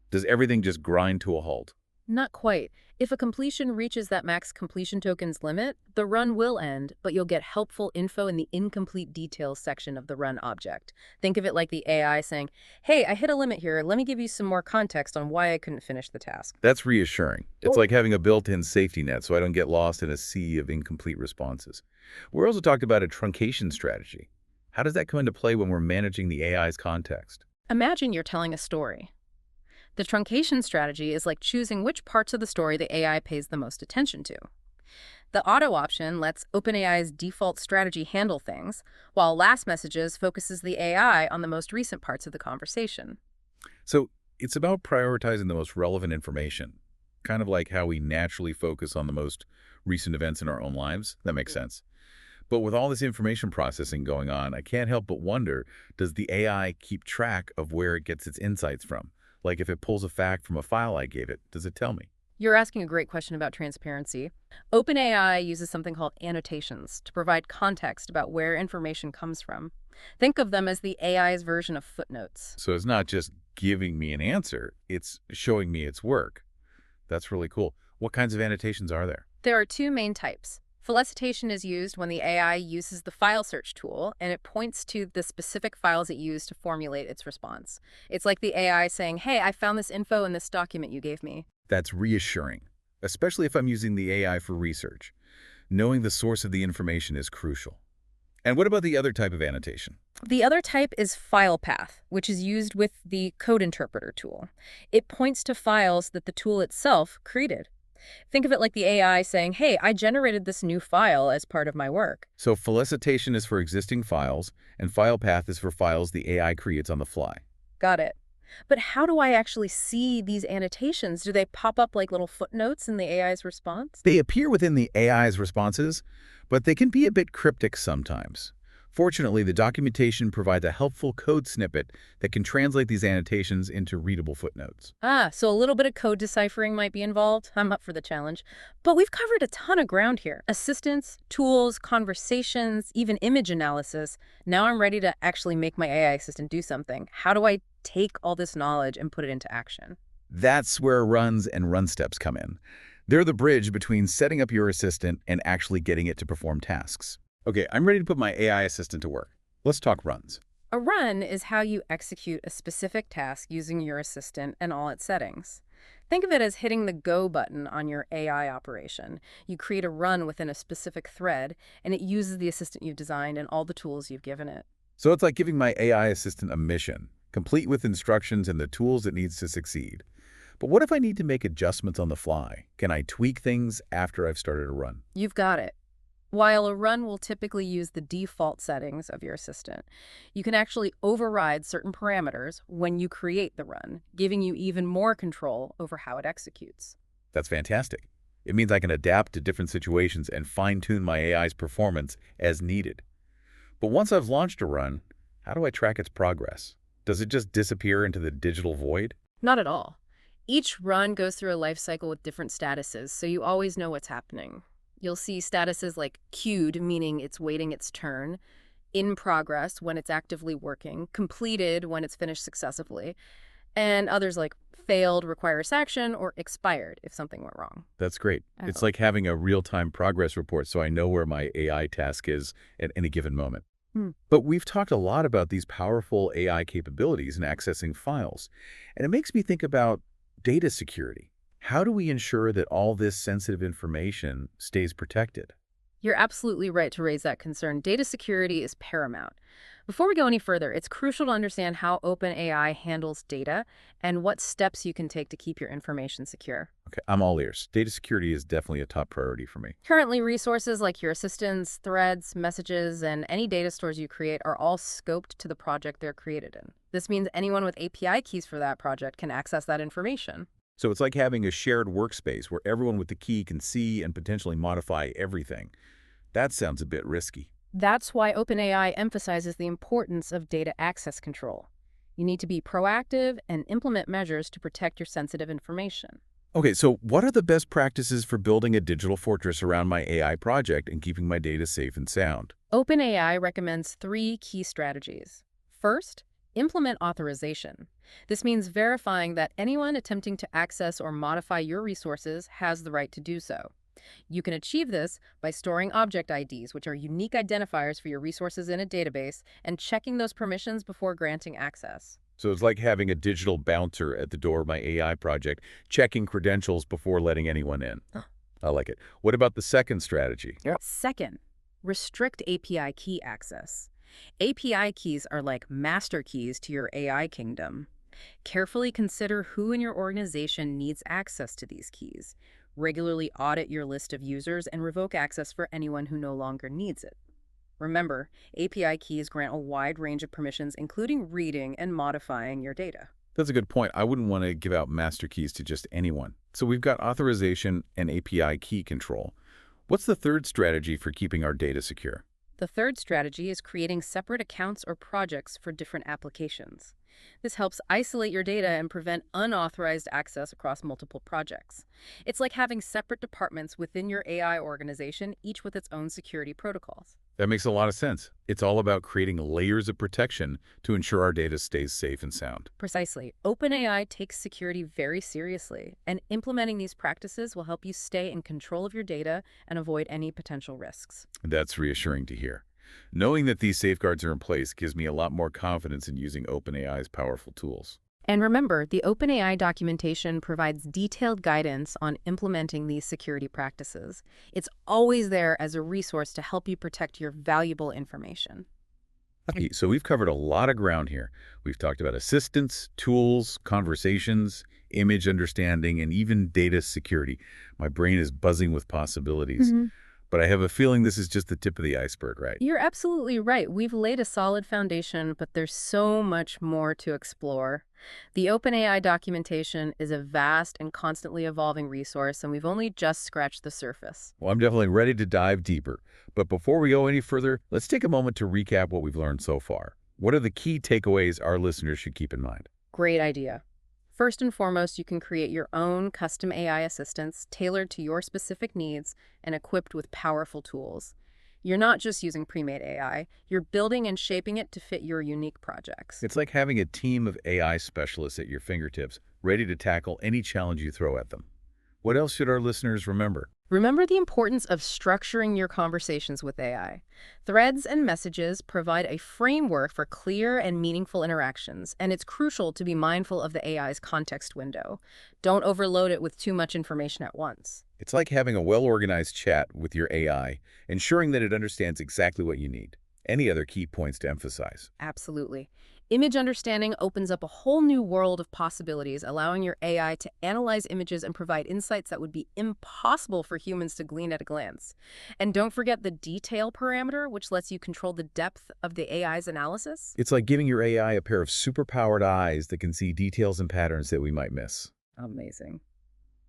Does everything just grind to a halt? Not quite. If a completion reaches that max completion tokens limit, the run will end, but you'll get helpful info in the incomplete details section of the run object. Think of it like the AI saying, "Hey, I hit a limit here. Let me give you some more context on why I couldn't finish the task." That's reassuring. It's like having a built-in safety net so I don't get lost in a sea of incomplete responses. We're also talked about a truncation strategy. How does that come into play when we're managing the AI's context? Imagine you're telling a story. The truncation strategy is like choosing which parts of the story the AI pays the most attention to. The auto option lets OpenAI's default strategy handle things, while last messages focuses the AI on the most recent parts of the conversation. So it's about prioritizing the most relevant information, kind of like how we naturally focus on the most recent events in our own lives. That makes sense. But with all this information processing going on, I can't help but wonder, does the AI keep track of where it gets its insights from? Like if it pulls a fact from a file I gave it, does it tell me? You're asking a great question about transparency. OpenAI uses something called annotations to provide context about where information comes from. Think of them as the AI's version of footnotes. So it's not just giving me an answer, it's showing me its work. That's really cool. What kinds of annotations are there? There are two main types. Felicitation is used when the AI uses the file search tool, and it points to the specific files it used to formulate its response. It's like the AI saying, "Hey, I found this info in this document you gave me." That's reassuring, especially if I'm using the AI for research. Knowing the source of the information is crucial. And what about the other type of annotation? The other type is file path, which is used with the code interpreter tool. It points to files that the tool itself created. Think of it like the AI saying, "Hey, I generated this new file as part of my work." So felicitation is for existing files, and file path is for files the AI creates on the fly. Got it. But how do I actually see these annotations? Do they pop up like little footnotes in the AI's response? They appear within the AI's responses, but they can be a bit cryptic sometimes. Fortunately, the documentation provides a helpful code snippet that can translate these annotations into readable footnotes. Ah, so a little bit of code deciphering might be involved. I'm up for the challenge. But we've covered a ton of ground here: assistants, tools, conversations, even image analysis. Now I'm ready to actually make my AI assistant do something. How do I take all this knowledge and put it into action? That's where runs and run steps come in. They're the bridge between setting up your assistant and actually getting it to perform tasks. Okay, I'm ready to put my AI assistant to work. Let's talk runs. A run is how you execute a specific task using your assistant and all its settings. Think of it as hitting the go button on your AI operation. You create a run within a specific thread, and it uses the assistant you've designed and all the tools you've given it. So it's like giving my AI assistant a mission, complete with instructions and the tools it needs to succeed. But what if I need to make adjustments on the fly? Can I tweak things after I've started a run? You've got it. While a run will typically use the default settings of your assistant, you can actually override certain parameters when you create the run, giving you even more control over how it executes. That's fantastic. It means I can adapt to different situations and fine-tune my AI's performance as needed. But once I've launched a run, how do I track its progress? Does it just disappear into the digital void? Not at all. Each run goes through a life cycle with different statuses, so you always know what's happening. You'll see statuses like queued, meaning it's waiting its turn, in progress when it's actively working, completed when it's finished successfully, and others like failed, requires action, or expired if something went wrong. That's great. I It's hope. like having a real-time progress report so I know where my AI task is at any given moment. Hmm. But we've talked a lot about these powerful AI capabilities in accessing files, and it makes me think about data security. How do we ensure that all this sensitive information stays protected? You're absolutely right to raise that concern. Data security is paramount. Before we go any further, it's crucial to understand how OpenAI handles data and what steps you can take to keep your information secure. Okay, I'm all ears. Data security is definitely a top priority for me. Currently, resources like your assistants, threads, messages, and any data stores you create are all scoped to the project they're created in. This means anyone with API keys for that project can access that information. So it's like having a shared workspace where everyone with the key can see and potentially modify everything. That sounds a bit risky. That's why OpenAI emphasizes the importance of data access control. You need to be proactive and implement measures to protect your sensitive information. Okay, so what are the best practices for building a digital fortress around my AI project and keeping my data safe and sound? OpenAI recommends 3 key strategies. First, implement authorization. This means verifying that anyone attempting to access or modify your resources has the right to do so. You can achieve this by storing object IDs, which are unique identifiers for your resources in a database, and checking those permissions before granting access. So it's like having a digital bouncer at the door of my AI project, checking credentials before letting anyone in. I like it. What about the second strategy? Second, restrict API key access. API keys are like master keys to your AI kingdom. Carefully consider who in your organization needs access to these keys. Regularly audit your list of users and revoke access for anyone who no longer needs it. Remember, API keys grant a wide range of permissions, including reading and modifying your data. That's a good point. I wouldn't want to give out master keys to just anyone. So we've got authorization and API key control. What's the third strategy for keeping our data secure? The third strategy is creating separate accounts or projects for different applications. This helps isolate your data and prevent unauthorized access across multiple projects. It's like having separate departments within your AI organization, each with its own security protocols. That makes a lot of sense. It's all about creating layers of protection to ensure our data stays safe and sound. Precisely. OpenAI takes security very seriously, and implementing these practices will help you stay in control of your data and avoid any potential risks. That's reassuring to hear. Knowing that these safeguards are in place gives me a lot more confidence in using OpenAI's powerful tools. And remember, the OpenAI documentation provides detailed guidance on implementing these security practices. It's always there as a resource to help you protect your valuable information. Okay, so we've covered a lot of ground here. We've talked about assistants, tools, conversations, image understanding, and even data security. My brain is buzzing with possibilities. But I have a feeling this is just the tip of the iceberg, right? You're absolutely right. We've laid a solid foundation, but there's so much more to explore. The OpenAI documentation is a vast and constantly evolving resource, and we've only just scratched the surface. Well, I'm definitely ready to dive deeper. But before we go any further, let's take a moment to recap what we've learned so far. What are the key takeaways our listeners should keep in mind? Great idea. First and foremost, you can create your own custom AI assistants tailored to your specific needs and equipped with powerful tools. You're not just using pre-made AI, you're building and shaping it to fit your unique projects. It's like having a team of AI specialists at your fingertips, ready to tackle any challenge you throw at them. What else should our listeners remember? Remember the importance of structuring your conversations with AI. Threads and messages provide a framework for clear and meaningful interactions, and it's crucial to be mindful of the AI's context window. Don't overload it with too much information at once. It's like having a well-organized chat with your AI, ensuring that it understands exactly what you need. Any other key points to emphasize? Absolutely. Image understanding opens up a whole new world of possibilities, allowing your AI to analyze images and provide insights that would be impossible for humans to glean at a glance. And don't forget the detail parameter, which lets you control the depth of the AI's analysis. It's like giving your AI a pair of superpowered eyes that can see details and patterns that we might miss. Amazing.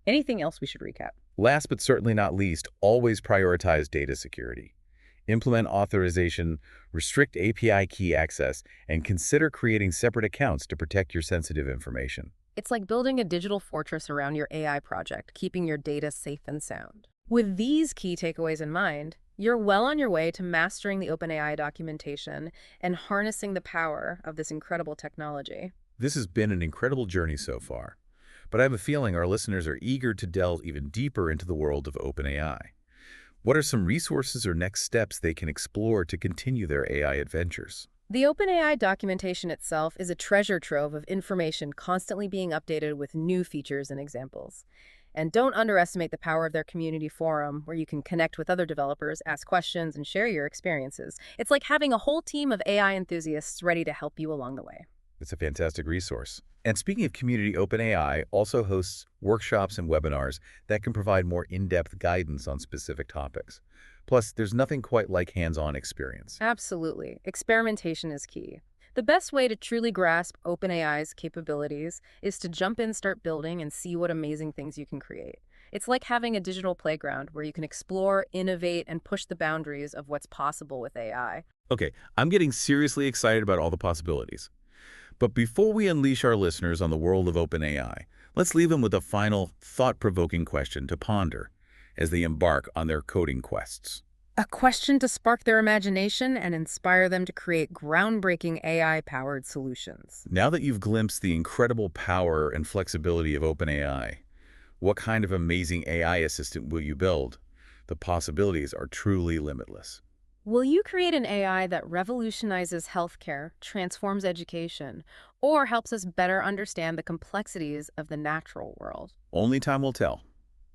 Anything else we should recap? Last but certainly not least, always prioritize data security. Implement authorization, restrict API key access, and consider creating separate accounts to protect your sensitive information. It's like building a digital fortress around your AI project, keeping your data safe and sound. With these key takeaways in mind, you're well on your way to mastering the OpenAI documentation and harnessing the power of this incredible technology. This has been an incredible journey so far, but I have a feeling our listeners are eager to delve even deeper into the world of OpenAI. What are some resources or next steps they can explore to continue their AI adventures? The OpenAI documentation itself is a treasure trove of information constantly being updated with new features and examples. And don't underestimate the power of their community forum, where you can connect with other developers, ask questions, and share your experiences. It's like having a whole team of AI enthusiasts ready to help you along the way. It's a fantastic resource. And speaking of community, OpenAI also hosts workshops and webinars that can provide more in-depth guidance on specific topics. Plus, there's nothing quite like hands-on experience. Absolutely. Experimentation is key. The best way to truly grasp OpenAI's capabilities is to jump in, start building, and see what amazing things you can create. It's like having a digital playground where you can explore, innovate, and push the boundaries of what's possible with AI. Okay, I'm getting seriously excited about all the possibilities. But before we unleash our listeners on the world of OpenAI, let's leave them with a final, thought-provoking question to ponder as they embark on their coding quests. A question to spark their imagination and inspire them to create groundbreaking AI-powered solutions. Now that you've glimpsed the incredible power and flexibility of OpenAI, what kind of amazing AI assistant will you build? The possibilities are truly limitless. Will you create an AI that revolutionizes healthcare, transforms education, or helps us better understand the complexities of the natural world? Only time will tell.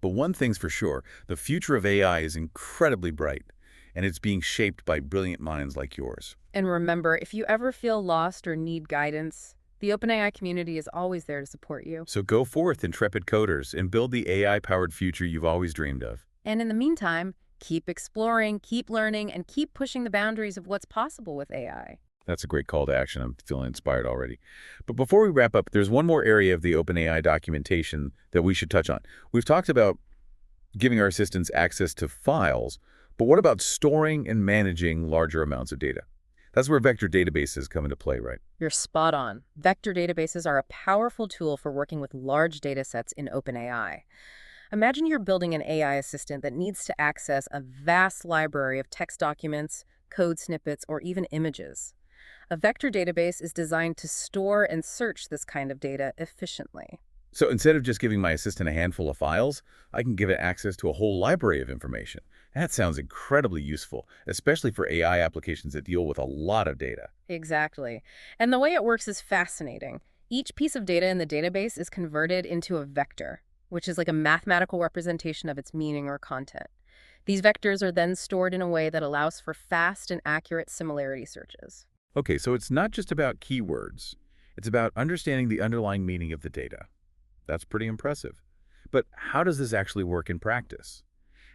But one thing's for sure, the future of AI is incredibly bright, and it's being shaped by brilliant minds like yours. And remember, if you ever feel lost or need guidance, the OpenAI community is always there to support you. So go forth, intrepid coders, and build the AI-powered future you've always dreamed of. And in the meantime, keep exploring, keep learning, and keep pushing the boundaries of what's possible with AI. That's a great call to action. I'm feeling inspired already. But before we wrap up, there's one more area of the OpenAI documentation that we should touch on. We've talked about giving our assistants access to files, but what about storing and managing larger amounts of data? That's where vector databases come into play, right? You're spot on. Vector databases are a powerful tool for working with large data sets in OpenAI. Imagine you're building an AI assistant that needs to access a vast library of text documents, code snippets, or even images. A vector database is designed to store and search this kind of data efficiently. So instead of just giving my assistant a handful of files, I can give it access to a whole library of information. That sounds incredibly useful, especially for AI applications that deal with a lot of data. Exactly. And the way it works is fascinating. Each piece of data in the database is converted into a vector, which is like a mathematical representation of its meaning or content. These vectors are then stored in a way that allows for fast and accurate similarity searches. Okay, so it's not just about keywords. It's about understanding the underlying meaning of the data. That's pretty impressive. But how does this actually work in practice?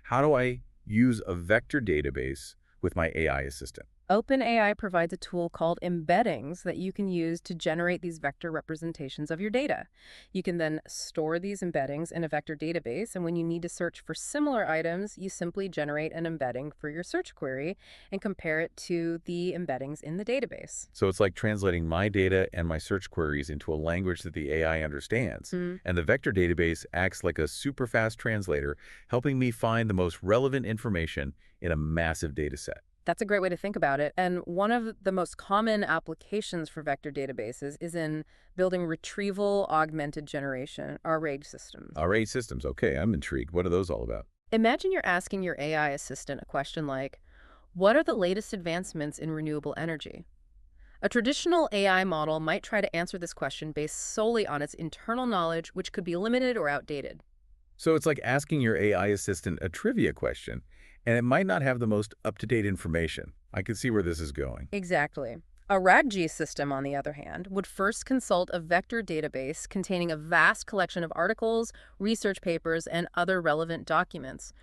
How do I use a vector database with my AI assistant? OpenAI provides a tool called embeddings that you can use to generate these vector representations of your data. You can then store these embeddings in a vector database, and when you need to search for similar items, you simply generate an embedding for your search query and compare it to the embeddings in the database. So it's like translating my data and my search queries into a language that the AI understands. And the vector database acts like a super fast translator, helping me find the most relevant information in a massive data set. That's a great way to think about it. And one of the most common applications for vector databases is in building retrieval augmented generation, array systems. Array systems. Okay, I'm intrigued. What are those all about? Imagine you're asking your AI assistant a question like, what are the latest advancements in renewable energy? A traditional AI model might try to answer this question based solely on its internal knowledge, which could be limited or outdated. So it's like asking your AI assistant a trivia question, And it might not have the most up-to-date information. I can see where this is going. Exactly. A RAG system, on the other hand, would first consult a vector database containing a vast collection of articles, research papers, and other relevant documents.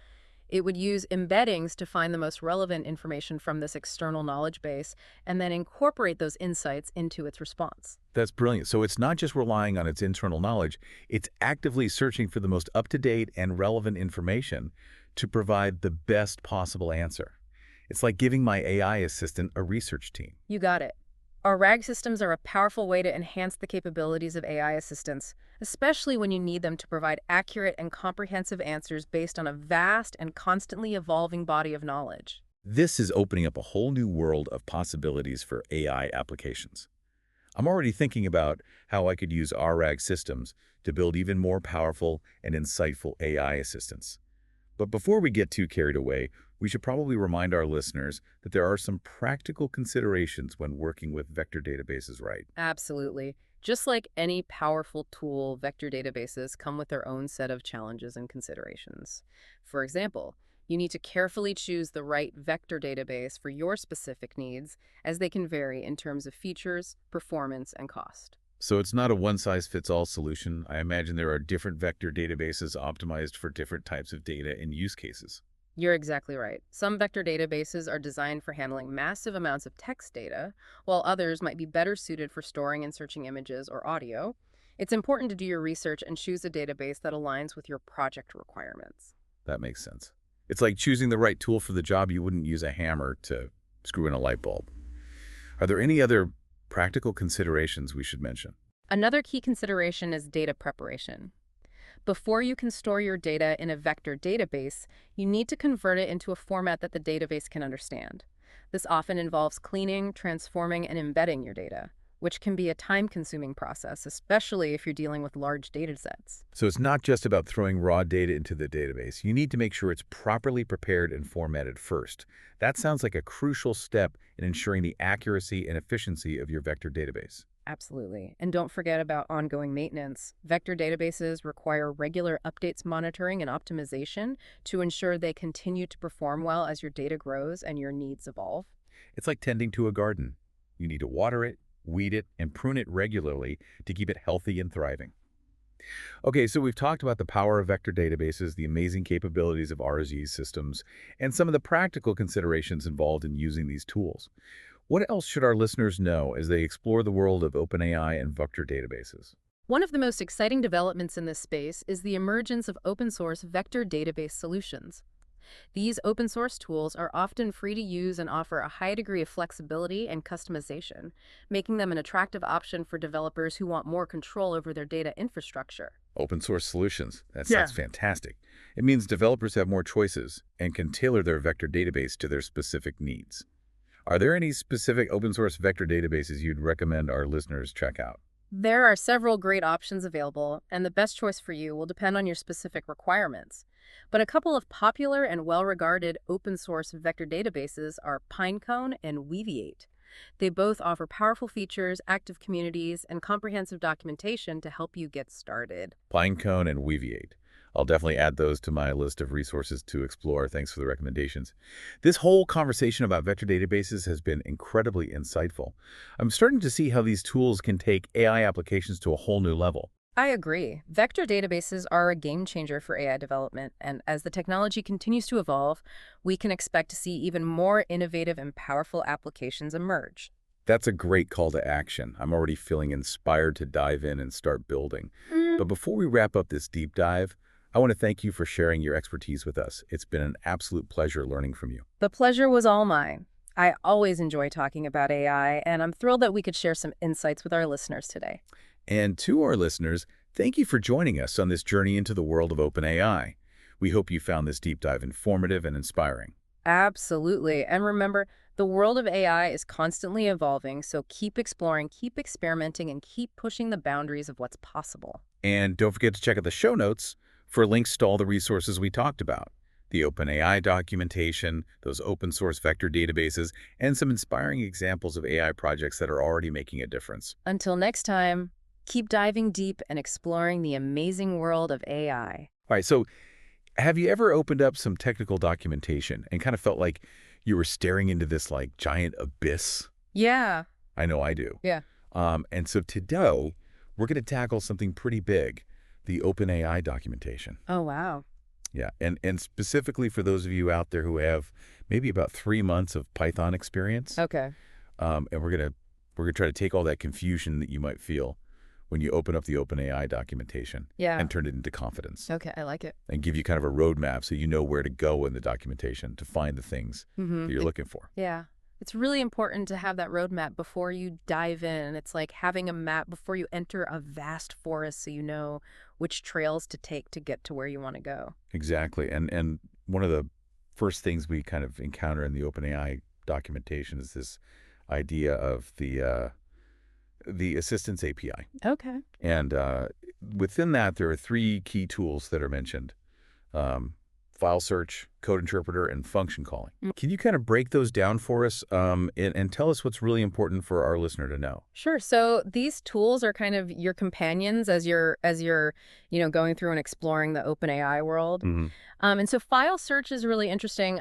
It would use embeddings to find the most relevant information from this external knowledge base and then incorporate those insights into its response. That's brilliant. So it's not just relying on its internal knowledge, it's actively searching for the most up-to-date and relevant information to provide the best possible answer. It's like giving my AI assistant a research team. You got it. Our RAG systems are a powerful way to enhance the capabilities of AI assistants, especially when you need them to provide accurate and comprehensive answers based on a vast and constantly evolving body of knowledge. This is opening up a whole new world of possibilities for AI applications. I'm already thinking about how I could use RAG systems to build even more powerful and insightful AI assistants. But before we get too carried away, we should probably remind our listeners that there are some practical considerations when working with vector databases, right? Absolutely. Just like any powerful tool, vector databases come with their own set of challenges and considerations. For example, you need to carefully choose the right vector database for your specific needs, as they can vary in terms of features, performance, and cost. So it's not a one-size-fits-all solution. I imagine there are different vector databases optimized for different types of data and use cases. You're exactly right. Some vector databases are designed for handling massive amounts of text data, while others might be better suited for storing and searching images or audio. It's important to do your research and choose a database that aligns with your project requirements. That makes sense. It's like choosing the right tool for the job. You wouldn't use a hammer to screw in a light bulb. Are there any other practical considerations we should mention? Another key consideration is data preparation. Before you can store your data in a vector database, you need to convert it into a format that the database can understand. This often involves cleaning, transforming, and embedding your data, which can be a time-consuming process, especially if you're dealing with large data sets. So it's not just about throwing raw data into the database. You need to make sure it's properly prepared and formatted first. That sounds like a crucial step in ensuring the accuracy and efficiency of your vector database. Absolutely. And don't forget about ongoing maintenance. Vector databases require regular updates, monitoring, and optimization to ensure they continue to perform well as your data grows and your needs evolve. It's like tending to a garden. You need to water it, weed it, and prune it regularly to keep it healthy and thriving. Okay, so we've talked about the power of vector databases, the amazing capabilities of RZ systems, and some of the practical considerations involved in using these tools. What else should our listeners know as they explore the world of OpenAI and vector databases? One of the most exciting developments in this space is the emergence of open-source vector database solutions. These open-source tools are often free to use and offer a high degree of flexibility and customization, making them an attractive option for developers who want more control over their data infrastructure. Open source solutions. That sounds fantastic. It means developers have more choices and can tailor their vector database to their specific needs. Are there any specific open source vector databases you'd recommend our listeners check out? There are several great options available, and the best choice for you will depend on your specific requirements. But a couple of popular and well-regarded open-source vector databases are Pinecone and Weaviate. They both offer powerful features, active communities, and comprehensive documentation to help you get started. Pinecone and Weaviate. I'll definitely add those to my list of resources to explore. Thanks for the recommendations. This whole conversation about vector databases has been incredibly insightful. I'm starting to see how these tools can take AI applications to a whole new level. I agree. Vector databases are a game changer for AI development, and as the technology continues to evolve, we can expect to see even more innovative and powerful applications emerge. That's a great call to action. I'm already feeling inspired to dive in and start building. But before we wrap up this deep dive, I want to thank you for sharing your expertise with us. It's been an absolute pleasure learning from you. The pleasure was all mine. I always enjoy talking about AI, and I'm thrilled that we could share some insights with our listeners today. And to our listeners, thank you for joining us on this journey into the world of OpenAI. We hope you found this deep dive informative and inspiring. Absolutely. And remember, the world of AI is constantly evolving, so keep exploring, keep experimenting, and keep pushing the boundaries of what's possible. And don't forget to check out the show notes for links to all the resources we talked about. The OpenAI documentation, those open source vector databases, and some inspiring examples of AI projects that are already making a difference. Until next time, keep diving deep and exploring the amazing world of AI. All right, so Have you ever opened up some technical documentation and kind of felt like you were staring into this like giant abyss? Yeah. I know I do. Yeah. And so today, we're going to tackle something pretty big, the OpenAI documentation. Oh, wow. Yeah, and specifically for those of you out there who have maybe about 3 months of Python experience, Okay. and we're gonna try to take all that confusion that you might feel when you open up the OpenAI documentation Yeah. and turn it into confidence, Okay, I like it. and give you kind of a roadmap so you know where to go in the documentation to find the things that you're looking for. Yeah. It's really important to have that roadmap before you dive in. It's like having a map before you enter a vast forest so you know which trails to take to get to where you want to go. Exactly, and one of the first things we kind of encounter in the OpenAI documentation is this idea of the Assistance API. Okay. And within that, there are three key tools that are mentioned: file search, code interpreter, and function calling. Can you kind of break those down for us and tell us what's really important for our listener to know? Sure. So these tools are kind of your companions as you're going through and exploring the OpenAI world. Hmm. And so file search is really interesting.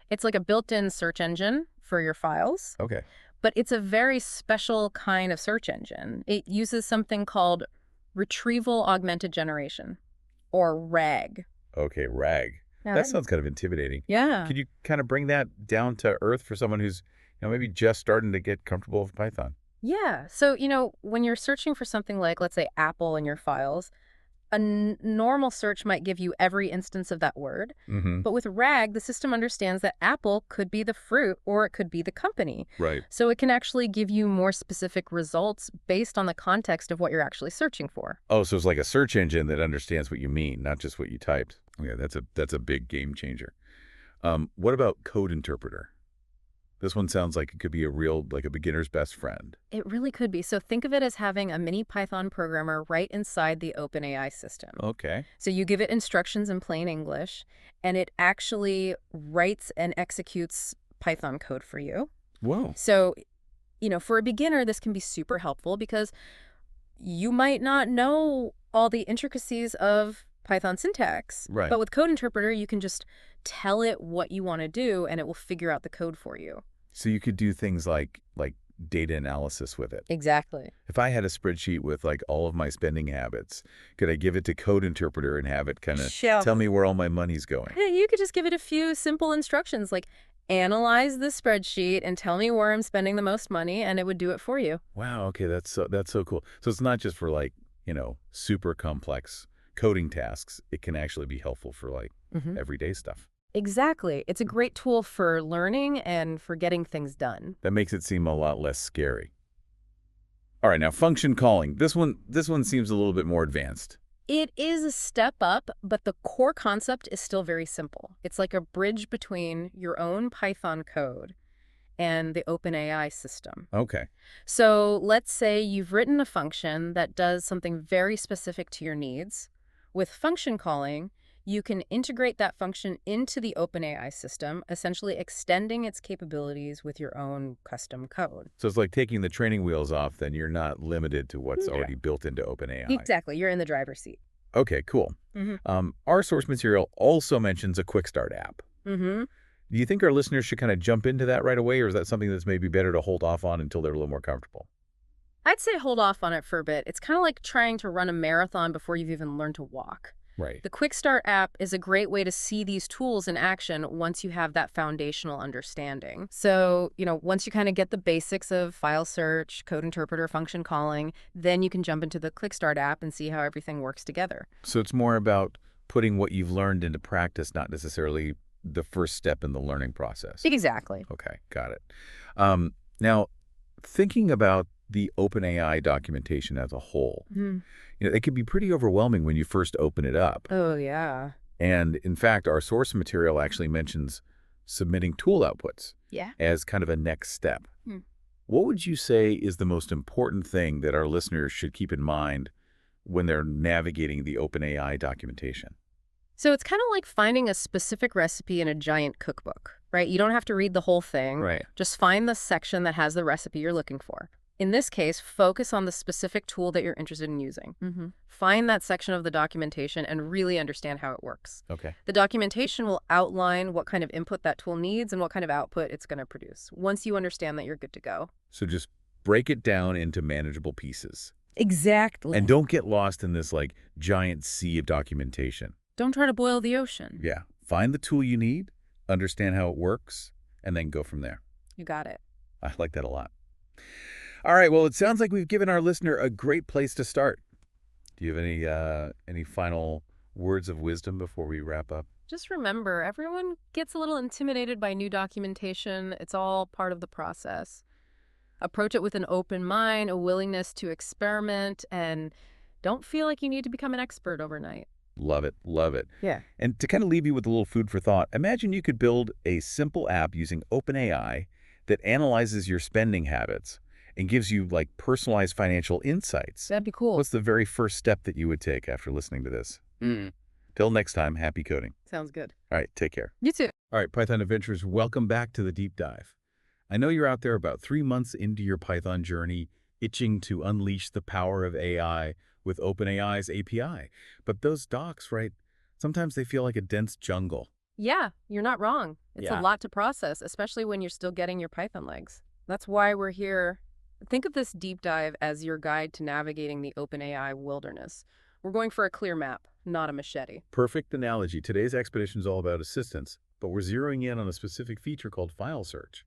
It's like a built-in search engine for your files, Okay. but it's a very special kind of search engine. It uses something called retrieval augmented generation, or RAG. Okay, RAG. Yeah. That sounds kind of intimidating. Yeah. Could you kind of bring that down to earth for someone who's maybe just starting to get comfortable with Python? Yeah. So, when you're searching for something like, let's say, Apple in your files, a normal search might give you every instance of that word. Mm-hmm. But with RAG, the system understands that Apple could be the fruit or it could be the company. Right. So it can actually give you more specific results based on the context of what you're actually searching for. Oh, so it's like a search engine that understands what you mean, not just what you typed. Yeah, that's a big game changer. What about code interpreter? This one sounds like it could be like a beginner's best friend. It really could be. So think of it as having a mini Python programmer right inside the OpenAI system. Okay. So you give it instructions in plain English, and it actually writes and executes Python code for you. Whoa. So, for a beginner, this can be super helpful because you might not know all the intricacies of Python syntax. Right. But with Code Interpreter, you can just tell it what you want to do, and it will figure out the code for you. So you could do things like data analysis with it. Exactly. If I had a spreadsheet with like all of my spending habits, could I give it to Code Interpreter and have it kind of tell me where all my money's going? Yeah, you could just give it a few simple instructions like analyze the spreadsheet and tell me where I'm spending the most money, and it would do it for you. Wow. Okay, that's so cool. So it's not just for super complex coding tasks. It can actually be helpful for everyday stuff. Exactly. It's a great tool for learning and for getting things done. That makes it seem a lot less scary. All right, now function calling. This one seems a little bit more advanced. It is a step up, but the core concept is still very simple. It's like a bridge between your own Python code and the OpenAI system. Okay. So let's say you've written a function that does something very specific to your needs. With function calling, you can integrate that function into the OpenAI system, essentially extending its capabilities with your own custom code. So it's like taking the training wheels off, then you're not limited to what's already built into OpenAI. Exactly. You're in the driver's seat. Okay, cool. Our source material also mentions a Quickstart app. Mm-hmm. Do you think our listeners should kind of jump into that right away, or is that something that's maybe better to hold off on until they're a little more comfortable? I'd say hold off on it for a bit. It's kind of like trying to run a marathon before you've even learned to walk. Right. The Quickstart app is a great way to see these tools in action once you have that foundational understanding. So, once you kind of get the basics of file search, code interpreter, function calling, then you can jump into the Quickstart app and see how everything works together. So it's more about putting what you've learned into practice, not necessarily the first step in the learning process. Exactly. Okay, got it. Now, thinking about the OpenAI documentation as a whole, it can be pretty overwhelming when you first open it up. Oh, yeah. And in fact, our source material actually mentions submitting tool outputs as kind of a next step. What would you say is the most important thing that our listeners should keep in mind when they're navigating the OpenAI documentation? So it's kind of like finding a specific recipe in a giant cookbook, right? You don't have to read the whole thing. Right. Just find the section that has the recipe you're looking for. In this case, focus on the specific tool that you're interested in using. Find that section of the documentation and really understand how it works. Okay. The documentation will outline what kind of input that tool needs and what kind of output it's going to produce. Once you understand that, you're good to go. So just break it down into manageable pieces. Exactly. And don't get lost in this like giant sea of documentation. Don't try to boil the ocean. Yeah. Find the tool you need, understand how it works, and then go from there. You got it. I like that a lot. All right, well, it sounds like we've given our listener a great place to start. Do you have any final words of wisdom before we wrap up? Just remember, everyone gets a little intimidated by new documentation. It's all part of the process. Approach it with an open mind, a willingness to experiment, and don't feel like you need to become an expert overnight. Love it. Love it. Yeah. And to kind of leave you with a little food for thought, imagine you could build a simple app using OpenAI that analyzes your spending habits and gives you like personalized financial insights. That'd be cool. What's the very first step that you would take after listening to this? Till next time, happy coding. Sounds good. All right, take care. You too. All right, Python adventurers, welcome back to the deep dive. I know you're out there about 3 months into your Python journey, itching to unleash the power of AI with OpenAI's API. But those docs, right, sometimes they feel like a dense jungle. Yeah, you're not wrong. It's a lot to process, especially when you're still getting your Python legs. That's why we're here. Think of this deep dive as your guide to navigating the OpenAI wilderness. We're going for a clear map, not a machete. Perfect analogy. Today's expedition is all about assistance, but we're zeroing in on a specific feature called file search.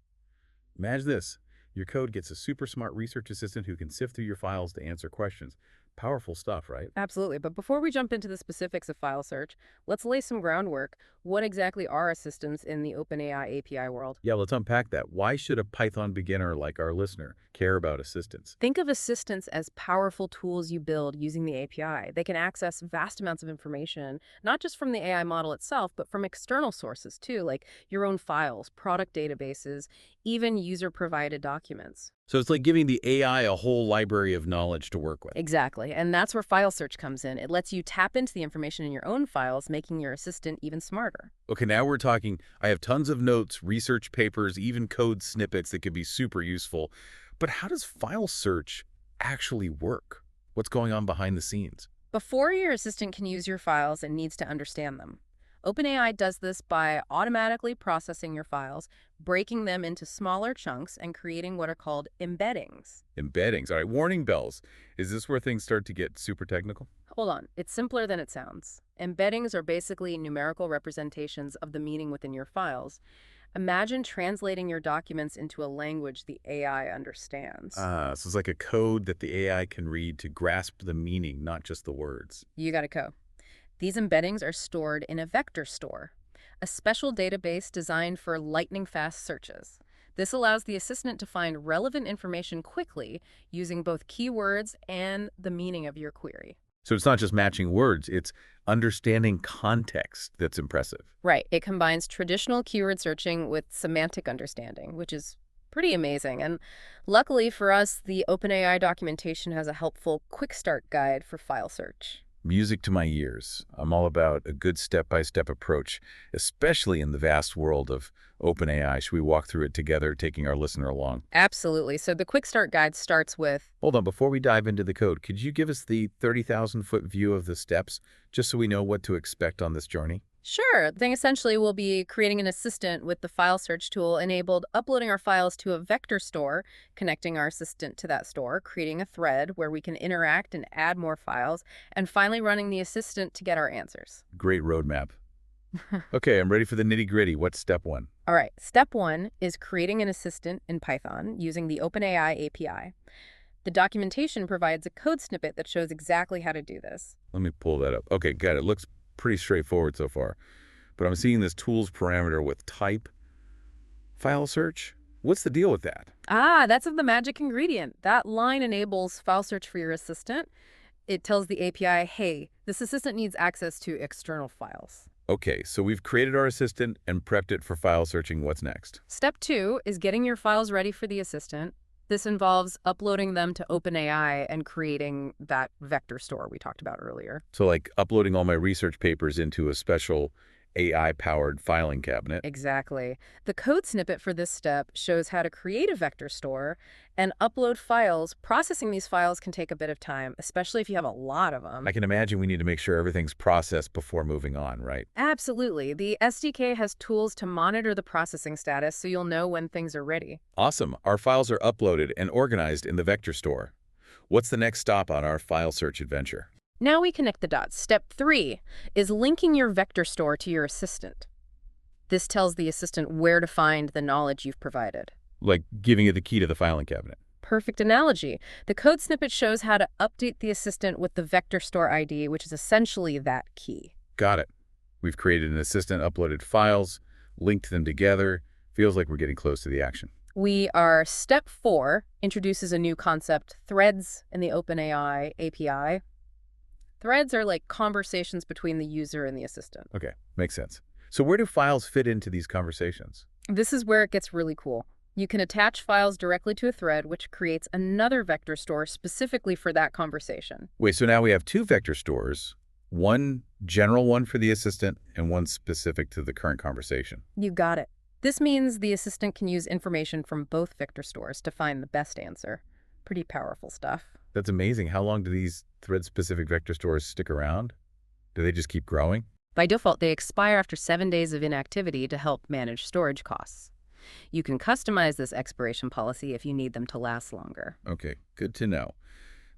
Imagine this. Your code gets a super smart research assistant who can sift through your files to answer questions. Powerful stuff, right? Absolutely. But before we jump into the specifics of file search, let's lay some groundwork. What exactly are assistants in the OpenAI API world? Yeah, let's unpack that. Why should a Python beginner like our listener care about assistants? Think of assistants as powerful tools you build using the API. They can access vast amounts of information, not just from the AI model itself, but from external sources too, like your own files, product databases, even user-provided documents. So it's like giving the AI a whole library of knowledge to work with. Exactly. And that's where file search comes in. It lets you tap into the information in your own files, making your assistant even smarter. Okay, now we're talking, I have tons of notes, research papers, even code snippets that could be super useful. But how does file search actually work? What's going on behind the scenes? Before your assistant can use your files, it needs to understand them. OpenAI does this by automatically processing your files, breaking them into smaller chunks, and creating what are called embeddings. Embeddings. All right, warning bells. Is this where things start to get super technical? Hold on, it's simpler than it sounds. Embeddings are basically numerical representations of the meaning within your files. Imagine translating your documents into a language the AI understands. So it's like a code that the AI can read to grasp the meaning, not just the words. You gotta go. These embeddings are stored in a vector store, a special database designed for lightning-fast searches. This allows the assistant to find relevant information quickly using both keywords and the meaning of your query. So it's not just matching words, it's understanding context that's impressive. Right. It combines traditional keyword searching with semantic understanding, which is pretty amazing. And luckily for us, the OpenAI documentation has a helpful Quickstart guide for file search. Music to my ears. I'm all about a good step-by-step approach, especially in the vast world of OpenAI. Should we walk through it together, taking our listener along? Absolutely. So the Quick Start Guide starts with... Hold on, before we dive into the code, could you give us the 30,000-foot view of the steps, just so we know what to expect on this journey? Sure. The thing essentially will be creating an assistant with the file search tool enabled, uploading our files to a vector store, connecting our assistant to that store, creating a thread where we can interact and add more files, and finally running the assistant to get our answers. Great roadmap. Okay, I'm ready for the nitty-gritty. What's step 1? All right. Step 1 is creating an assistant in Python using the OpenAI API. The documentation provides a code snippet that shows exactly how to do this. Let me pull that up. Okay, got it. Looks pretty straightforward so far. But I'm seeing this tools parameter with type file search. What's the deal with that? That's the magic ingredient. That line enables file search for your assistant. It tells the API, hey, this assistant needs access to external files. Okay, so we've created our assistant and prepped it for file searching. What's next? Step 2 is getting your files ready for the assistant. This involves uploading them to OpenAI and creating that vector store we talked about earlier. So like uploading all my research papers into a special AI-powered filing cabinet. Exactly. The code snippet for this step shows how to create a vector store and upload files. Processing these files can take a bit of time, especially if you have a lot of them. I can imagine we need to make sure everything's processed before moving on, right? Absolutely. The SDK has tools to monitor the processing status so you'll know when things are ready. Awesome. Our files are uploaded and organized in the vector store. What's the next stop on our file search adventure? Now we connect the dots. Step 3 is linking your vector store to your assistant. This tells the assistant where to find the knowledge you've provided. Like giving it the key to the filing cabinet. Perfect analogy. The code snippet shows how to update the assistant with the vector store ID, which is essentially that key. Got it. We've created an assistant, uploaded files, linked them together. Feels like we're getting close to the action. Step 4 introduces a new concept, threads in the OpenAI API. Threads are like conversations between the user and the assistant. Okay, makes sense. So where do files fit into these conversations? This is where it gets really cool. You can attach files directly to a thread, which creates another vector store specifically for that conversation. Wait, so now we have two vector stores, one general one for the assistant and one specific to the current conversation. You got it. This means the assistant can use information from both vector stores to find the best answer. Pretty powerful stuff. That's amazing. How long do these thread-specific vector stores stick around? Do they just keep growing? By default, they expire after 7 days of inactivity to help manage storage costs. You can customize this expiration policy if you need them to last longer. Okay, good to know.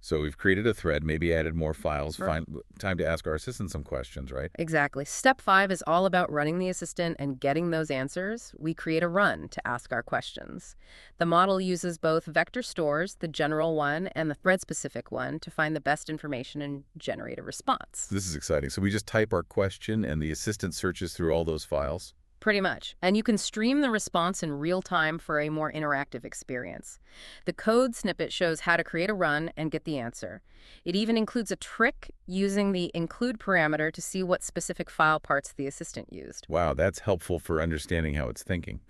So we've created a thread, maybe added more files. Sure. Time to ask our assistant some questions, right? Exactly. Step 5 is all about running the assistant and getting those answers. We create a run to ask our questions. The model uses both vector stores, the general one and the thread-specific one, to find the best information and generate a response. This is exciting. So we just type our question and the assistant searches through all those files. Pretty much. And you can stream the response in real time for a more interactive experience. The code snippet shows how to create a run and get the answer. It even includes a trick using the include parameter to see what specific file parts the assistant used. Wow, that's helpful for understanding how it's thinking.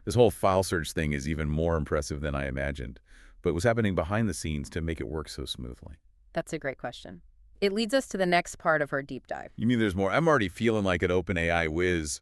This whole file search thing is even more impressive than I imagined. But what's happening behind the scenes to make it work so smoothly? That's a great question. It leads us to the next part of our deep dive. You mean there's more? I'm already feeling like an OpenAI whiz.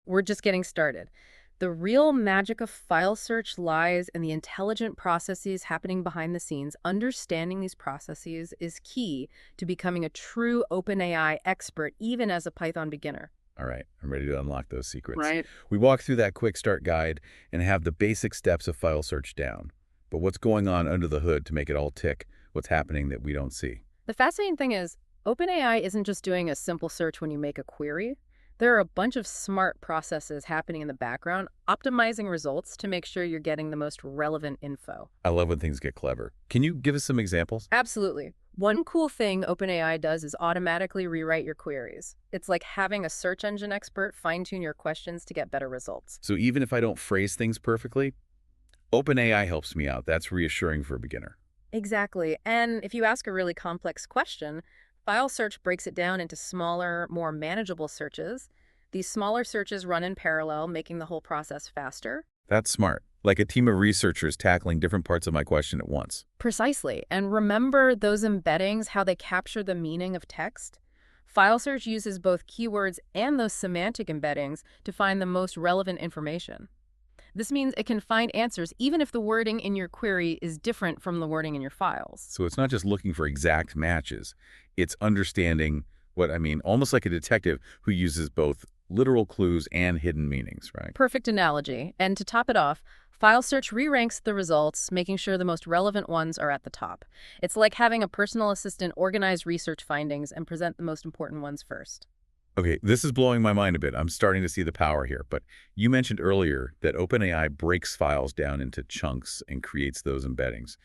We're just getting started. The real magic of file search lies in the intelligent processes happening behind the scenes. Understanding these processes is key to becoming a true OpenAI expert, even as a Python beginner. All right, I'm ready to unlock those secrets. Right. We walk through that Quickstart guide and have the basic steps of file search down. But what's going on under the hood to make it all tick? What's happening that we don't see? The fascinating thing is, OpenAI isn't just doing a simple search when you make a query. There are a bunch of smart processes happening in the background, optimizing results to make sure you're getting the most relevant info. I love when things get clever. Can you give us some examples? Absolutely. One cool thing OpenAI does is automatically rewrite your queries. It's like having a search engine expert fine-tune your questions to get better results. So even if I don't phrase things perfectly, OpenAI helps me out. That's reassuring for a beginner. Exactly. And if you ask a really complex question, file search breaks it down into smaller, more manageable searches. These smaller searches run in parallel, making the whole process faster. That's smart. Like a team of researchers tackling different parts of my question at once. Precisely. And remember those embeddings, how they capture the meaning of text? File search uses both keywords and those semantic embeddings to find the most relevant information. This means it can find answers even if the wording in your query is different from the wording in your files. So it's not just looking for exact matches. It's understanding almost like a detective who uses both literal clues and hidden meanings, right? Perfect analogy. And to top it off, file search re-ranks the results, making sure the most relevant ones are at the top. It's like having a personal assistant organize research findings and present the most important ones first. Okay, this is blowing my mind a bit. I'm starting to see the power here. But you mentioned earlier that OpenAI breaks files down into chunks and creates those embeddings.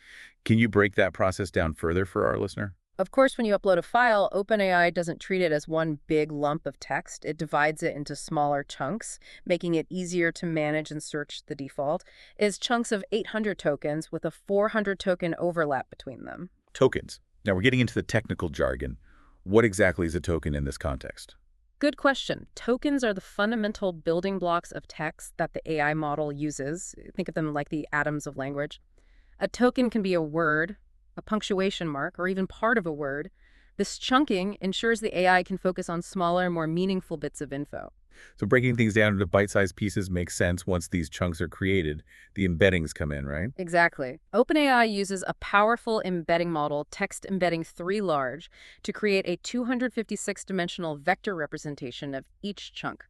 Can you break that process down further for our listener? Of course, when you upload a file, OpenAI doesn't treat it as one big lump of text. It divides it into smaller chunks, making it easier to manage and search. The default is chunks of 800 tokens with a 400 token overlap between them. Tokens. Now we're getting into the technical jargon. What exactly is a token in this context? Good question. Tokens are the fundamental building blocks of text that the AI model uses. Think of them like the atoms of language. A token can be a word, a punctuation mark, or even part of a word. This chunking ensures the AI can focus on smaller, more meaningful bits of info. So breaking things down into bite-sized pieces makes sense once these chunks are created. The embeddings come in, right? Exactly. OpenAI uses a powerful embedding model, text embedding 3 large, to create a 256-dimensional vector representation of each chunk.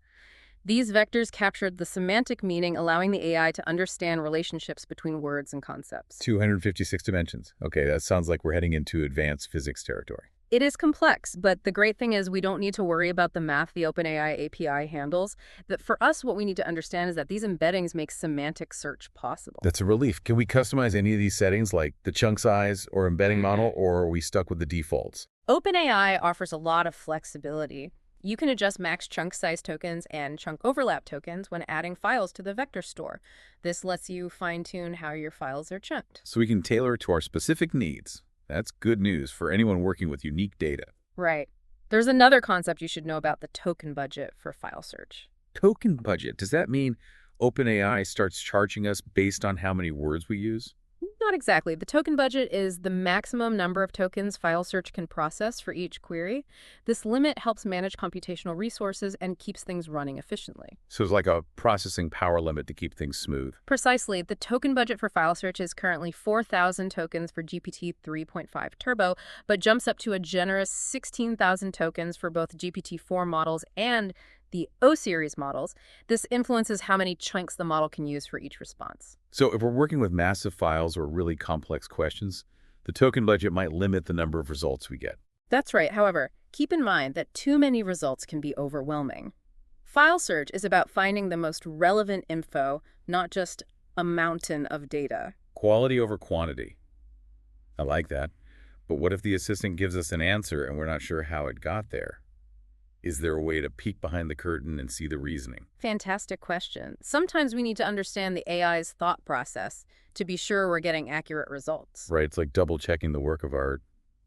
These vectors captured the semantic meaning, allowing the AI to understand relationships between words and concepts. 256 dimensions. Okay, that sounds like we're heading into advanced physics territory. It is complex, but the great thing is we don't need to worry about the math the OpenAI API handles. That for us, what we need to understand is that these embeddings make semantic search possible. That's a relief. Can we customize any of these settings, like the chunk size or embedding model, or are we stuck with the defaults? OpenAI offers a lot of flexibility. You can adjust max chunk size tokens and chunk overlap tokens when adding files to the vector store. This lets you fine-tune how your files are chunked. So we can tailor it to our specific needs. That's good news for anyone working with unique data. Right. There's another concept you should know about: the token budget for file search. Token budget. Does that mean OpenAI starts charging us based on how many words we use? Not exactly. The token budget is the maximum number of tokens file search can process for each query. This limit helps manage computational resources and keeps things running efficiently. So it's like a processing power limit to keep things smooth. Precisely. The token budget for file search is currently 4,000 tokens for GPT 3.5 Turbo, but jumps up to a generous 16,000 tokens for both GPT-4 models and the O-series models. This influences how many chunks the model can use for each response. So if we're working with massive files or really complex questions, the token budget might limit the number of results we get. That's right. However, keep in mind that too many results can be overwhelming. File search is about finding the most relevant info, not just a mountain of data. Quality over quantity. I like that. But what if the assistant gives us an answer and we're not sure how it got there? Is there a way to peek behind the curtain and see the reasoning? Fantastic question. Sometimes we need to understand the AI's thought process to be sure we're getting accurate results. Right, it's like double-checking the work of our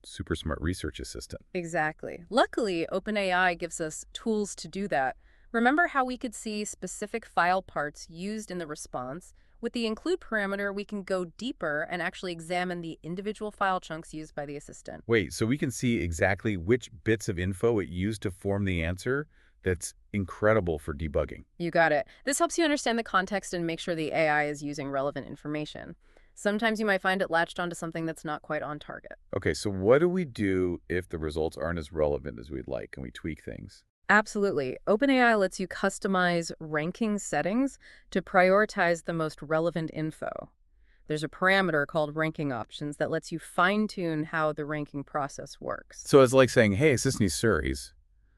super smart research assistant. Exactly. Luckily, OpenAI gives us tools to do that. Remember how we could see specific file parts used in the response? With the include parameter, we can go deeper and actually examine the individual file chunks used by the assistant. Wait, so we can see exactly which bits of info it used to form the answer? That's incredible for debugging. You got it. This helps you understand the context and make sure the AI is using relevant information. Sometimes you might find it latched onto something that's not quite on target. Okay, so what do we do if the results aren't as relevant as we'd like? Can we tweak things? Absolutely. OpenAI lets you customize ranking settings to prioritize the most relevant info. There's a parameter called ranking options that lets you fine-tune how the ranking process works. So it's like saying, hey, Assistant Series,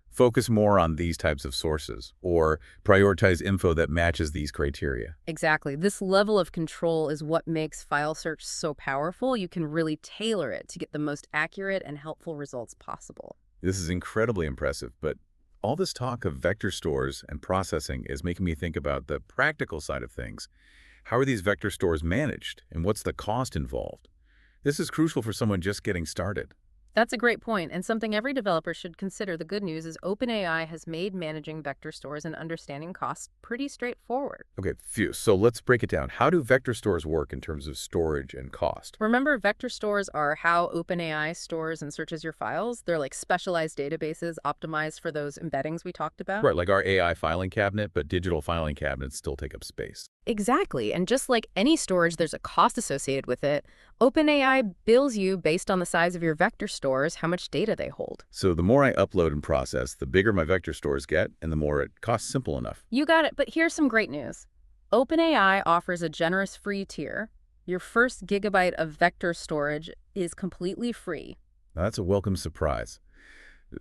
focus more on these types of sources, or prioritize info that matches these criteria. Exactly. This level of control is what makes file search so powerful. You can really tailor it to get the most accurate and helpful results possible. This is incredibly impressive, but all this talk of vector stores and processing is making me think about the practical side of things. How are these vector stores managed, and what's the cost involved? This is crucial for someone just getting started. That's a great point, and something every developer should consider. The good news is OpenAI has made managing vector stores and understanding costs pretty straightforward. Okay, phew. So let's break it down. How do vector stores work in terms of storage and cost? Remember, vector stores are how OpenAI stores and searches your files. They're like specialized databases optimized for those embeddings we talked about. Right, like our AI filing cabinet, but digital filing cabinets still take up space. Exactly, and just like any storage, there's a cost associated with it. OpenAI bills you based on the size of your vector stores, how much data they hold. So the more I upload and process, the bigger my vector stores get, and the more it costs simple enough. You got it, but here's some great news. OpenAI offers a generous free tier. Your first gigabyte of vector storage is completely free. Now, that's a welcome surprise.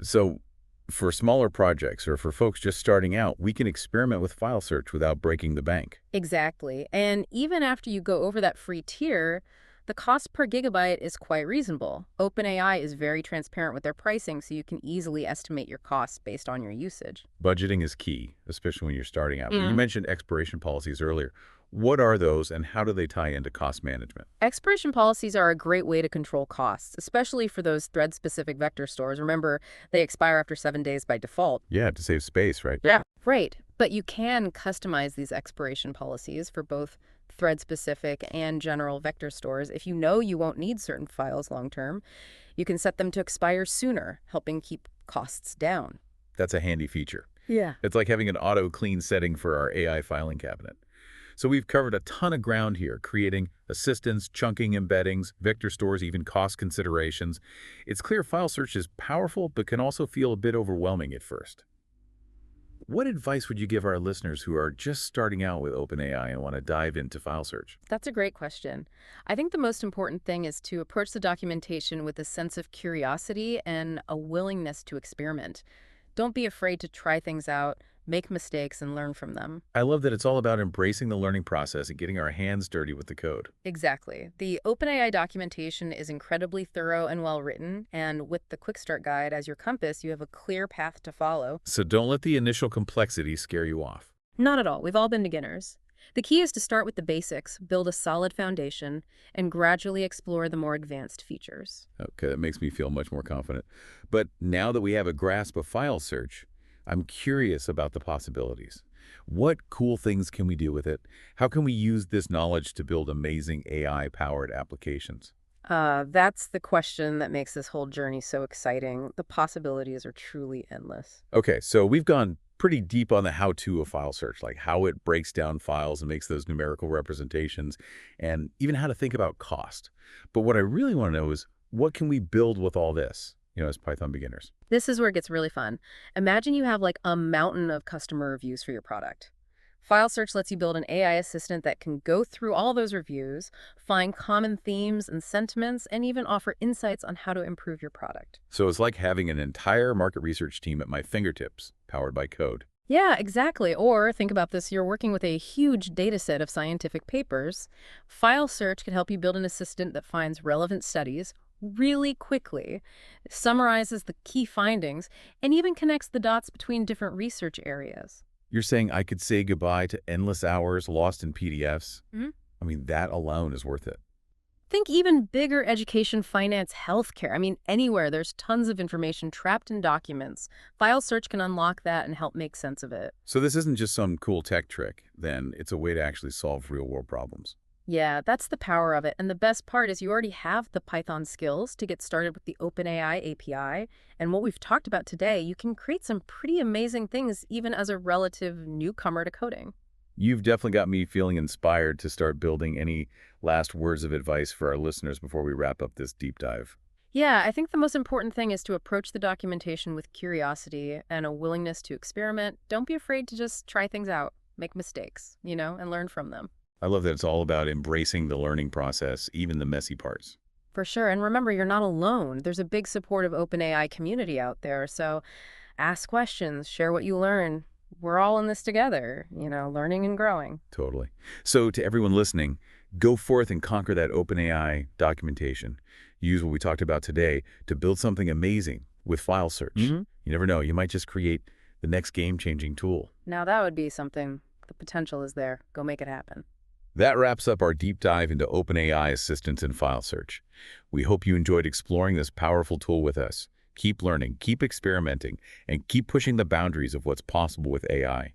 So for smaller projects or for folks just starting out, we can experiment with file search without breaking the bank. Exactly, and even after you go over that free tier, the cost per gigabyte is quite reasonable. OpenAI is very transparent with their pricing, so you can easily estimate your costs based on your usage. Budgeting is key, especially when you're starting out. You mentioned expiration policies earlier. What are those, and how do they tie into cost management? Expiration policies are a great way to control costs, especially for those thread-specific vector stores. Remember, they expire after 7 days by default. Yeah, to save space, right? Yeah. Right. But you can customize these expiration policies for both thread-specific and general vector stores. If you know you won't need certain files long-term, you can set them to expire sooner, helping keep costs down. That's a handy feature. Yeah. It's like having an auto-clean setting for our AI filing cabinet. So we've covered a ton of ground here, creating assistants, chunking embeddings, vector stores, even cost considerations. It's clear file search is powerful, but can also feel a bit overwhelming at first. What advice would you give our listeners who are just starting out with OpenAI and want to dive into file search? That's a great question. I think the most important thing is to approach the documentation with a sense of curiosity and a willingness to experiment. Don't be afraid to try things out, make mistakes, and learn from them. I love that it's all about embracing the learning process and getting our hands dirty with the code. Exactly. The OpenAI documentation is incredibly thorough and well written, and with the Quickstart guide as your compass, you have a clear path to follow. So don't let the initial complexity scare you off. Not at all. We've all been beginners. The key is to start with the basics, build a solid foundation, and gradually explore the more advanced features. Okay, that makes me feel much more confident. But now that we have a grasp of file search, I'm curious about the possibilities. What cool things can we do with it? How can we use this knowledge to build amazing AI-powered applications? That's the question that makes this whole journey so exciting. The possibilities are truly endless. Okay, so we've gone pretty deep on the how-to of file search, like how it breaks down files and makes those numerical representations, and even how to think about cost. But what I really want to know is, what can we build with all this, as Python beginners? This is where it gets really fun. Imagine you have like a mountain of customer reviews for your product. File Search lets you build an AI assistant that can go through all those reviews, find common themes and sentiments, and even offer insights on how to improve your product. So it's like having an entire market research team at my fingertips, powered by code. Yeah, exactly. Or think about this, you're working with a huge data set of scientific papers. File Search can help you build an assistant that finds relevant studies really quickly, summarizes the key findings, and even connects the dots between different research areas. You're saying I could say goodbye to endless hours lost in PDFs? Mhm. I mean, that alone is worth it. Think even bigger: education, finance, healthcare. I mean, anywhere there's tons of information trapped in documents. File Search can unlock that and help make sense of it. So this isn't just some cool tech trick, then. It's a way to actually solve real-world problems. Yeah, that's the power of it. And the best part is you already have the Python skills to get started with the OpenAI API. And what we've talked about today, you can create some pretty amazing things even as a relative newcomer to coding. You've definitely got me feeling inspired to start building. Any last words of advice for our listeners before we wrap up this deep dive? Yeah, I think the most important thing is to approach the documentation with curiosity and a willingness to experiment. Don't be afraid to just try things out, make mistakes, and learn from them. I love that it's all about embracing the learning process, even the messy parts. For sure. And remember, you're not alone. There's a big supportive OpenAI community out there. So ask questions, share what you learn. We're all in this together, learning and growing. Totally. So to everyone listening, go forth and conquer that OpenAI documentation. Use what we talked about today to build something amazing with file search. You never know, you might just create the next game-changing tool. Now that would be something. The potential is there. Go make it happen. That wraps up our deep dive into OpenAI assistance in file search. We hope you enjoyed exploring this powerful tool with us. Keep learning, keep experimenting, and keep pushing the boundaries of what's possible with AI.